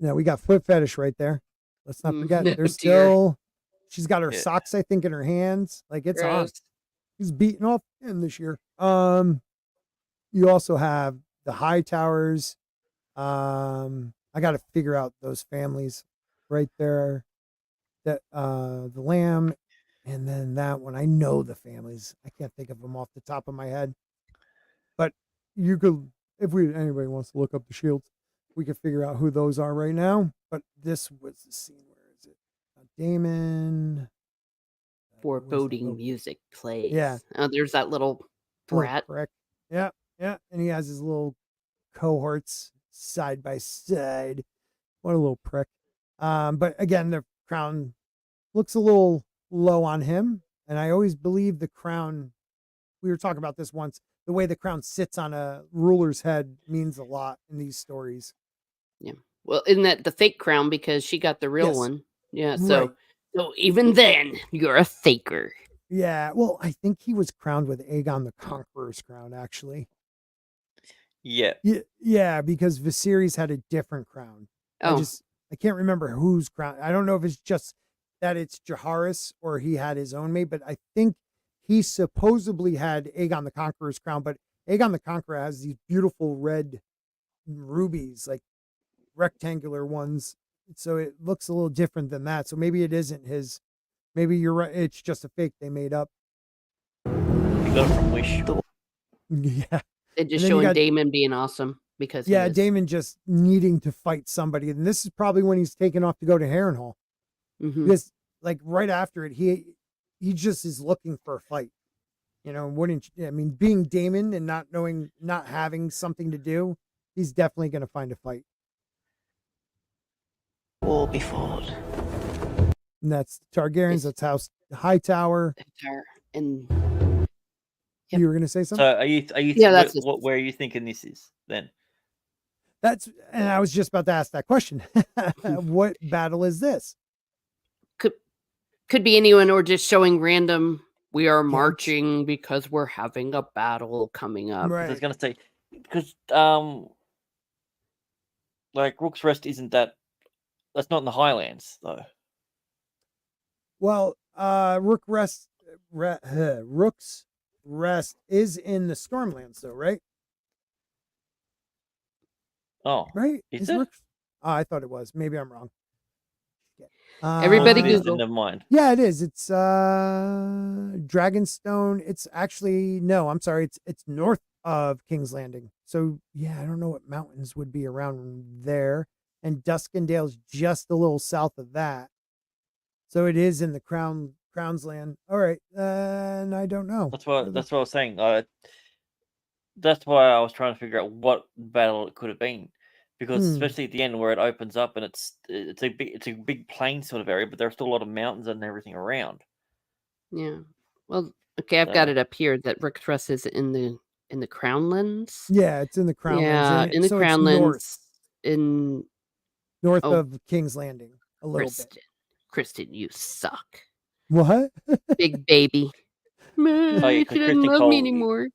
Now we got foot fetish right there. Let's not forget. No, There's dear. still. She's got her Yeah. socks, I think, in her hands. Like it's on. Gross. He's beating off him this year. You also have the high towers. I got to figure out those families right there. That the lamb, and then that one. I know the families. I can't think of them off the top of my head. But you could, if anybody wants to look up the shields, we could figure out who those are right now. But this was the scene. Where is it? Damon. Foreboding music plays. Yeah. Oh, there's that little brat. Correct. Yeah, yeah. And he has his little cohorts side by side. What a little prick. But again, the crown looks a little low on him. And I always believe the crown, we were talking about this once, the way the crown sits on a ruler's head means a lot in these stories. Well, isn't that the fake crown because she got the real Yes. one? Yeah. So, Right. so even then, you're a faker. Yeah. Well, I think he was crowned with Aegon the Conqueror's crown, actually. Yeah. Yeah, because Viserys had a different crown. Oh, I can't remember whose crown. I don't know if it's just that it's Jaharis or he had his own made, but I think he supposedly had Aegon the Conqueror's crown, but Aegon the Conqueror has these beautiful red rubies, like rectangular ones. So it looks a little different than that. So maybe it isn't his. Maybe you're right. It's just a fake they made up. You got it from Wish. Yeah. and just and then you showing got- Damon being awesome because he Yeah, is. Damon just needing to fight somebody. And this is probably when he's taken off to go to Harrenhal. Mhm. Because like right after it, he just is looking for a fight. You know, wouldn't I mean being Damon and not having something to do, he's definitely gonna find a fight. War be fought. And that's Targaryens, Yes. that's House Hightower. And Yep. You were gonna say something? So are you Yeah, that's just- where are you thinking this is then? And I was just about to ask that question. What battle is this? could be anyone or just showing random. We are marching because we're having a battle coming up. I was Right. gonna say because like Rook's Rest isn't that's not in the Highlands though. Well, Rook's Rest is in the Stormlands, though, right? Oh, Right? Is it? Rook's? Oh, I thought it was. Maybe I'm wrong. Everybody it is, Google. then never mind. Yeah, it is. It's Dragonstone. It's actually no. I'm sorry. It's north of King's Landing. So yeah, I don't know what mountains would be around there. And Duskendale's just a little south of that. So it is in the Crown's Land. All right, and I don't know. That's what I was saying. That's why I was trying to figure out what battle it could have been, because especially at the end where it opens up and it's a big plain sort of area, but there's still a lot of mountains and everything around. Yeah. Well, okay, I've got it up here that Rick Russ is in the Crownlands. Yeah, it's in the Crownlands. Yeah, and in the so it's Crownlands. In north Oh. of King's Landing, a little Kristen, you suck, bit. What? big baby. Man, Oh, yeah, she 'cause doesn't Kristen love Cole- me anymore.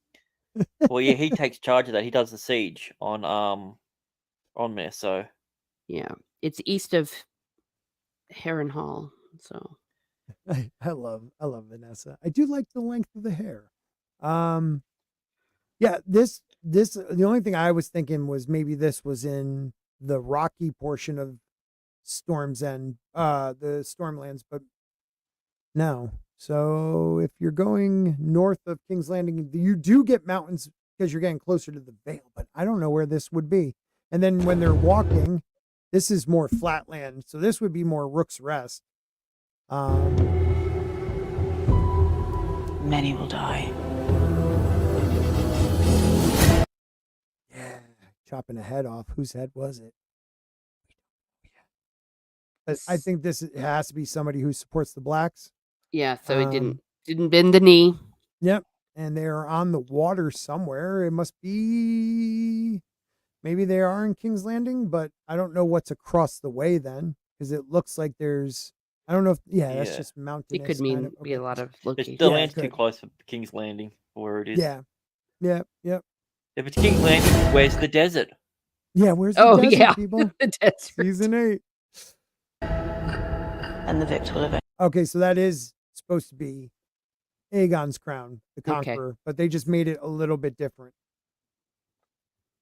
Well, yeah, he takes charge of that. He does the siege on there. So Yeah, it's east of Harrenhal. So I love Vanessa. I do like the length of the hair. Yeah, this the only thing I was thinking was maybe this was in the rocky portion of Storm's End, the Stormlands, but no. So if you're going north of King's Landing, you do get mountains because you're getting closer to the Vale, but I don't know where this would be. And then when they're walking, this is more flat land, so this would be more Rook's Rest. Many will die. Yeah, chopping a head off. Whose head was it? But I think it has to be somebody who supports the blacks. Yeah, so it didn't bend the knee. Yep, and they are on the water somewhere. It must be, maybe they are in King's Landing, but I don't know what's across the way then, because it looks like there's, I don't know if, that's just mountainous. It could mean be a lot of locations. The land's too close for King's Landing, for where it is. Yeah, yep. If it's King's Landing, where's the desert? Yeah, where's the desert, people? The desert. Season 8. And the victor will eventually. Okay, so that is supposed to be Aegon's crown, the Conqueror, but they just made it a little bit different.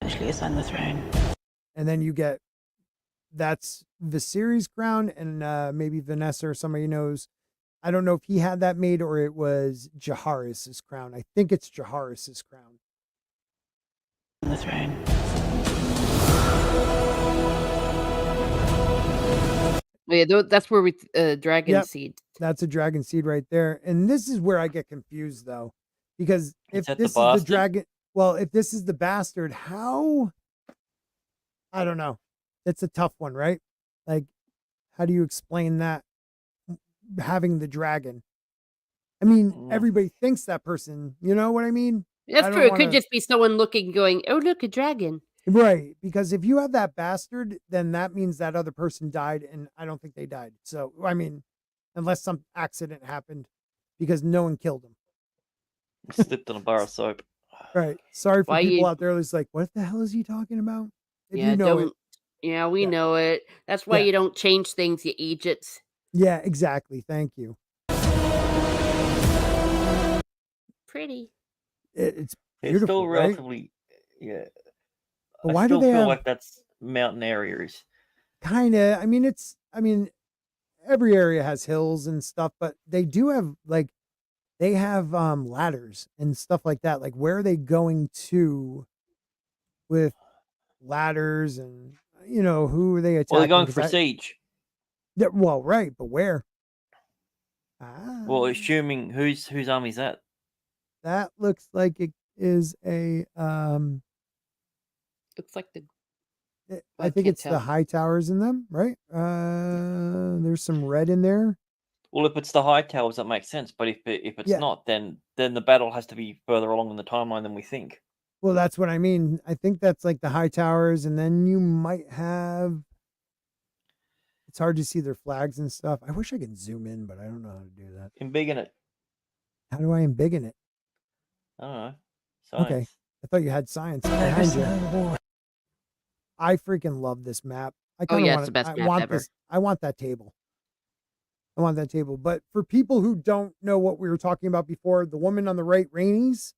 Eventually ascend the throne. And then you get, that's Viserys' crown, and maybe Vanessa or somebody knows. I don't know if he had that made or it was Jaehaerys' crown. I think it's Jaehaerys' crown. The throne. Yeah, that's where we dragon seed. That's a dragon seed right there. And this is where I get confused though, because if this is the dragon, if this is the bastard, how? I don't know. It's a tough one, right? Like, how do you explain that? Having the dragon. I mean, everybody thinks that person. You know what I mean? That's true. It could just be someone looking, going, "Oh, look, a dragon." Right, because if you have that bastard, then that means that other person died, and I don't think they died. So, I mean, unless some accident happened, because no one killed him. Slipped on a bar of soap. Right. Sorry for people out there who's like, what the hell is he talking about? If you know it. Yeah, we know it. That's why you don't change things, you age it. Yeah, exactly. Thank you. Pretty. It's beautiful, still relatively, right? But why do they feel like that's mountain areas? Kind of. I mean, every area has hills and stuff, but they do have they have ladders and stuff like that. Like, where are they going to with ladders and who are they attacking? Well, they're going for siege. Yeah, well, right, but where? Well, assuming whose army is that? That looks like it is a Looks like I think it's the high towers in them, right? There's some red in there. Well, if it's the high towers, that makes sense. But if it's not, then the battle has to be further along in the timeline than we think. Well, that's what I mean. I think that's like the high towers, and then you might have. It's hard to see their flags and stuff. I wish I could zoom in, but I don't know how to do that. Embiggen it. How do I embiggen it? I don't know. Science. Okay, I thought you had science behind you. I freaking love this map. It's the best map ever. I want that table. But for people who don't know what we were talking about before, the woman on the right, Rhaenys,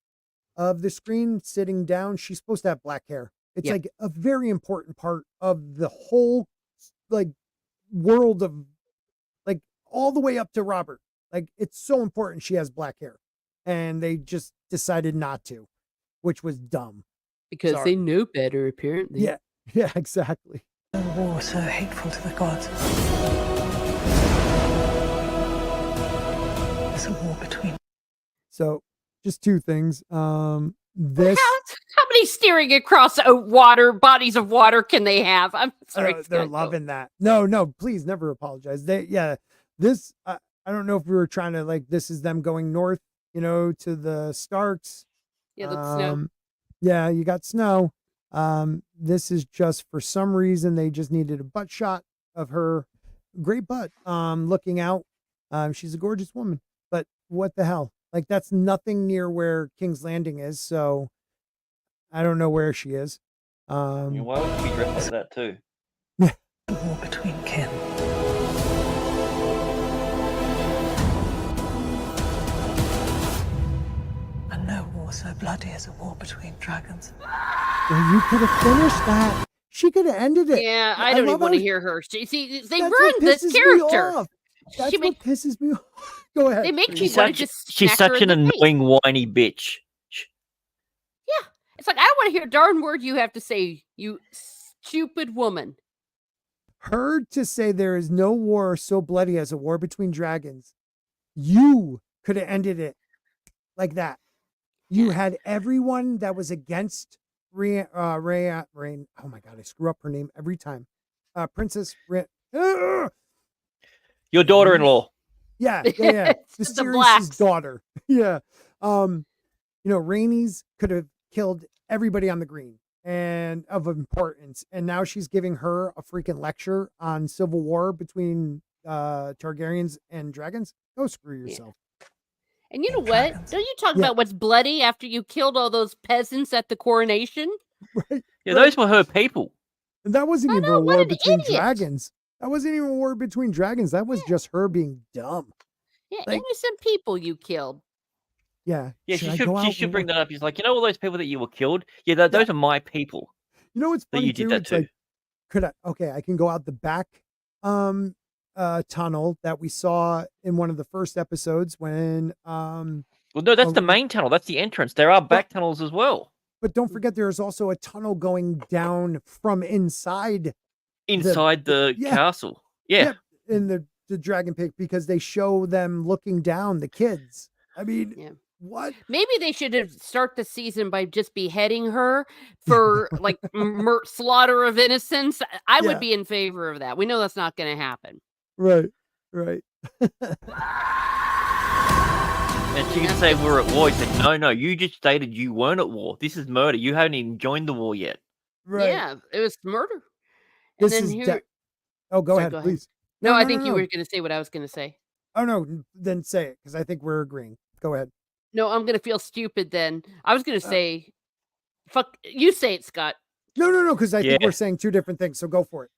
of the screen sitting down, she's supposed to have black hair. It's like a very important part of the whole world of all the way up to Robert. Like, it's so important she has black hair. And they just decided not to, which was dumb. Because they know better, apparently. Yeah, exactly. A war so hateful to the gods. There's a war between. So, just two things. This. How many steering across bodies of water can they have? I'm sorry. They're loving that. No, please never apologize. This. I don't know if we were trying to this is them going north, to the Starks. Yeah, the snow. Yeah, you got snow. This is just, for some reason, they just needed a butt shot of her great butt, looking out. She's a gorgeous woman, but what the hell? That's nothing near where King's Landing is. So I don't know where she is. Why would she be dressed like that too? A war between kin. And no war so bloody as a war between dragons. Well, you could have finished that. She could have ended it. Yeah, I don't even want to hear her. See, they ruined this character. That's what pisses me off. Go ahead. They make you want to just. She's such an annoying, whiny bitch. Yeah, it's like, I don't want to hear a darn word you have to say, you stupid woman. Her to say there is no war so bloody as a war between dragons. You could have ended it like that. You had everyone that was against Rain. Oh my God, I screw up her name every time. Princess Rain. Your daughter-in-law. Yeah. The Viserys' Blacks. daughter. Yeah. Rhaenys could have killed everybody on the green and of importance, and now she's giving her a freaking lecture on civil war between Targaryens and dragons. Go screw yourself. And you know what? Dragons. Don't you talk about what's bloody after you killed all those peasants at the coronation? Right. Yeah, those were her people. And that wasn't I even know, a what war an between idiot. dragons. That wasn't even a war between dragons. That was just her being dumb. Yeah, Like- innocent people you killed. Yeah. Yeah, Should I she go out should and bring look? that up. He's like, all those people that you were killed? Yeah, those are my people You know what's that funny you did too? that It's to. like, I can go out the back tunnel that we saw in one of the first episodes when Well, no, that's the main tunnel. That's the entrance. There are back tunnels as well. but don't forget there's also a tunnel going down from inside Inside the castle. Yeah. in the dragon pit, because they show them looking down, the kids. I mean, what? Maybe they should have start the season by just beheading her for like slaughter of innocents. I would be in favor of that. We know that's not going to happen. Right. And she can say we're at war. He said, no, you just stated you weren't at war. This is murder. You haven't even joined the war yet. Right. Yeah, it was murder. And This then is here... Oh, go ahead, please. No, I think you were going to say what I was going to say. Oh, no, then say it, because I think we're agreeing. Go ahead. No, I'm going to feel stupid then. I was going to say, fuck, you say it, Scott. No, because I think we're saying two different things, so go for it.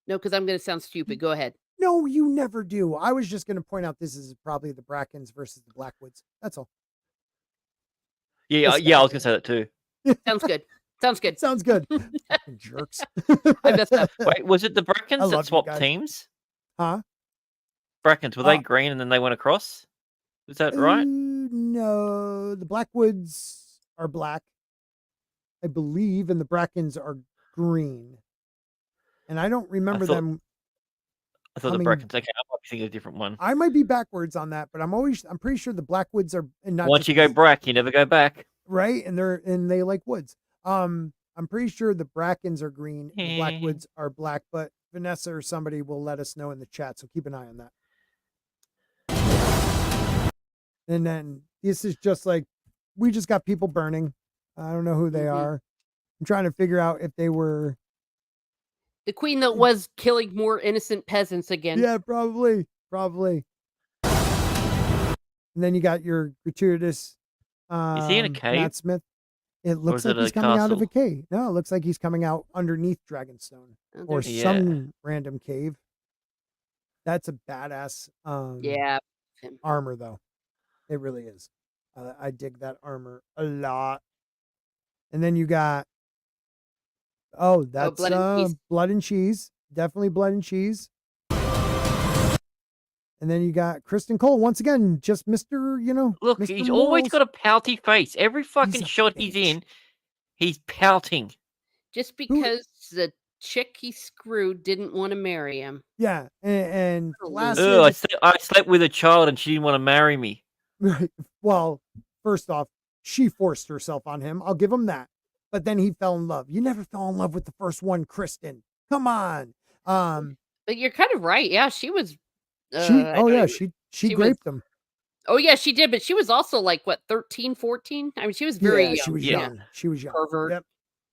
No, because I'm going to sound stupid. Go ahead. No, you never do. I was just going to point out this is probably the Brackens versus the Blackwoods. That's all. Yeah, I was going to say that too. Sounds good. Sounds good. Sounds good. Fucking jerks. I messed up. Wait, was it the I Brackens love that you swapped guys. teams? Huh? Brackens, were they green and then they went across? Is that right? No, the Blackwoods are black, I believe, and the Brackens are green. And I don't remember them. I thought the Brackens. Okay, I might be thinking of a different one. I might be backwards on that, but I'm pretty sure the Blackwoods are not. Once you go Brack, you never go back. Right, and they like woods. I'm pretty sure the Brackens are green and the Blackwoods are black, but Vanessa or somebody will let us know in the chat, so keep an eye on that. And then this is just like, we just got people burning. I don't know who they are. I'm trying to figure out if they were the queen that was killing more innocent peasants again. Yeah, probably. And then you got your gratuitous is he in a cave? Matt Smith. It looks like he's coming out of a cave. No, it looks like he's coming out underneath Dragonstone or some random cave. That's a badass armor, though. It really is. I dig that armor a lot. And then you got that's blood and cheese. Definitely blood and cheese. And then you got Kristen Cole once again, just Mr. Look, Mr. he's Morals. always got a pouty face. Every fucking shot he's in, he's pouting. Just because the chick he screwed didn't want to marry him. Yeah, and I slept with a child and she didn't want to marry me. Right. Well, first off, she forced herself on him. I'll give him that. But then he fell in love. You never fell in love with the first one, Kristen. Come on. But you're kind of right. Yeah, she was. She raped him. Oh yeah, she did. But she was also like what, 13, 14? I mean, she was very young. She was young. She was young. Pervert.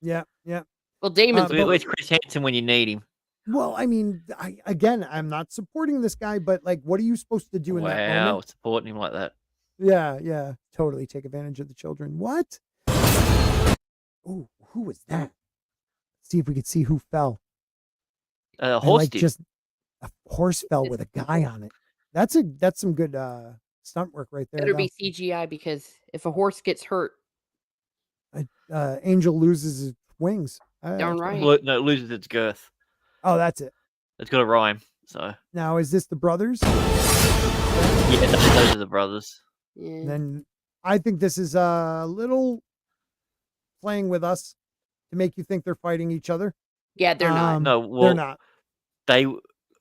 Yep. Well, Damon's. Where's Chris Hansen when you need him? Well, I mean, I'm not supporting this guy, but like, what are you supposed to do in that moment? Wow, supporting him like that. Yeah, totally take advantage of the children. What? Oh, who was that? Let's see if we could see who fell. Horse did. Just a horse fell with a guy on it. That's some good stunt work right there. Better be CGI, because if a horse gets hurt, Angel loses his wings. Darn right. No, it loses its girth. Oh, that's it. It's got a rhyme. So now, is this the brothers? Yeah, those are the brothers. Yeah. Then I think this is a little playing with us to make you think they're fighting each other. Yeah, they're not. No, well, they're not.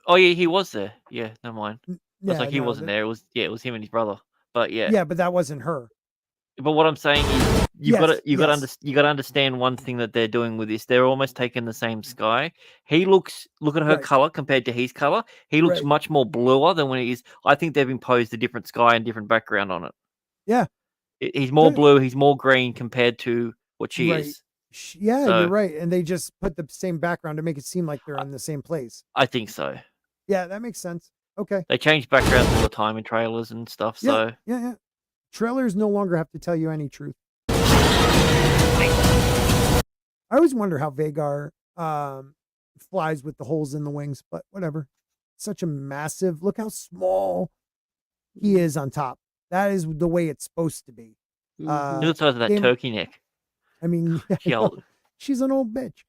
Oh yeah, he was there. Yeah, never mind. Yeah, It's like he wasn't there. It was him and his brother. But yeah. Yeah, but that wasn't her. But what I'm saying is, you got yes. to understand one thing that they're doing with this. They're almost taking the same sky. Look at her Right. color compared to his color. He looks Right. much more bluer than when he is. I think they've imposed a different sky and different background on it. Yeah. He's more blue. He's more green compared to what she Right. is. Yeah, So, you're right. And they just put the same background to make it seem like they're in the same place. I think so. Yeah, that makes sense. Okay. They change backgrounds all the time in trailers and stuff. So yeah. Trailers no longer have to tell you any truth. I always wonder how Vagar flies with the holes in the wings, but whatever. Such a massive, look how small he is on top. That is the way it's supposed to be. Look at the size of that turkey neck. I mean, she's an old bitch.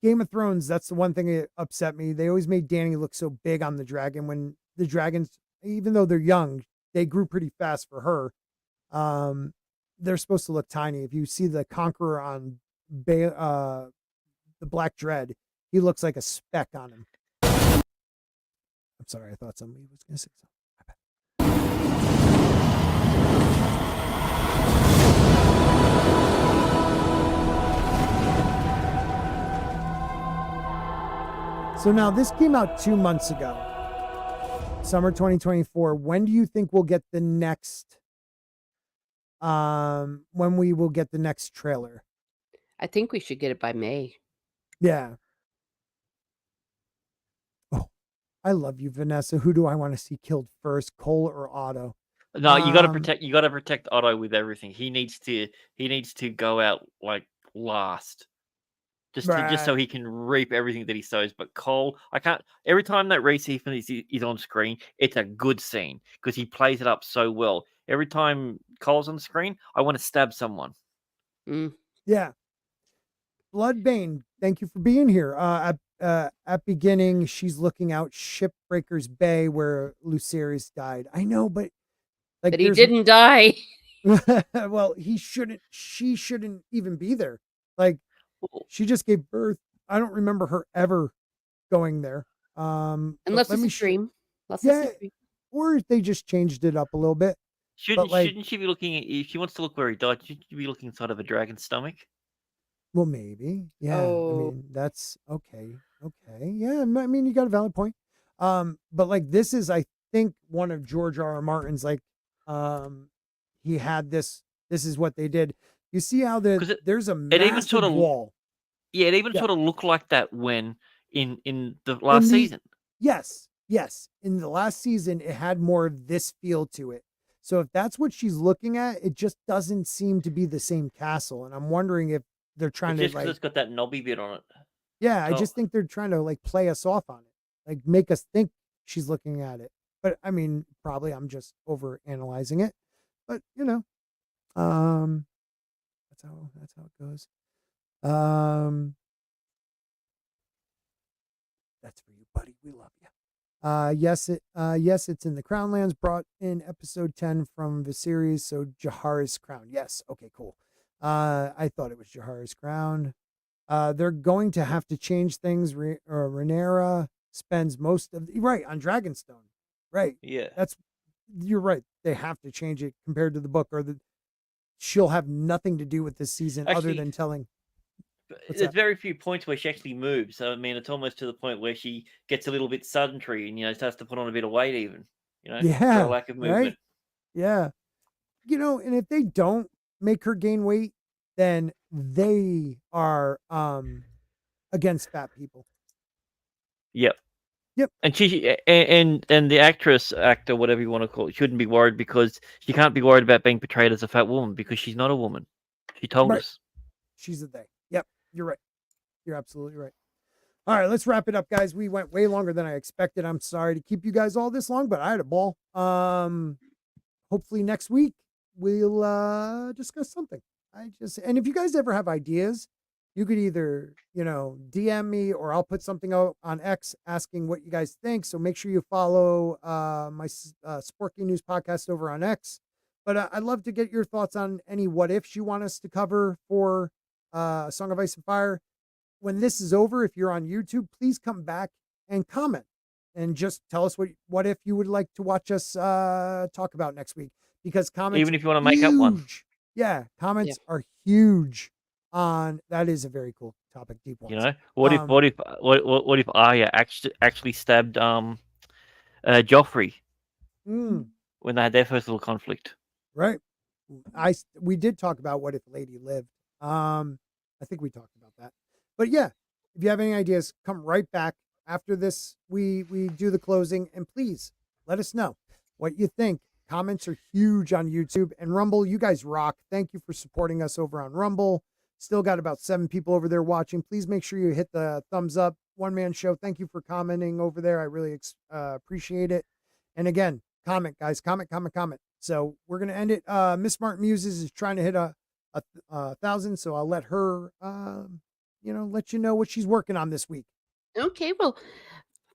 Game of Thrones, that's the one thing that upset me. They always made Dany look so big on the dragon when the dragons, even though they're young, they grew pretty fast for her. They're supposed to look tiny. If you see the Conqueror on the Black Dread, he looks like a speck on him. I'm sorry, I thought somebody was going to say something. So now this came out 2 months ago, summer 2024. When do you think we'll get the next, when we will get the next trailer? I think we should get it by May. Yeah. Oh, I love you, Vanessa. Who do I want to see killed first, Cole or Otto? No, you got to protect. You got to protect Otto with everything. He needs to go out like last. Just so he can reap everything that he sows. But Cole, I can't. Every time that Reese is on screen, it's a good scene because he plays it up so well. Every time Cole's on the screen, I want to stab someone. Yeah. Bloodbane, thank you for being here. At beginning, she's looking out Shipbreaker's Bay where Lucerys died. I know, but like, he didn't die. Well, she shouldn't even be there. Like, she just gave birth. I don't remember her ever going there. Unless it's a dream. Or they just changed it up a little bit. Shouldn't she be looking at, if she wants to look where he died, shouldn't she be looking inside of a dragon's stomach? Well, maybe. Yeah. I mean, that's okay. Okay. Yeah. I mean, you got a valid point. But like, this is, I think, one of George R.R. Martin's, like, he had this is what they did. You see how there's a massive wall. Yeah, it even sort of looked like that when in the last season. Yes. In the last season, it had more of this feel to it. So if that's what she's looking at, it just doesn't seem to be the same castle. And I'm wondering if they're trying to, just because it's got that knobby bit on it. Yeah, I just think they're trying to like play us off on it, like make us think she's looking at it. But I mean, probably I'm just over analyzing it. But that's how it goes. That's for you, buddy. We love you. Yes, it's in the Crownlands, brought in episode 10 from the series. So Jahara's crown. Yes. Okay, cool. I thought it was Jahara's crown. They're going to have to change things. Rhaenyra spends most of on Dragonstone. Right. Yeah. You're right. They have to change it compared to the book, or she'll have nothing to do with this season other than telling. There's very few points where she actually moves. So I mean, it's almost to the point where she gets a little bit sedentary and starts to put on a bit of weight, even for a lack of movement. Right? Yeah. And if they don't make her gain weight, then they are against fat people. Yep. And she and the actor, whatever you want to call it, shouldn't be worried because she can't be worried about being portrayed as a fat woman because she's not a woman. She told us. She's a they. Yep. You're right. You're absolutely right. All right, let's wrap it up, guys. We went way longer than I expected. I'm sorry to keep you guys all this long, but I had a ball. Hopefully next week we'll discuss something. And if you guys ever have ideas, you could either, DM me or I'll put something out on X asking what you guys think. So make sure you follow my Sporky News podcast over on X. But I'd love to get your thoughts on any what ifs you want us to cover for Song of Ice and Fire. When this is over, if you're on YouTube, please come back and comment and just tell us what if you would like to watch us talk about next week, because comments, even if you want to make up one. Yeah, comments are huge on that. Is a very cool topic, deep ones. You know, what if Arya actually stabbed Joffrey when they had their first little conflict? Right. We did talk about what if Lady lived. I think we talked about that. But yeah, if you have any ideas, come right back after this. We do the closing, and please let us know what you think. Comments are huge on YouTube and Rumble. You guys rock. Thank you for supporting us over on Rumble. Still got about 7 people over there watching. Please make sure you hit the thumbs up. One Man Show. Thank you for commenting over there. I really appreciate it. And again, comment, guys. Comment. So we're gonna end it. Miss Martin Muses is trying to hit a 1,000, so I'll let her, let you know what she's working on this week. Okay, well,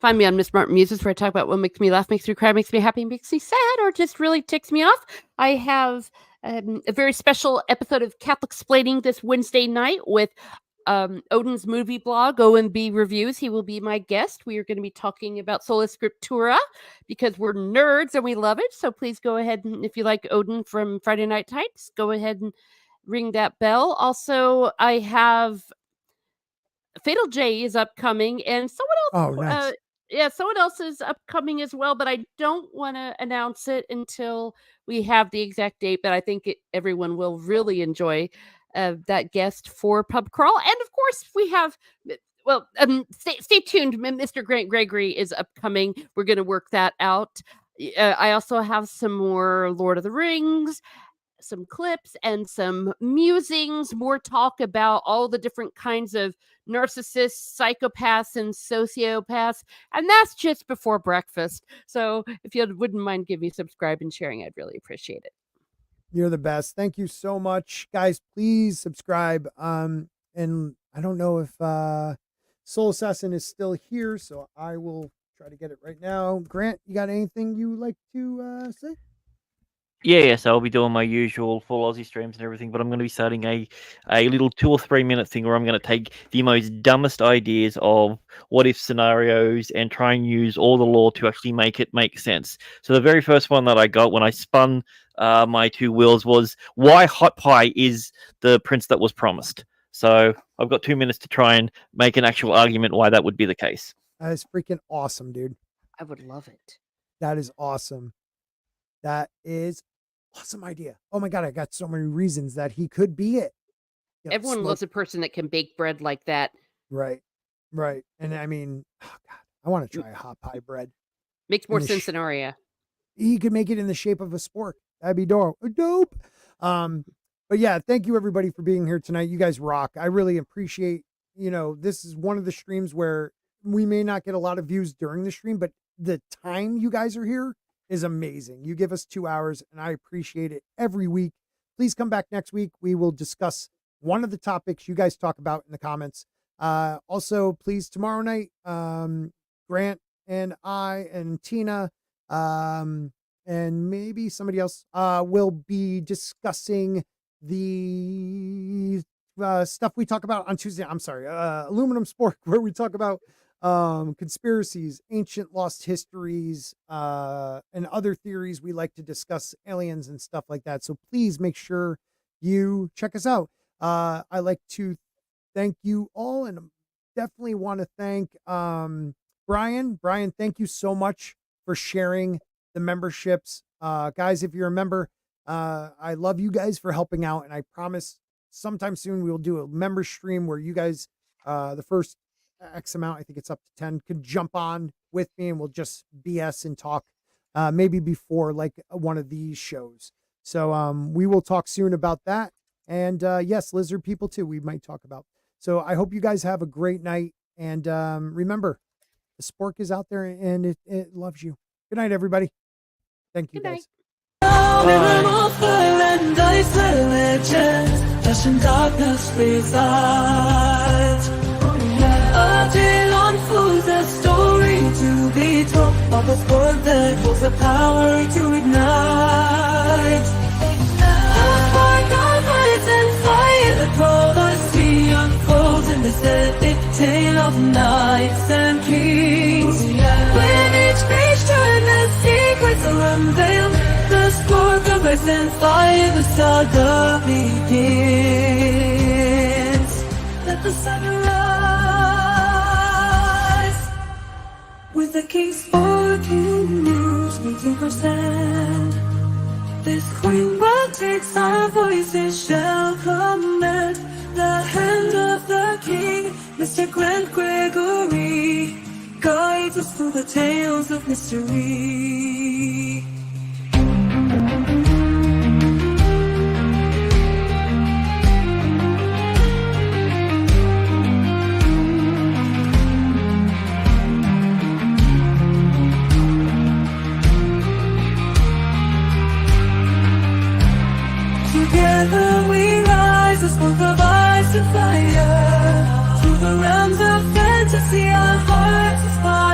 find me on Miss Martin Muses, where I talk about what makes me laugh, makes me cry, makes me happy, makes me sad, or just really ticks me off. I have a very special episode of Catholic Splaining this Wednesday night with Odin's movie blog, OMB Reviews. He will be my guest. We are going to be talking about Sola Scriptura because we're nerds and we love it. So please go ahead, and if you like Odin from Friday Night Tights, go ahead and ring that bell. Also, I have Fatal J is upcoming, and someone else. Oh, nice. Someone else is upcoming as well, but I don't want to announce it until we have the exact date. But I think everyone will really enjoy that guest for Pub Crawl. And of course, we have, stay tuned. Mr. Grant Gregory is upcoming. We're going to work that out. I also have some more Lord of the Rings, some clips, and some musings, more talk about all the different kinds of narcissists, psychopaths, and sociopaths. And that's just before breakfast. So if you wouldn't mind giving me subscribe and sharing, I'd really appreciate it. You're the best. Thank you so much, guys. Please subscribe. And I don't know if Soul Assassin is still here, so I will try to get it right now. Grant, you got anything you like to say? Yeah, so I'll be doing my usual full Aussie streams and everything, but I'm going to be starting a little 2 or 3 minute thing where I'm going to take the most dumbest ideas of what if scenarios and try and use all the lore to actually make it make sense. So the very first one that I got when I spun my 2 wheels was why Hot Pie is the prince that was promised. So I've got 2 minutes to try and make an actual argument why that would be the case. That is freaking awesome, dude. I would love it. That is awesome. That is awesome idea. Oh my God, I got so many reasons that he could be it. Everyone loves a person that can bake bread like that. Right. And I mean, oh God, I want to try a hot pie bread. Makes more sense than Arya. He could make it in the shape of a spork. That'd be dope. But yeah, thank you everybody for being here tonight. You guys rock. I really appreciate, this is one of the streams where we may not get a lot of views during the stream, but the time you guys are here is amazing. You give us 2 hours and I appreciate it every week. Please come back next week. We will discuss one of the topics you guys talk about in the comments. Also, please, tomorrow night, Grant and I and Tina, and maybe somebody else, will be discussing the stuff we talk about on Tuesday. I'm sorry, Aluminum Spork, where we talk about conspiracies, ancient lost histories, and other theories. We like to discuss aliens and stuff like that. So please make sure you check us out. I like to thank you all, and definitely want to thank Brian. Brian, thank you so much for sharing the memberships. Guys, if you're a member, I love you guys for helping out, and I promise sometime soon we will do a member stream where you guys, the first X amount, I think it's up to 10, could jump on with me and we'll just BS and talk, maybe before like one of these shows. So we will talk soon about that. And yes, lizard people too, we might talk about. So I hope you guys have a great night. And remember, the Spork is out there and it loves you. Good night, everybody. Thank you, guys. Darkness resides. A tale unfolds, a story to be told of a sport that holds the power to ignite. A spark of light and fire that prophecy unfolds in this epic tale of knights and kings. unveil the Spork of ice and fire. The saga begins. Let the sun rise with the King Spork news meeting for stand. This queen bird takes our voices shall command the hand of the king. Mr. Grant Gregory guides us through the tales of mystery. Together we rise, the smoke of ice and fire. Through the realms of fantasy, our hearts aspire.